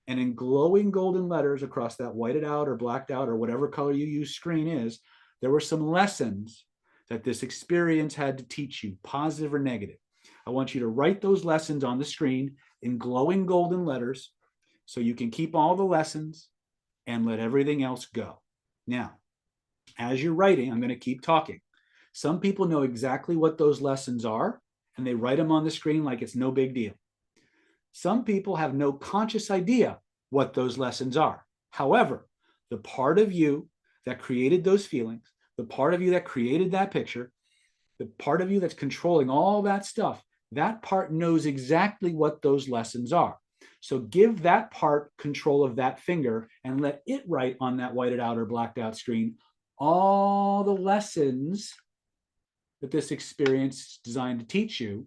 and in glowing golden letters across that whited out or blacked out or whatever color you use screen is, there were some lessons that this experience had to teach you, positive or negative. I want you to write those lessons on the screen in glowing golden letters so you can keep all the lessons and let everything else go. Now, as you're writing, I'm going to keep talking. Some people know exactly what those lessons are, and they write them on the screen like it's no big deal. Some people have no conscious idea what those lessons are. However, the part of you that created those feelings, the part of you that created that picture, the part of you that's controlling all that stuff, that part knows exactly what those lessons are. So give that part control of that finger and let it write on that whited out or blacked out screen all the lessons that this experience is designed to teach you,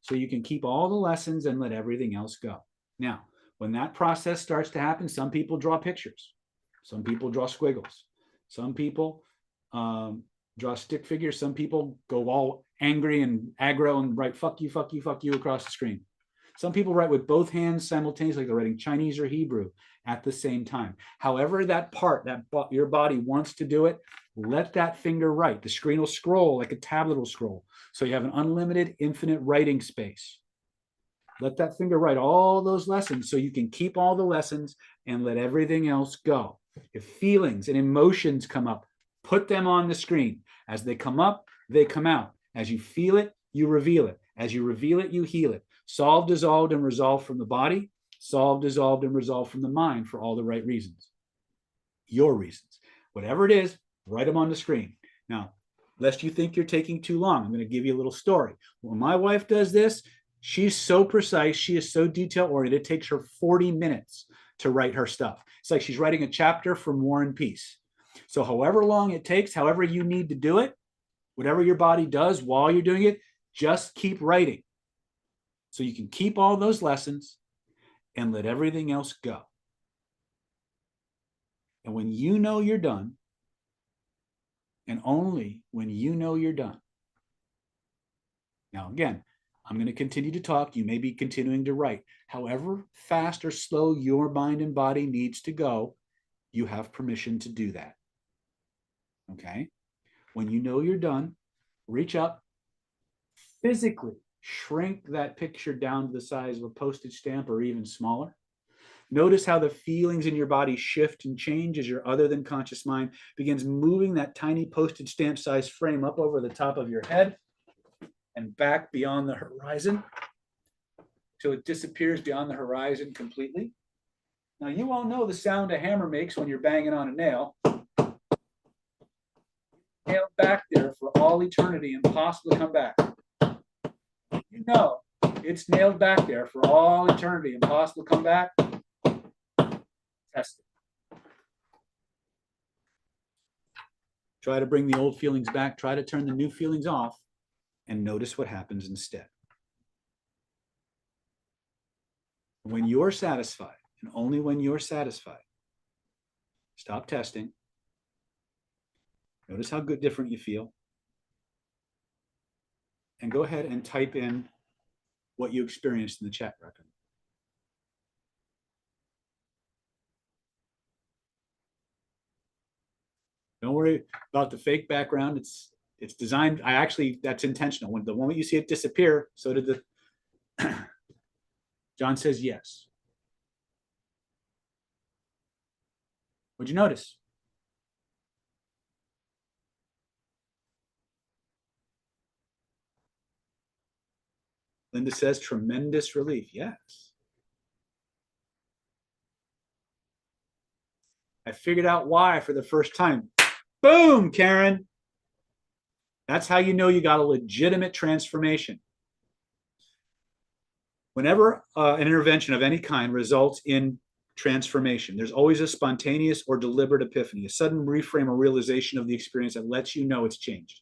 so you can keep all the lessons and let everything else go. Now, when that process starts to happen, some people draw pictures. Some people draw squiggles. Some people draw stick figures. Some people go all angry and aggro and write fuck you, fuck you, fuck you across the screen. Some people write with both hands simultaneously, like they're writing Chinese or Hebrew at the same time. However that part, your body wants to do it, let that finger write. The screen will scroll like a tablet will scroll. So you have an unlimited, infinite writing space. Let that finger write all those lessons so you can keep all the lessons and let everything else go. If feelings and emotions come up, put them on the screen. As they come up, they come out. As you feel it, you reveal it. As you reveal it, you heal it. Solved, dissolved, and resolved from the body. Solved, dissolved, and resolved from the mind for all the right reasons. Your reasons. Whatever it is, Write them on the screen. Now, lest you think you're taking too long, I'm going to give you a little story. When my wife does this, she's so precise. She is so detail oriented. It takes her 40 minutes to write her stuff. It's like she's writing a chapter from War and Peace. So however long it takes, however you need to do it, whatever your body does while you're doing it, just keep writing. So you can keep all those lessons and let everything else go. And when you know you're done, and only when you know you're done. Now, again, I'm going to continue to talk. You may be continuing to write. However fast or slow your mind and body needs to go, you have permission to do that. Okay? When you know you're done, reach up, physically shrink that picture down to the size of a postage stamp or even smaller. Notice how the feelings in your body shift and change as your other than conscious mind begins moving that tiny postage stamp size frame up over the top of your head and back beyond the horizon till it disappears beyond the horizon completely. Now, you all know the sound a hammer makes when you're banging on a nail. Nailed back there for all eternity, impossible to come back. You know it's nailed back there for all eternity, impossible to come back. Test it. Try to bring the old feelings back. Try to turn the new feelings off and notice what happens instead. When you're satisfied, and only when you're satisfied, stop testing. Notice how good, different you feel. And go ahead and type in what you experienced in the chat record. Don't worry about the fake background. It's designed. That's intentional. When the moment you see it disappear, so did the. John says yes. What'd you notice? Linda says tremendous relief. Yes. I figured out why for the first time. Boom, Karen. That's how you know you got a legitimate transformation. Whenever an intervention of any kind results in transformation, there's always a spontaneous or deliberate epiphany, a sudden reframe or realization of the experience that lets you know it's changed.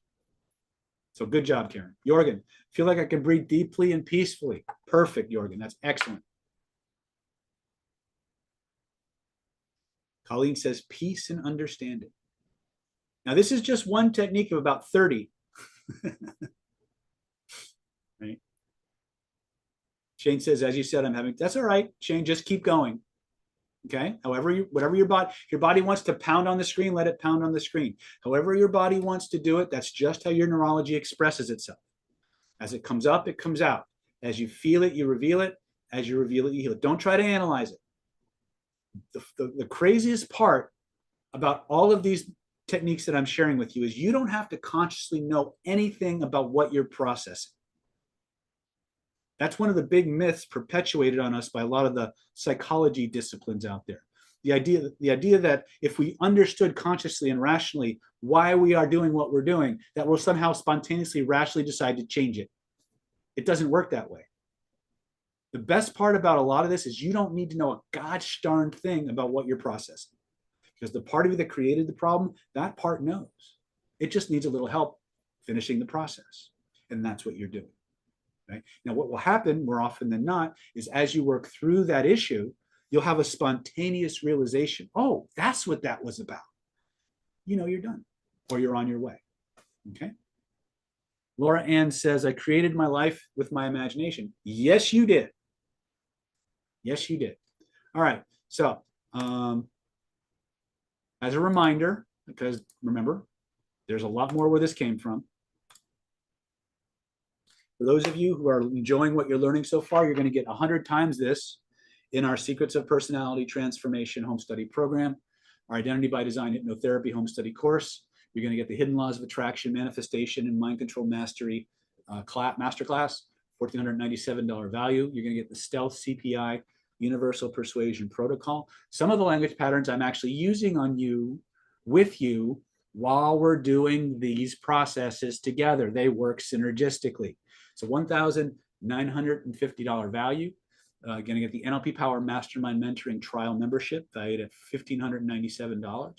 So good job, Karen. Jorgen, feel like I can breathe deeply and peacefully. Perfect, Jorgen. That's excellent. Colleen says peace and understanding. Now, this is just one technique of about 30. Right? Shane says, as you said, I'm having, that's all right, Shane, just keep going. Okay. Whatever your body wants to pound on the screen, let it pound on the screen. However your body wants to do it, that's just how your neurology expresses itself. As it comes up, it comes out. As you feel it, you reveal it. As you reveal it, you heal it. Don't try to analyze it. The craziest part about all of these techniques that I'm sharing with you is you don't have to consciously know anything about what you're processing. That's one of the big myths perpetuated on us by a lot of the psychology disciplines out there. The idea that if we understood consciously and rationally why we are doing what we're doing, that we'll somehow spontaneously, rationally decide to change it. It doesn't work that way. The best part about a lot of this is you don't need to know a gosh darn thing about what you're processing. Because the part of you that created the problem, that part knows. It just needs a little help finishing the process. And that's what you're doing. Right? Now, what will happen more often than not is as you work through that issue, you'll have a spontaneous realization. Oh, that's what that was about. You know, you're done or you're on your way. Okay. Laura Ann says, I created my life with my imagination. Yes, you did. Yes, you did. All right. So, as a reminder, because remember, there's a lot more where this came from. For those of you who are enjoying what you're learning so far, you're going to get 100 times this in our Secrets of Personality Transformation home study program, our Identity by Design Hypnotherapy home study course. You're going to get the Hidden Laws of Attraction, Manifestation, and Mind Control Mastery masterclass, $1,497 value. You're going to get the Stealth CPI Universal Persuasion Protocol. Some of the language patterns I'm actually using on you, with you, while we're doing these processes together. They work synergistically. It's a $1,950 value. Going to get the NLP Power Mastermind Mentoring Trial Membership valued at $1,597.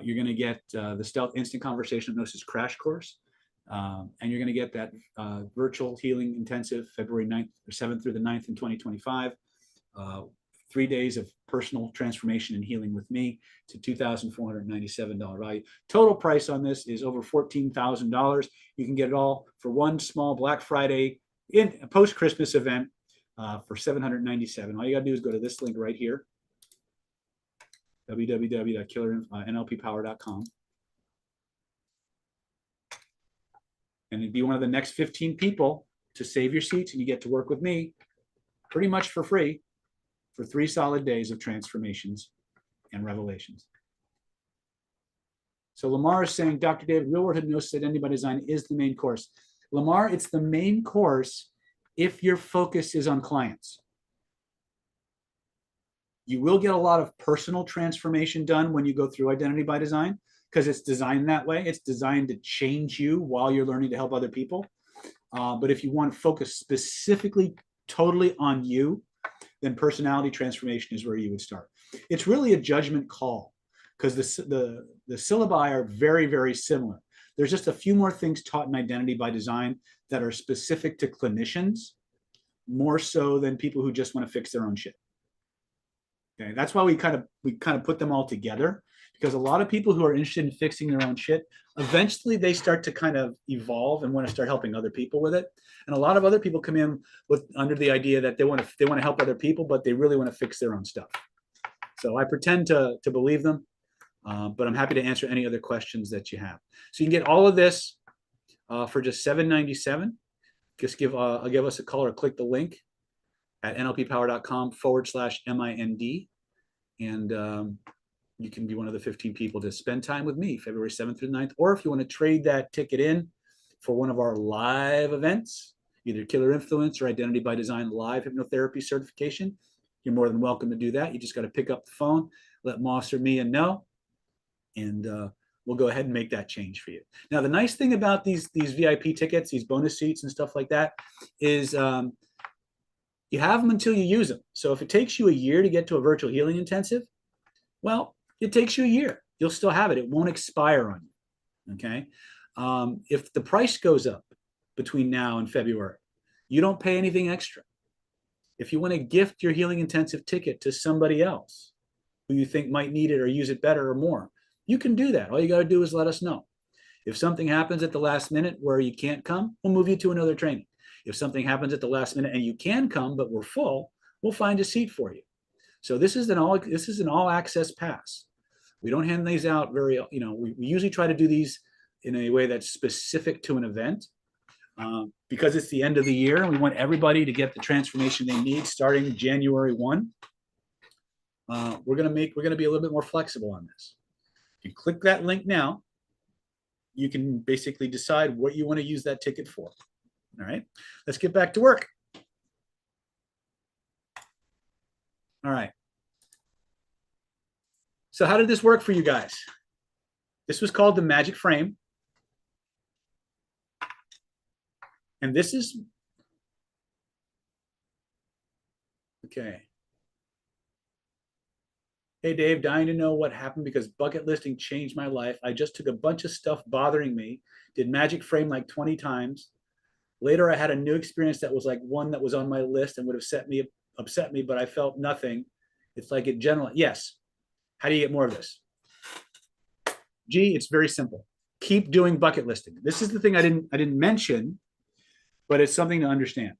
You're going to get the Stealth Instant Conversation Hypnosis Crash Course. And you're going to get that virtual healing intensive February 9th or 7th through the 9th in 2025. 3 days of personal transformation and healing with me to $2,497 value. Total price on this is over $14,000. You can get it all for one small Black Friday in a post-Christmas event for $797. All you got to do is go to this link right here, www.killernlppower.com. And it'd be one of the next 15 people to save your seats, and you get to work with me pretty much for free for 3 solid days of transformations and revelations. So Lamar is saying, Dr. David, Real World Hypnosis Identity by Design is the main course. Lamar, it's the main course if your focus is on clients. You will get a lot of personal transformation done when you go through Identity by Design, because it's designed that way. It's designed to change you while you're learning to help other people. But if you want to focus specifically, totally on you, then personality transformation is where you would start. It's really a judgment call, because the syllabi are very, very similar. There's just a few more things taught in Identity by Design that are specific to clinicians, more so than people who just want to fix their own shit. Okay, that's why we kind of put them all together, because a lot of people who are interested in fixing their own shit, eventually they start to kind of evolve and want to start helping other people with it. And a lot of other people come in under the idea that they want to help other people, but they really want to fix their own stuff. So I pretend to believe them, but I'm happy to answer any other questions that you have. So you can get all of this for just $797. Just give us a call or click the link at nlppower.com/MIND. And you can be one of the 15 people to spend time with me February 7th through the 9th. Or if you want to trade that ticket in for one of our live events, either Killer Influence or Identity by Design live hypnotherapy certification, you're more than welcome to do that. You just got to pick up the phone, let Moss or Mia know, and we'll go ahead and make that change for you. Now, the nice thing about these VIP tickets, these bonus seats and stuff like that, is you have them until you use them. So if it takes you a year to get to a virtual healing intensive, well, it takes you a year. You'll still have it. It won't expire on you. Okay. If the price goes up between now and February, you don't pay anything extra. If you want to gift your healing intensive ticket to somebody else who you think might need it or use it better or more, you can do that. All you got to do is let us know. If something happens at the last minute where you can't come, we'll move you to another training. If something happens at the last minute and you can come, but we're full, we'll find a seat for you. So this is an all access pass. We don't hand these out we usually try to do these in a way that's specific to an event, because it's the end of the year and we want everybody to get the transformation they need starting January 1. We're going to be a little bit more flexible on this. If you click that link now, you can basically decide what you want to use that ticket for. All right, let's get back to work. All right. So how did this work for you guys? This was called the magic frame. And this is, okay. Hey, Dave, dying to know what happened because bucket listing changed my life. I just took a bunch of stuff bothering me, did magic frame like 20 times. Later, I had a new experience that was like one that was on my list and would have upset me, but I felt nothing. It's like it generally, yes. How do you get more of this? G, it's very simple. Keep doing bucket listing. This is the thing I didn't mention, but it's something to understand.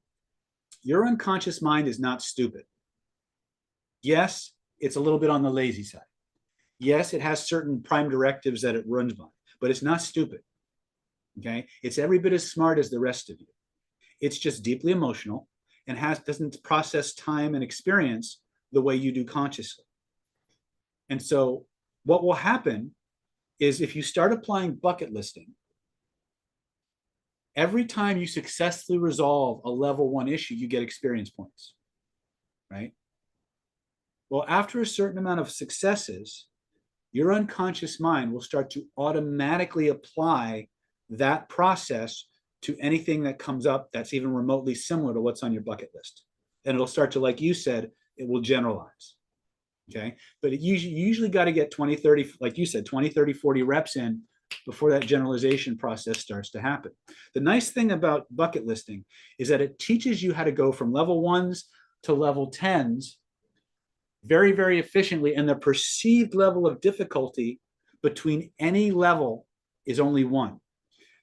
Your unconscious mind is not stupid. Yes, it's a little bit on the lazy side. Yes, it has certain prime directives that it runs by, but it's not stupid. Okay, it's every bit as smart as the rest of you. It's just deeply emotional and doesn't process time and experience the way you do consciously. And so what will happen is if you start applying bucket listing, every time you successfully resolve a level 1 issue, you get experience points, right? Well, after a certain amount of successes, your unconscious mind will start to automatically apply that process to anything that comes up that's even remotely similar to what's on your bucket list. And it'll start to, like you said, it will generalize. Okay. But you usually got to get 20, 30, like you said, 20, 30, 40 reps in before that generalization process starts to happen. The nice thing about bucket listing is that it teaches you how to go from level 1s to level 10s very, very efficiently. And the perceived level of difficulty between any level is only 1.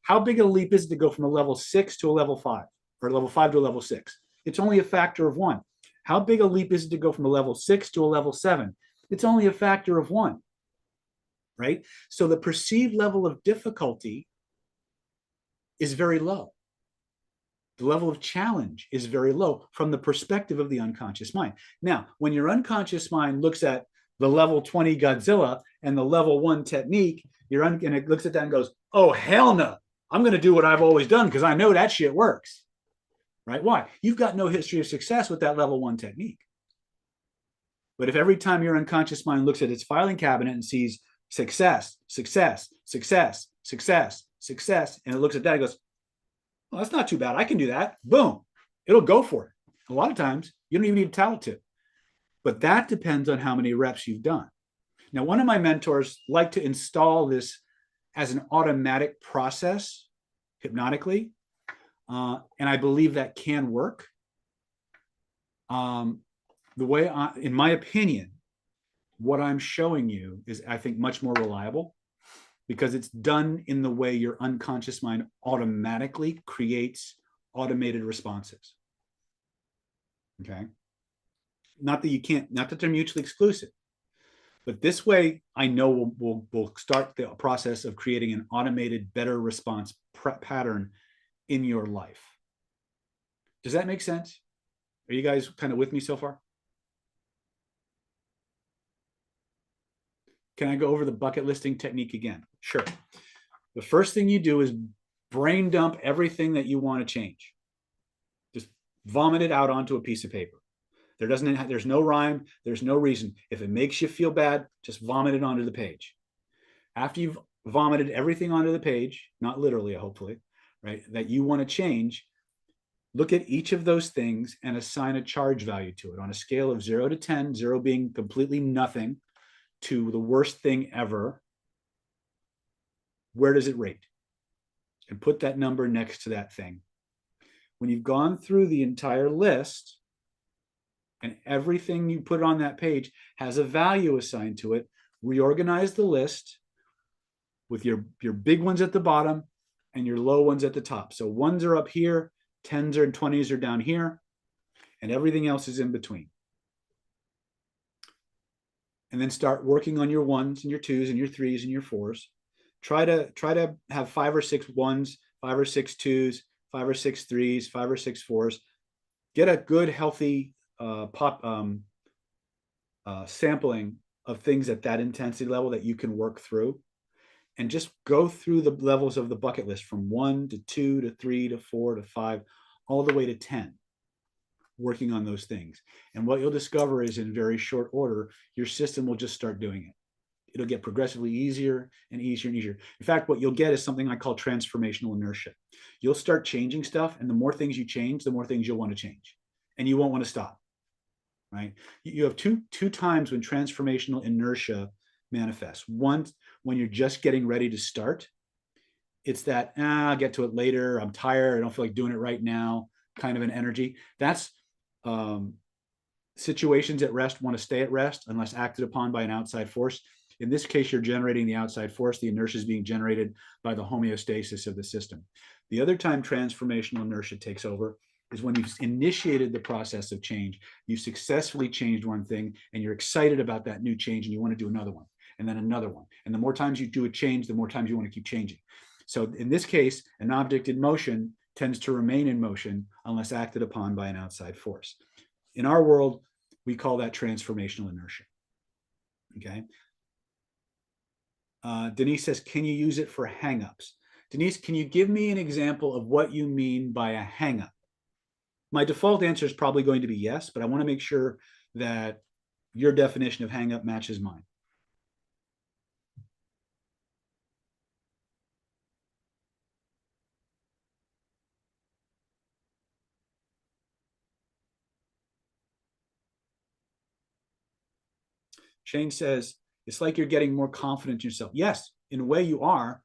How big a leap is it to go from a level 6 to a level 5, or level 5 to a level 6? It's only a factor of 1. How big a leap is it to go from a level 6 to a level 7? It's only a factor of 1, right? So the perceived level of difficulty is very low. The level of challenge is very low from the perspective of the unconscious mind. Now, when your unconscious mind looks at the level 20 Godzilla and the level 1 technique, and it looks at that and goes, oh, hell no. I'm going to do what I've always done because I know that shit works, right? Why? You've got no history of success with that level 1 technique. But if every time your unconscious mind looks at its filing cabinet and sees success, success, success, success, success, and it looks at that and goes, well, that's not too bad. I can do that. Boom. It'll go for it. A lot of times, you don't even need to tell it to. But that depends on how many reps you've done. Now, one of my mentors liked to install this as an automatic process hypnotically. And I believe that can work. In my opinion, what I'm showing you is, I think, much more reliable because it's done in the way your unconscious mind automatically creates automated responses. Okay. Not that they're mutually exclusive, but this way I know we'll start the process of creating an automated, better response pattern in your life. Does that make sense? Are you guys kind of with me so far? Can I go over the bucket listing technique again? Sure. The first thing you do is brain dump everything that you want to change. Just vomit it out onto a piece of paper. There's no rhyme. There's no reason. If it makes you feel bad, just vomit it onto the page. After you've vomited everything onto the page, not literally, hopefully, right, that you want to change, look at each of those things and assign a charge value to it on a scale of 0 to 10, 0 being completely nothing to the worst thing ever. Where does it rate? And put that number next to that thing. When you've gone through the entire list and everything you put on that page has a value assigned to it, reorganize the list with your big ones at the bottom and your low ones at the top. So 1s are up here, 10s and 20s are down here, and everything else is in between. And then start working on your 1s and your 2s and your 3s and your 4s. Try to have 5 or 6 1s, 5 or 6 2s, 5 or 6 3s, 5 or 6 4s. Get a good, healthy sampling of things at that intensity level that you can work through, and just go through the levels of the bucket list from 1 to 2 to 3 to 4 to 5, all the way to 10, working on those things. And what you'll discover is, in very short order, your system will just start doing it. It'll get progressively easier and easier and easier. In fact, what you'll get is something I call transformational inertia. You'll start changing stuff, and the more things you change, the more things you'll want to change, and you won't want to stop, right? You have two times when transformational inertia manifests. One, when you're just getting ready to start. It's that, I'll get to it later. I'm tired. I don't feel like doing it right now, kind of an energy. That's situations at rest want to stay at rest unless acted upon by an outside force. In this case, you're generating the outside force. The inertia is being generated by the homeostasis of the system. The other time transformational inertia takes over is when you've initiated the process of change. You successfully changed one thing, and you're excited about that new change, and you want to do another one, and then another one. And the more times you do a change, the more times you want to keep changing. So in this case, an object in motion tends to remain in motion unless acted upon by an outside force. In our world, we call that transformational inertia. Okay. Denise says, can you use it for hangups? Denise, can you give me an example of what you mean by a hangup? My default answer is probably going to be yes, but I want to make sure that your definition of hangup matches mine. Shane says, it's like you're getting more confident in yourself. Yes, in a way you are,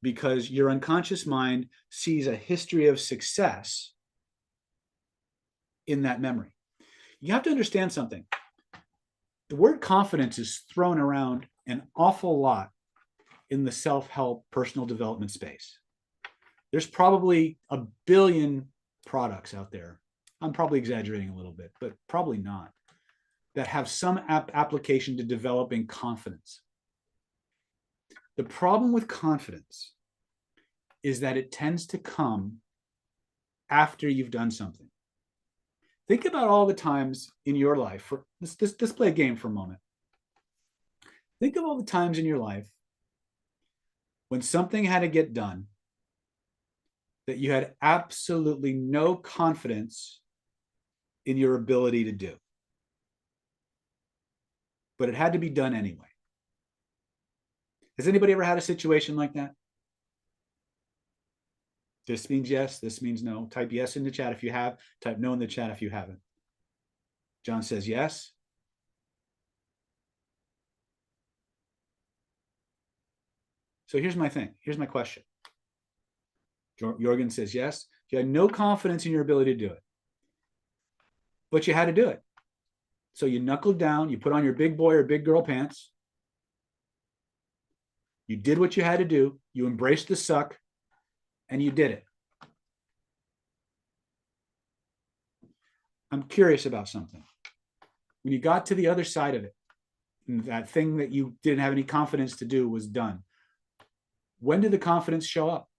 because your unconscious mind sees a history of success in that memory. You have to understand something. The word confidence is thrown around an awful lot in the self-help personal development space. There's probably a billion products out there. I'm probably exaggerating a little bit, but probably not, that have some application to developing confidence. The problem with confidence is that it tends to come after you've done something. Think about all the times in your life. Let's play a game for a moment. Think of all the times in your life when something had to get done that you had absolutely no confidence in your ability to do, but it had to be done anyway. Has anybody ever had a situation like that? This means yes, this means no. Type yes in the chat if you have, type no in the chat if you haven't. John says yes. So here's my thing. Here's my question. Jorgen says yes. You had no confidence in your ability to do it, but you had to do it. So you knuckled down, you put on your big boy or big girl pants. You did what you had to do. You embraced the suck and you did it. I'm curious about something. When you got to the other side of it, and that thing that you didn't have any confidence to do was done, when did the confidence show up?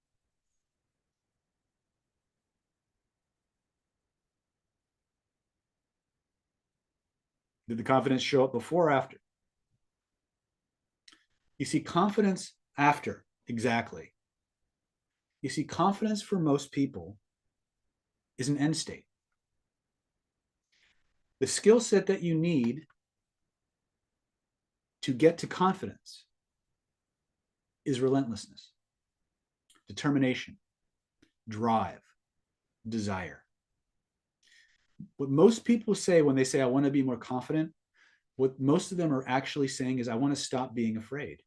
Did the confidence show up before or after? You see, confidence after, exactly. You see, confidence for most people is an end state. The skill set that you need to get to confidence is relentlessness, determination, drive, desire. What most people say when they say, I want to be more confident, what most of them are actually saying is, I want to stop being afraid.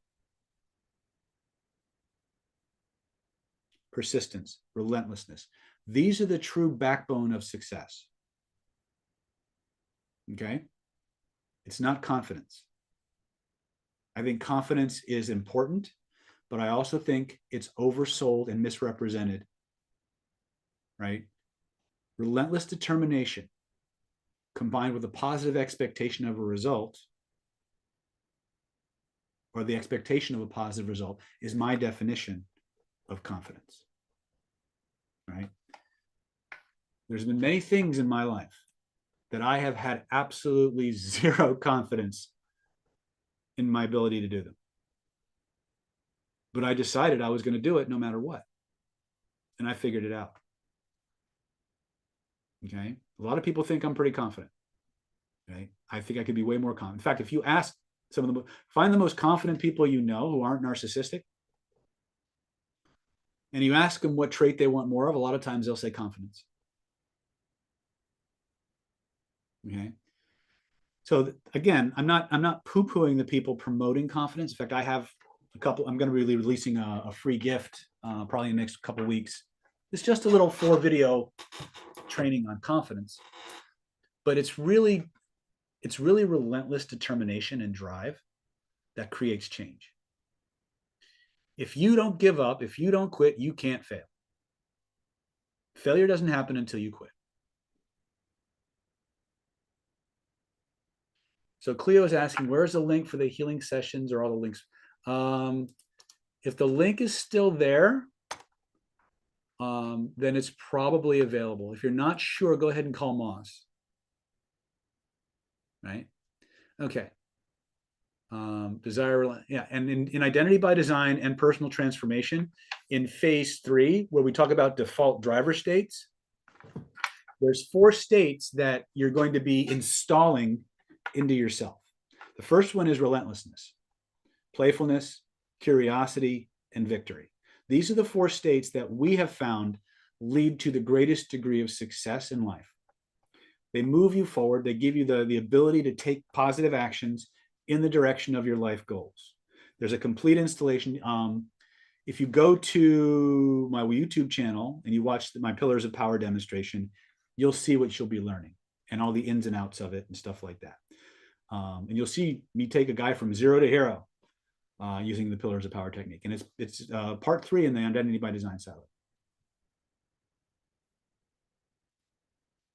Persistence, relentlessness. These are the true backbone of success. Okay? It's not confidence. I think confidence is important, but I also think it's oversold and misrepresented, right? Relentless determination combined with a positive expectation of a result, or the expectation of a positive result, is my definition of confidence, right? There's been many things in my life that I have had absolutely zero confidence in my ability to do them. But I decided I was going to do it no matter what. And I figured it out. Okay. A lot of people think I'm pretty confident. Okay. I think I could be way more confident. In fact, if you ask some of them, find the most confident people you know who aren't narcissistic, and you ask them what trait they want more of, a lot of times they'll say confidence. Okay. So again, I'm not poo-pooing the people promoting confidence. In fact, I have a couple. I'm going to be releasing a free gift probably in the next couple of weeks. It's just a little 4-video training on confidence, but it's really relentless determination and drive that creates change. If you don't give up, if you don't quit, you can't fail. Failure doesn't happen until you quit. So Cleo is asking, where's the link for the healing sessions or all the links? If the link is still there, then it's probably available. If you're not sure, go ahead and call Moss. Right? Okay. Desire, yeah. And in Identity by Design and Personal Transformation, in phase 3, where we talk about default driver states, there's 4 states that you're going to be installing into yourself. The first one is relentlessness, playfulness, curiosity, and victory. These are the 4 states that we have found lead to the greatest degree of success in life. They move you forward. They give you the ability to take positive actions in the direction of your life goals. There's a complete installation. If you go to my YouTube channel and you watch my Pillars of Power demonstration, you'll see what you'll be learning and all the ins and outs of it and stuff like that. And you'll see me take a guy from zero to hero using the Pillars of Power technique. And it's part 3 in the Identity by Design silo.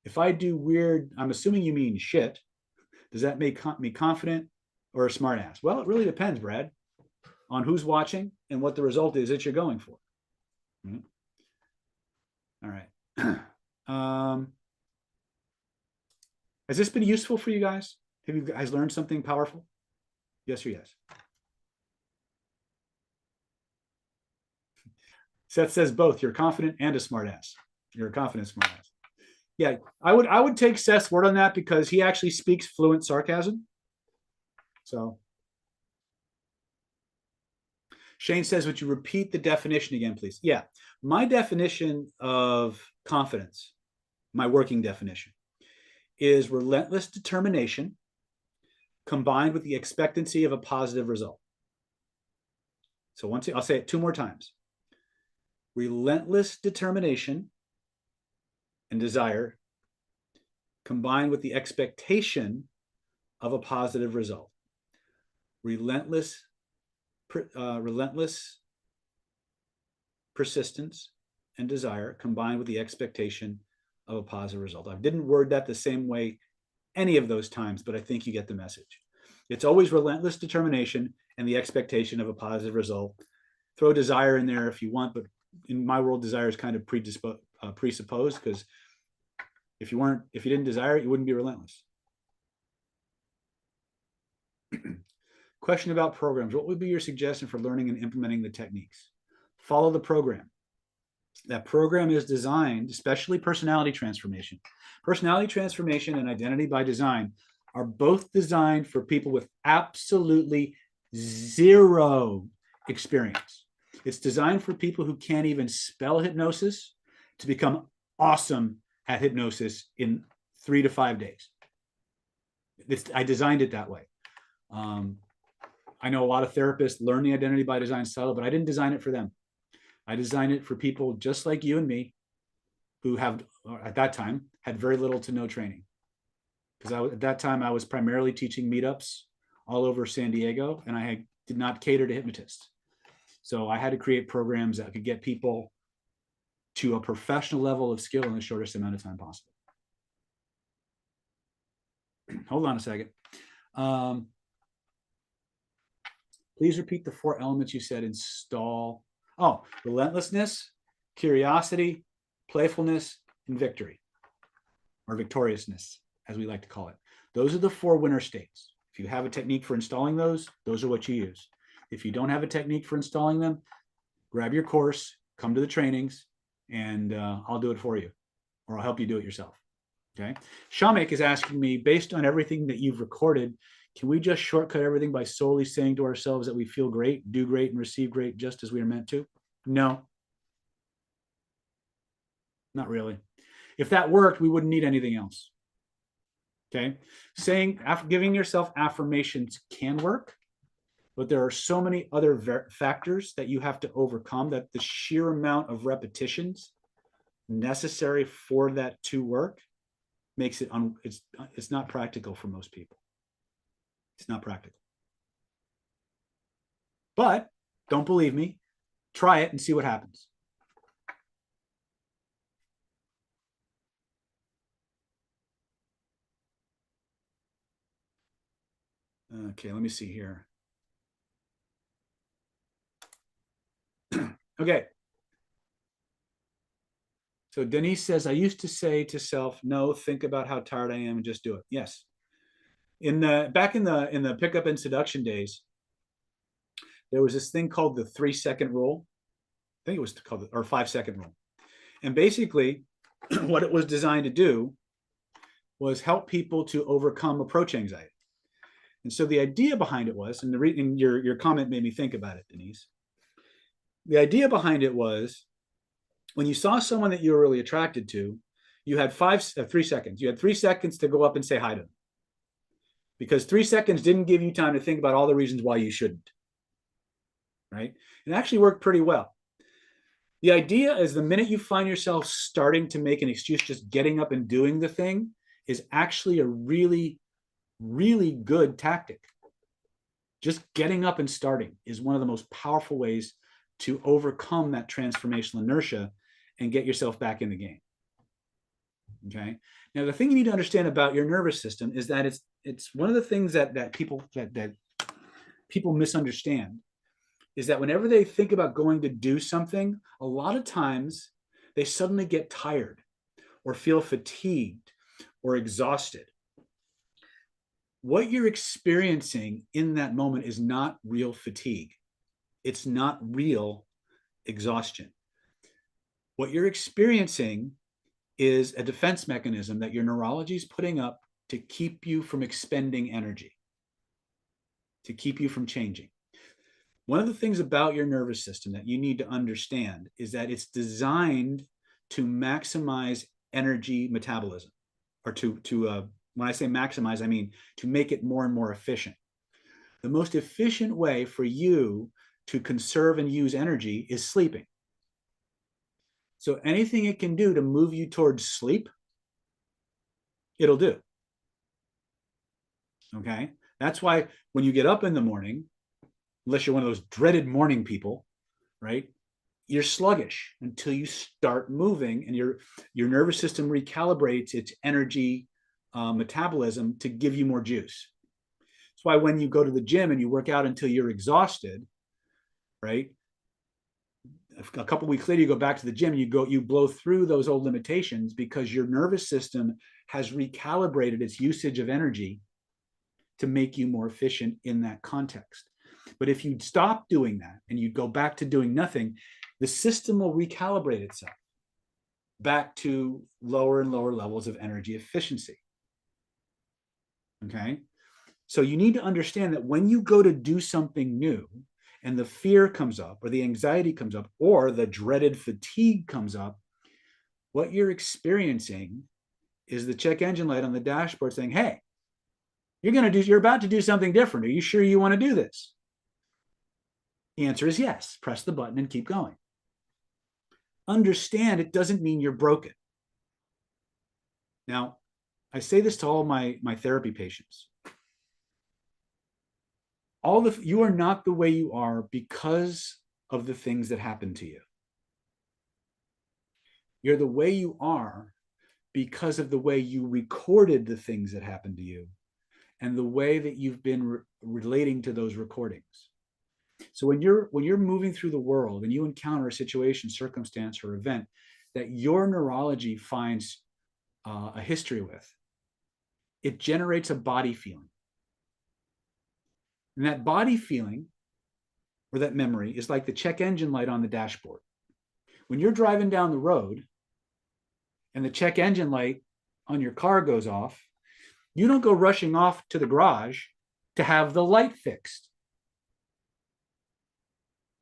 If I do weird, I'm assuming you mean shit. Does that make me confident or a smartass? Well, it really depends, Brad, on who's watching and what the result is that you're going for. All right. Has this been useful for you guys? Have you guys learned something powerful? Yes or yes? Seth says both. You're confident and a smartass. You're a confident smartass. Yeah, I would take Seth's word on that because he actually speaks fluent sarcasm. So Shane says, would you repeat the definition again, please? Yeah, my definition of confidence, my working definition, is relentless determination combined with the expectancy of a positive result. So I'll say it 2 more times. Relentless determination and desire combined with the expectation of a positive result. Relentless persistence and desire combined with the expectation of a positive result. I didn't word that the same way any of those times, but I think you get the message. It's always relentless determination and the expectation of a positive result. Throw desire in there if you want, but in my world, desire is kind of presupposed, because if you didn't desire it, you wouldn't be relentless. Question about programs. What would be your suggestion for learning and implementing the techniques? Follow the program. That program is designed, especially personality transformation. Personality transformation and identity by design are both designed for people with absolutely zero experience. It's designed for people who can't even spell hypnosis to become awesome at hypnosis in 3 to 5 days. I designed it that way. I know a lot of therapists learn the identity by design style, but I didn't design it for them. I designed it for people just like you and me who have, at that time, had very little to no training. Because at that time, I was primarily teaching meetups all over San Diego, and I did not cater to hypnotists. So I had to create programs that could get people to a professional level of skill in the shortest amount of time possible. Hold on a second. Please repeat the 4 elements you said. Install. Oh, relentlessness, curiosity, playfulness, and victory, or victoriousness, as we like to call it. Those are the 4 winner states. If you have a technique for installing those are what you use. If you don't have a technique for installing them, grab your course, come to the trainings, and I'll do it for you, or I'll help you do it yourself. Okay. Shamek is asking me, based on everything that you've recorded, can we just shortcut everything by solely saying to ourselves that we feel great, do great, and receive great just as we are meant to? No. Not really. If that worked, we wouldn't need anything else. Okay. Giving yourself affirmations can work, but there are so many other factors that you have to overcome that the sheer amount of repetitions necessary for that to work makes it, it's not practical for most people. It's not practical. But don't believe me, try it and see what happens. Okay, let me see here. Okay. So Denise says, I used to say to self, no, think about how tired I am and just do it. Yes. Back in the pickup and seduction days, there was this thing called the 3-second rule. I think it was called, or 5-second rule. And basically what it was designed to do was help people to overcome approach anxiety. And so the idea behind it was, and your comment made me think about it, Denise. The idea behind it was, when you saw someone that you were really attracted to, you had 3 seconds. You had 3 seconds to go up and say hi to them. because 3 seconds didn't give you time to think about all the reasons why you shouldn't, right? It actually worked pretty well. The idea is the minute you find yourself starting to make an excuse, just getting up and doing the thing is actually a really, really good tactic. Just getting up and starting is one of the most powerful ways to overcome that transformational inertia and get yourself back in the game. Okay. Now, the thing you need to understand about your nervous system is that it's one of the things that people misunderstand is that whenever they think about going to do something, a lot of times they suddenly get tired or feel fatigued or exhausted. What you're experiencing in that moment is not real fatigue. It's not real exhaustion. What you're experiencing is a defense mechanism that your neurology is putting up to keep you from expending energy, to keep you from changing. One of the things about your nervous system that you need to understand is that it's designed to maximize energy metabolism, or when I say maximize, I mean to make it more and more efficient. The most efficient way for you to conserve and use energy is sleeping. So anything it can do to move you towards sleep, it'll do. Okay? That's why when you get up in the morning, unless you're one of those dreaded morning people, right? You're sluggish until you start moving and your nervous system recalibrates its energy metabolism to give you more juice. That's why when you go to the gym and you work out until you're exhausted, right? A couple of weeks later, you go back to the gym, you blow through those old limitations because your nervous system has recalibrated its usage of energy to make you more efficient in that context. But if you stop doing that and you go back to doing nothing, the system will recalibrate itself back to lower and lower levels of energy efficiency. Okay? So you need to understand that when you go to do something new and the fear comes up or the anxiety comes up or the dreaded fatigue comes up, what you're experiencing is the check engine light on the dashboard saying, hey, you're about to do something different. Are you sure you want to do this? The answer is yes. Press the button and keep going. Understand it doesn't mean you're broken. Now, I say this to all my therapy patients. You are not the way you are because of the things that happened to you. You're the way you are because of the way you recorded the things that happened to you and the way that you've been relating to those recordings. So when you're moving through the world and you encounter a situation, circumstance, or event that your neurology finds a history with, it generates a body feeling. And that body feeling or that memory is like the check engine light on the dashboard. When you're driving down the road and the check engine light on your car goes off, you don't go rushing off to the garage to have the light fixed.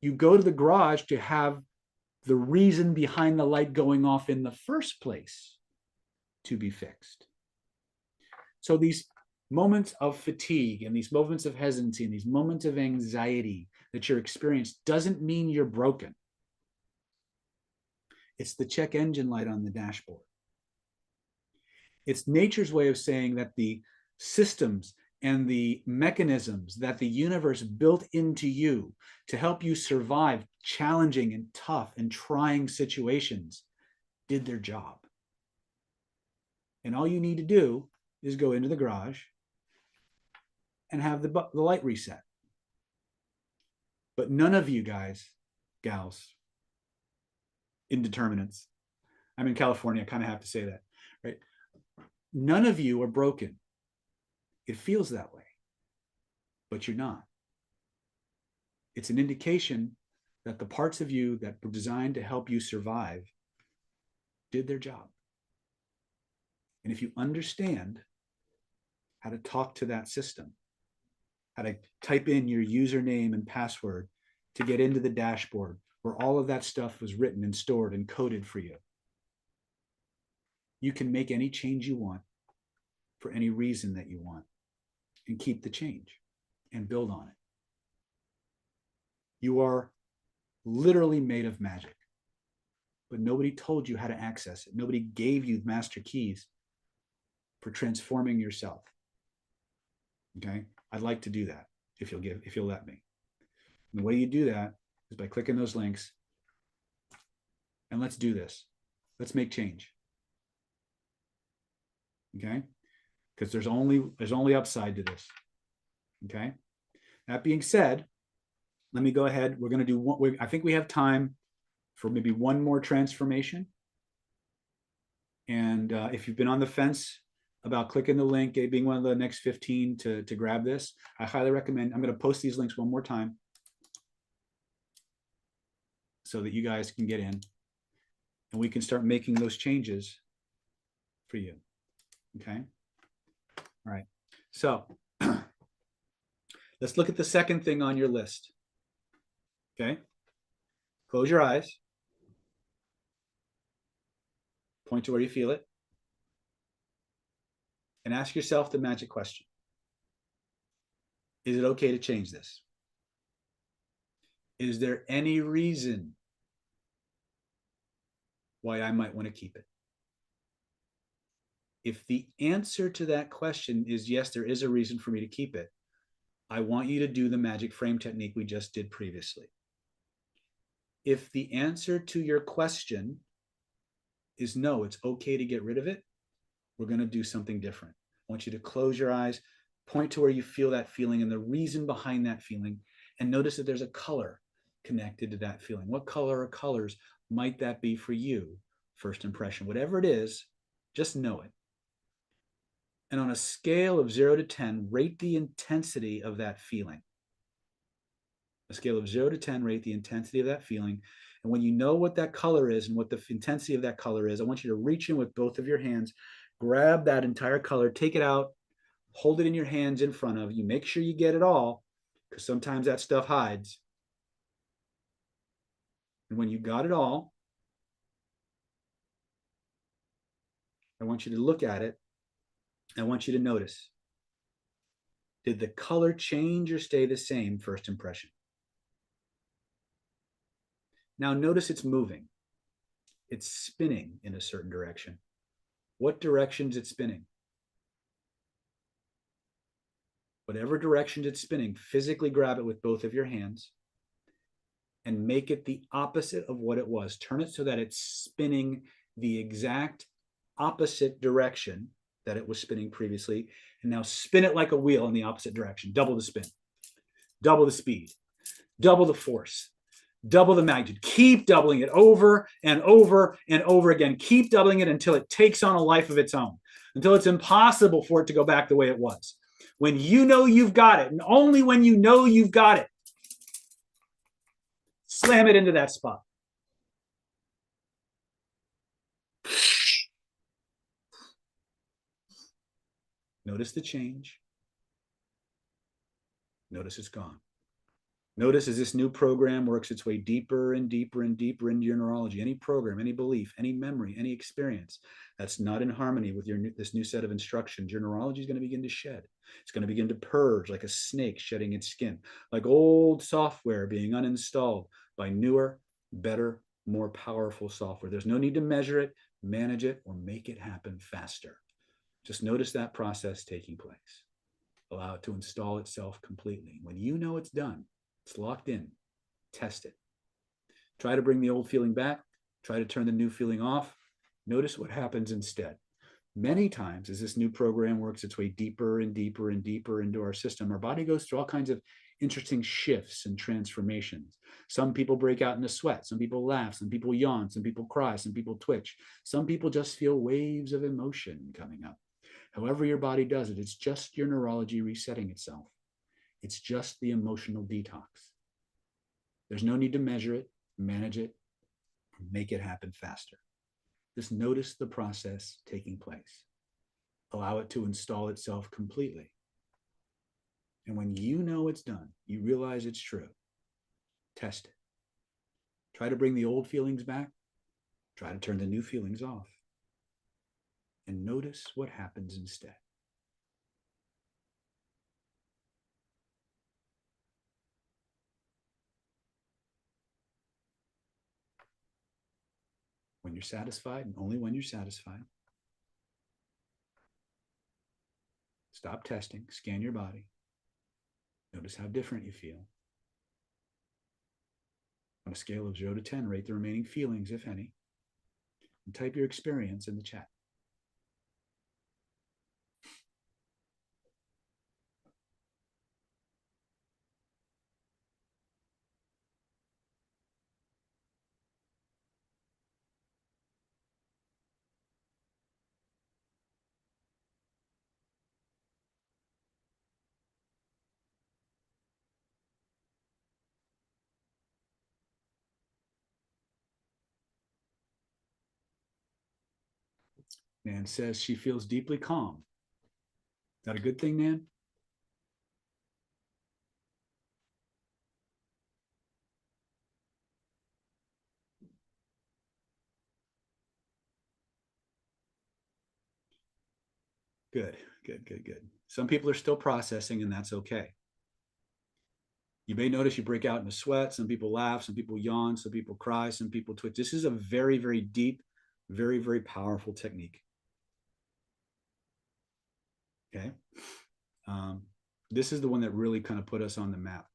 You go to the garage to have the reason behind the light going off in the first place to be fixed. So these moments of fatigue and these moments of hesitancy and these moments of anxiety that you're experiencing doesn't mean you're broken. It's the check engine light on the dashboard. It's nature's way of saying that the systems and the mechanisms that the universe built into you to help you survive challenging and tough and trying situations did their job. And all you need to do is go into the garage and have the light reset. But none of you guys, gals, indeterminates, I'm in California, I kind of have to say that, right? None of you are broken. It feels that way, but you're not. It's an indication that the parts of you that were designed to help you survive did their job. And if you understand how to talk to that system, how to type in your username and password to get into the dashboard where all of that stuff was written and stored and coded for you, you can make any change you want for any reason that you want. and keep the change and build on it. You are literally made of magic, but nobody told you how to access it. Nobody gave you master keys for transforming yourself. Okay, I'd like to do that if you'll let me. And the way you do that is by clicking those links, and let's do this. Let's make change. Okay, because there's only upside to this. Okay, that being said, let me go ahead. We're going to do one. I think we have time for maybe one more transformation. And if you've been on the fence about clicking the link, being one of the next 15 to grab this, I highly recommend. I'm going to post these links one more time so that you guys can get in and we can start making those changes for you. Okay. All right. So let's look at the second thing on your list. Okay. Close your eyes. Point to where you feel it. And ask yourself the magic question. Is it okay to change this? Is there any reason why I might want to keep it? If the answer to that question is yes, there is a reason for me to keep it, I want you to do the magic frame technique we just did previously. If the answer to your question is no, it's okay to get rid of it, we're going to do something different. I want you to close your eyes, point to where you feel that feeling and the reason behind that feeling, and notice that there's a color connected to that feeling. What color or colors might that be for you? First impression, whatever it is, just know it. And on a scale of 0 to 10, rate the intensity of that feeling. A scale of 0 to 10, rate the intensity of that feeling. And when you know what that color is and what the intensity of that color is, I want you to reach in with both of your hands, grab that entire color, take it out, hold it in your hands in front of you. Make sure you get it all, because sometimes that stuff hides. And when you got it all, I want you to look at it. I want you to notice. Did the color change or stay the same first impression? Now notice it's moving. It's spinning in a certain direction. What direction is it spinning? Whatever direction it's spinning, physically grab it with both of your hands and make it the opposite of what it was. Turn it so that it's spinning the exact opposite direction that it was spinning previously. And now spin it like a wheel in the opposite direction. Double the spin, double the speed, double the force, double the magnitude. Keep doubling it over and over and over again. Keep doubling it until it takes on a life of its own, until it's impossible for it to go back the way it was. When you know you've got it, and only when you know you've got it, slam it into that spot. Notice the change. Notice it's gone. Notice as this new program works its way deeper and deeper and deeper into your neurology, any program, any belief, any memory, any experience that's not in harmony with this new set of instructions, your neurology is going to begin to shed. It's going to begin to purge like a snake shedding its skin, like old software being uninstalled by newer, better, more powerful software. There's no need to measure it, manage it, or make it happen faster. Just notice that process taking place. Allow it to install itself completely. When you know it's done, it's locked in, test it. Try to bring the old feeling back. Try to turn the new feeling off. Notice what happens instead. Many times, as this new program works its way deeper and deeper and deeper into our system, our body goes through all kinds of interesting shifts and transformations. Some people break out into sweat. Some people laugh. Some people yawn. Some people cry. Some people twitch. Some people just feel waves of emotion coming up. However your body does it, it's just your neurology resetting itself. It's just the emotional detox. There's no need to measure it, manage it, or make it happen faster. Just notice the process taking place. Allow it to install itself completely. And when you know it's done, you realize it's true, test it. Try to bring the old feelings back. Try to turn the new feelings off. And notice what happens instead. When you're satisfied, and only when you're satisfied, stop testing, scan your body. Notice how different you feel. On a scale of 0 to 10, rate the remaining feelings, if any, and type your experience in the chat. Nan says she feels deeply calm. Is that a good thing, Nan? Good, good, good, good. Some people are still processing, and that's okay. You may notice you break out in a sweat. Some people laugh, some people yawn, some people cry, some people twitch. This is a very, very deep, very, very powerful technique. Okay. This is the one that really kind of put us on the map,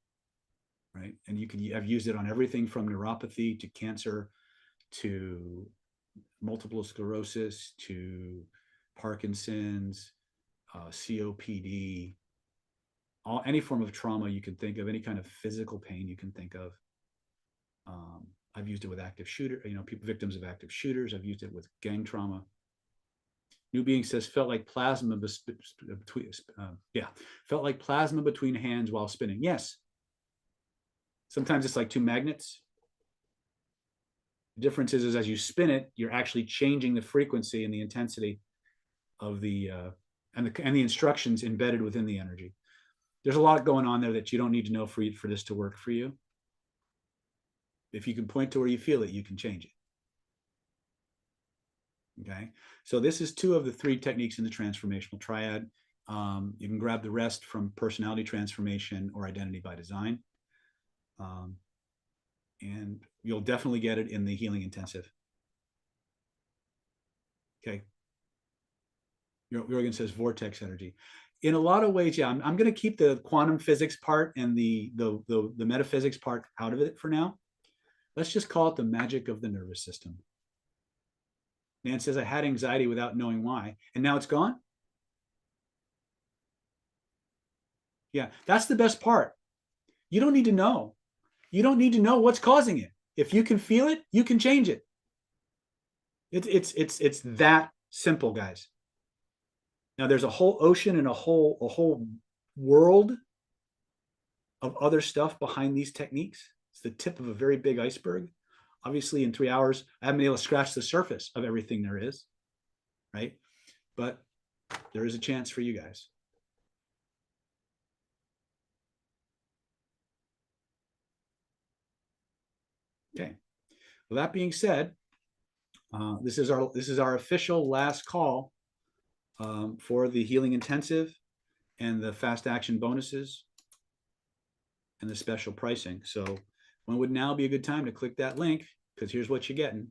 right? And I've used it on everything from neuropathy to cancer to multiple sclerosis to Parkinson's, COPD, any form of trauma you can think of, any kind of physical pain you can think of. I've used it with active shooter, people, victims of active shooters. I've used it with gang trauma. New Being says, felt like plasma felt like plasma between hands while spinning. Yes. Sometimes it's like two magnets. The difference is as you spin it, you're actually changing the frequency and the intensity of the instructions embedded within the energy. There's a lot going on there that you don't need to know for this to work for you. If you can point to where you feel it, you can change it. Okay, so this is 2 of the 3 techniques in the transformational triad. You can grab the rest from personality transformation or identity by design. And you'll definitely get it in the healing intensive. Okay. Jorgen says vortex energy. In a lot of ways, yeah, I'm going to keep the quantum physics part and the metaphysics part out of it for now. Let's just call it the magic of the nervous system. Nan says, I had anxiety without knowing why, and now it's gone. Yeah, that's the best part. You don't need to know. You don't need to know what's causing it. If you can feel it, you can change it. It's that simple, guys. Now there's a whole ocean and a whole world of other stuff behind these techniques. It's the tip of a very big iceberg. Obviously, in 3 hours, I haven't been able to scratch the surface of everything there is, right? But there is a chance for you guys. Okay. Well, that being said, this is our official last call for the healing intensive and the fast action bonuses and the special pricing. So when would now be a good time to click that link? Because here's what you're getting.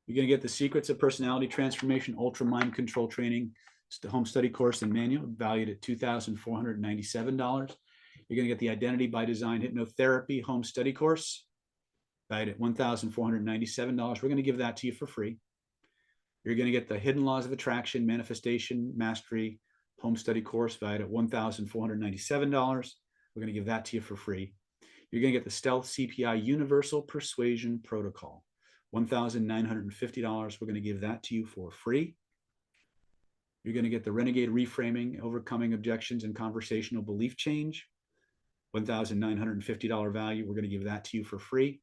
You're going to get the Secrets of Personality Transformation Ultra Mind Control Training. It's the home study course and manual valued at $2,497. You're going to get the Identity by Design Hypnotherapy home study course valued at $1,497. We're going to give that to you for free. You're going to get the Hidden Laws of Attraction Manifestation Mastery home study course valued at $1,497. We're going to give that to you for free. You're going to get the Stealth CPI Universal Persuasion Protocol, $1,950. We're going to give that to you for free. You're going to get the Renegade Reframing, Overcoming Objections and Conversational Belief Change, $1,950 value. We're going to give that to you for free.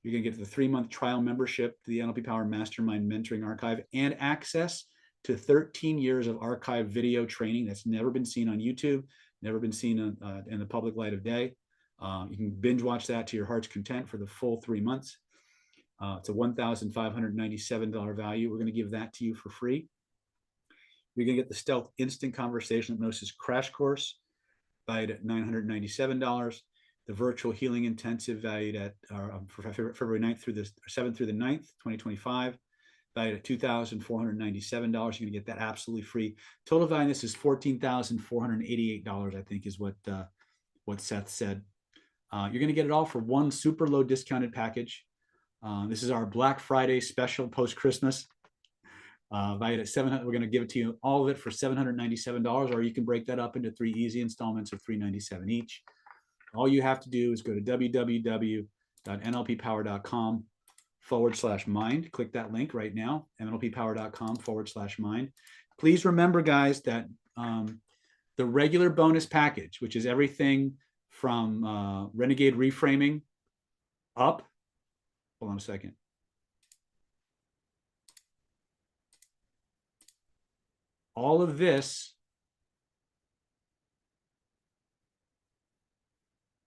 You're going to get the 3-month trial membership to the NLP Power Mastermind Mentoring Archive and access to 13 years of archive video training that's never been seen on YouTube, never been seen in the public light of day. You can binge watch that to your heart's content for the full 3 months. It's a $1,597 value. We're going to give that to you for free. You're going to get the Stealth Instant Conversation Hypnosis Crash Course valued at $997. The virtual healing intensive valued at for February 9th through the 7th through the 9th, 2025, valued at $2,497. You're going to get that absolutely free. Total value of this is $14,488, I think is what Seth said. You're going to get it all for one super low discounted package. This is our Black Friday special post-Christmas. Valued at $700. We're going to give it to you, all of it, for $797, or you can break that up into 3 easy installments of $397 each. All you have to do is go to www.nlppower.com/mind. Click that link right now, nlppower.com/mind. Please remember, guys, that the regular bonus package, which is everything from Renegade Reframing up. Hold on a second. All of this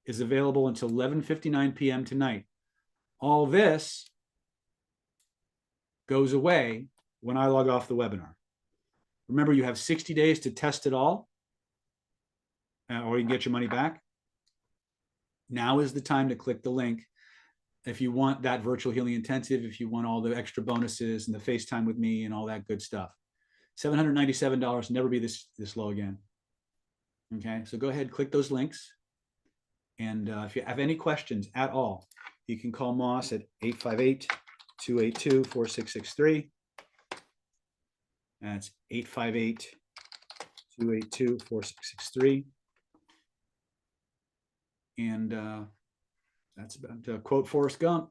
is available until 11:59 p.m. tonight. All this goes away when I log off the webinar. Remember, you have 60 days to test it all, or you can get your money back. Now is the time to click the link if you want that virtual healing intensive, if you want all the extra bonuses and the FaceTime with me and all that good stuff. $797, never be this low again. Okay, so go ahead, click those links. And if you have any questions at all, you can call Moss at 858-282-4663. That's 858-282-4663. And that's about, to quote Forrest Gump,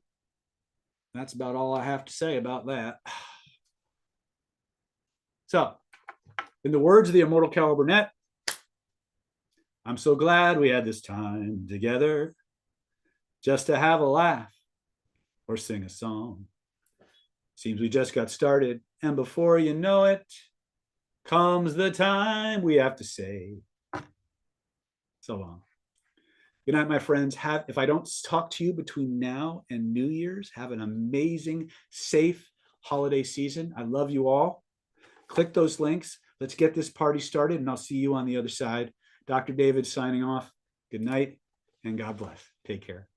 that's about all I have to say about that. So, in the words of the immortal Carol Burnett, I'm so glad we had this time together just to have a laugh or sing a song. Seems we just got started, and before you know it, comes the time we have to say so long. Good night, my friends. If I don't talk to you between now and New Year's, have an amazing, safe holiday season. I love you all. Click those links. Let's get this party started, and I'll see you on the other side. Dr. David signing off. Good night, and God bless. Take care.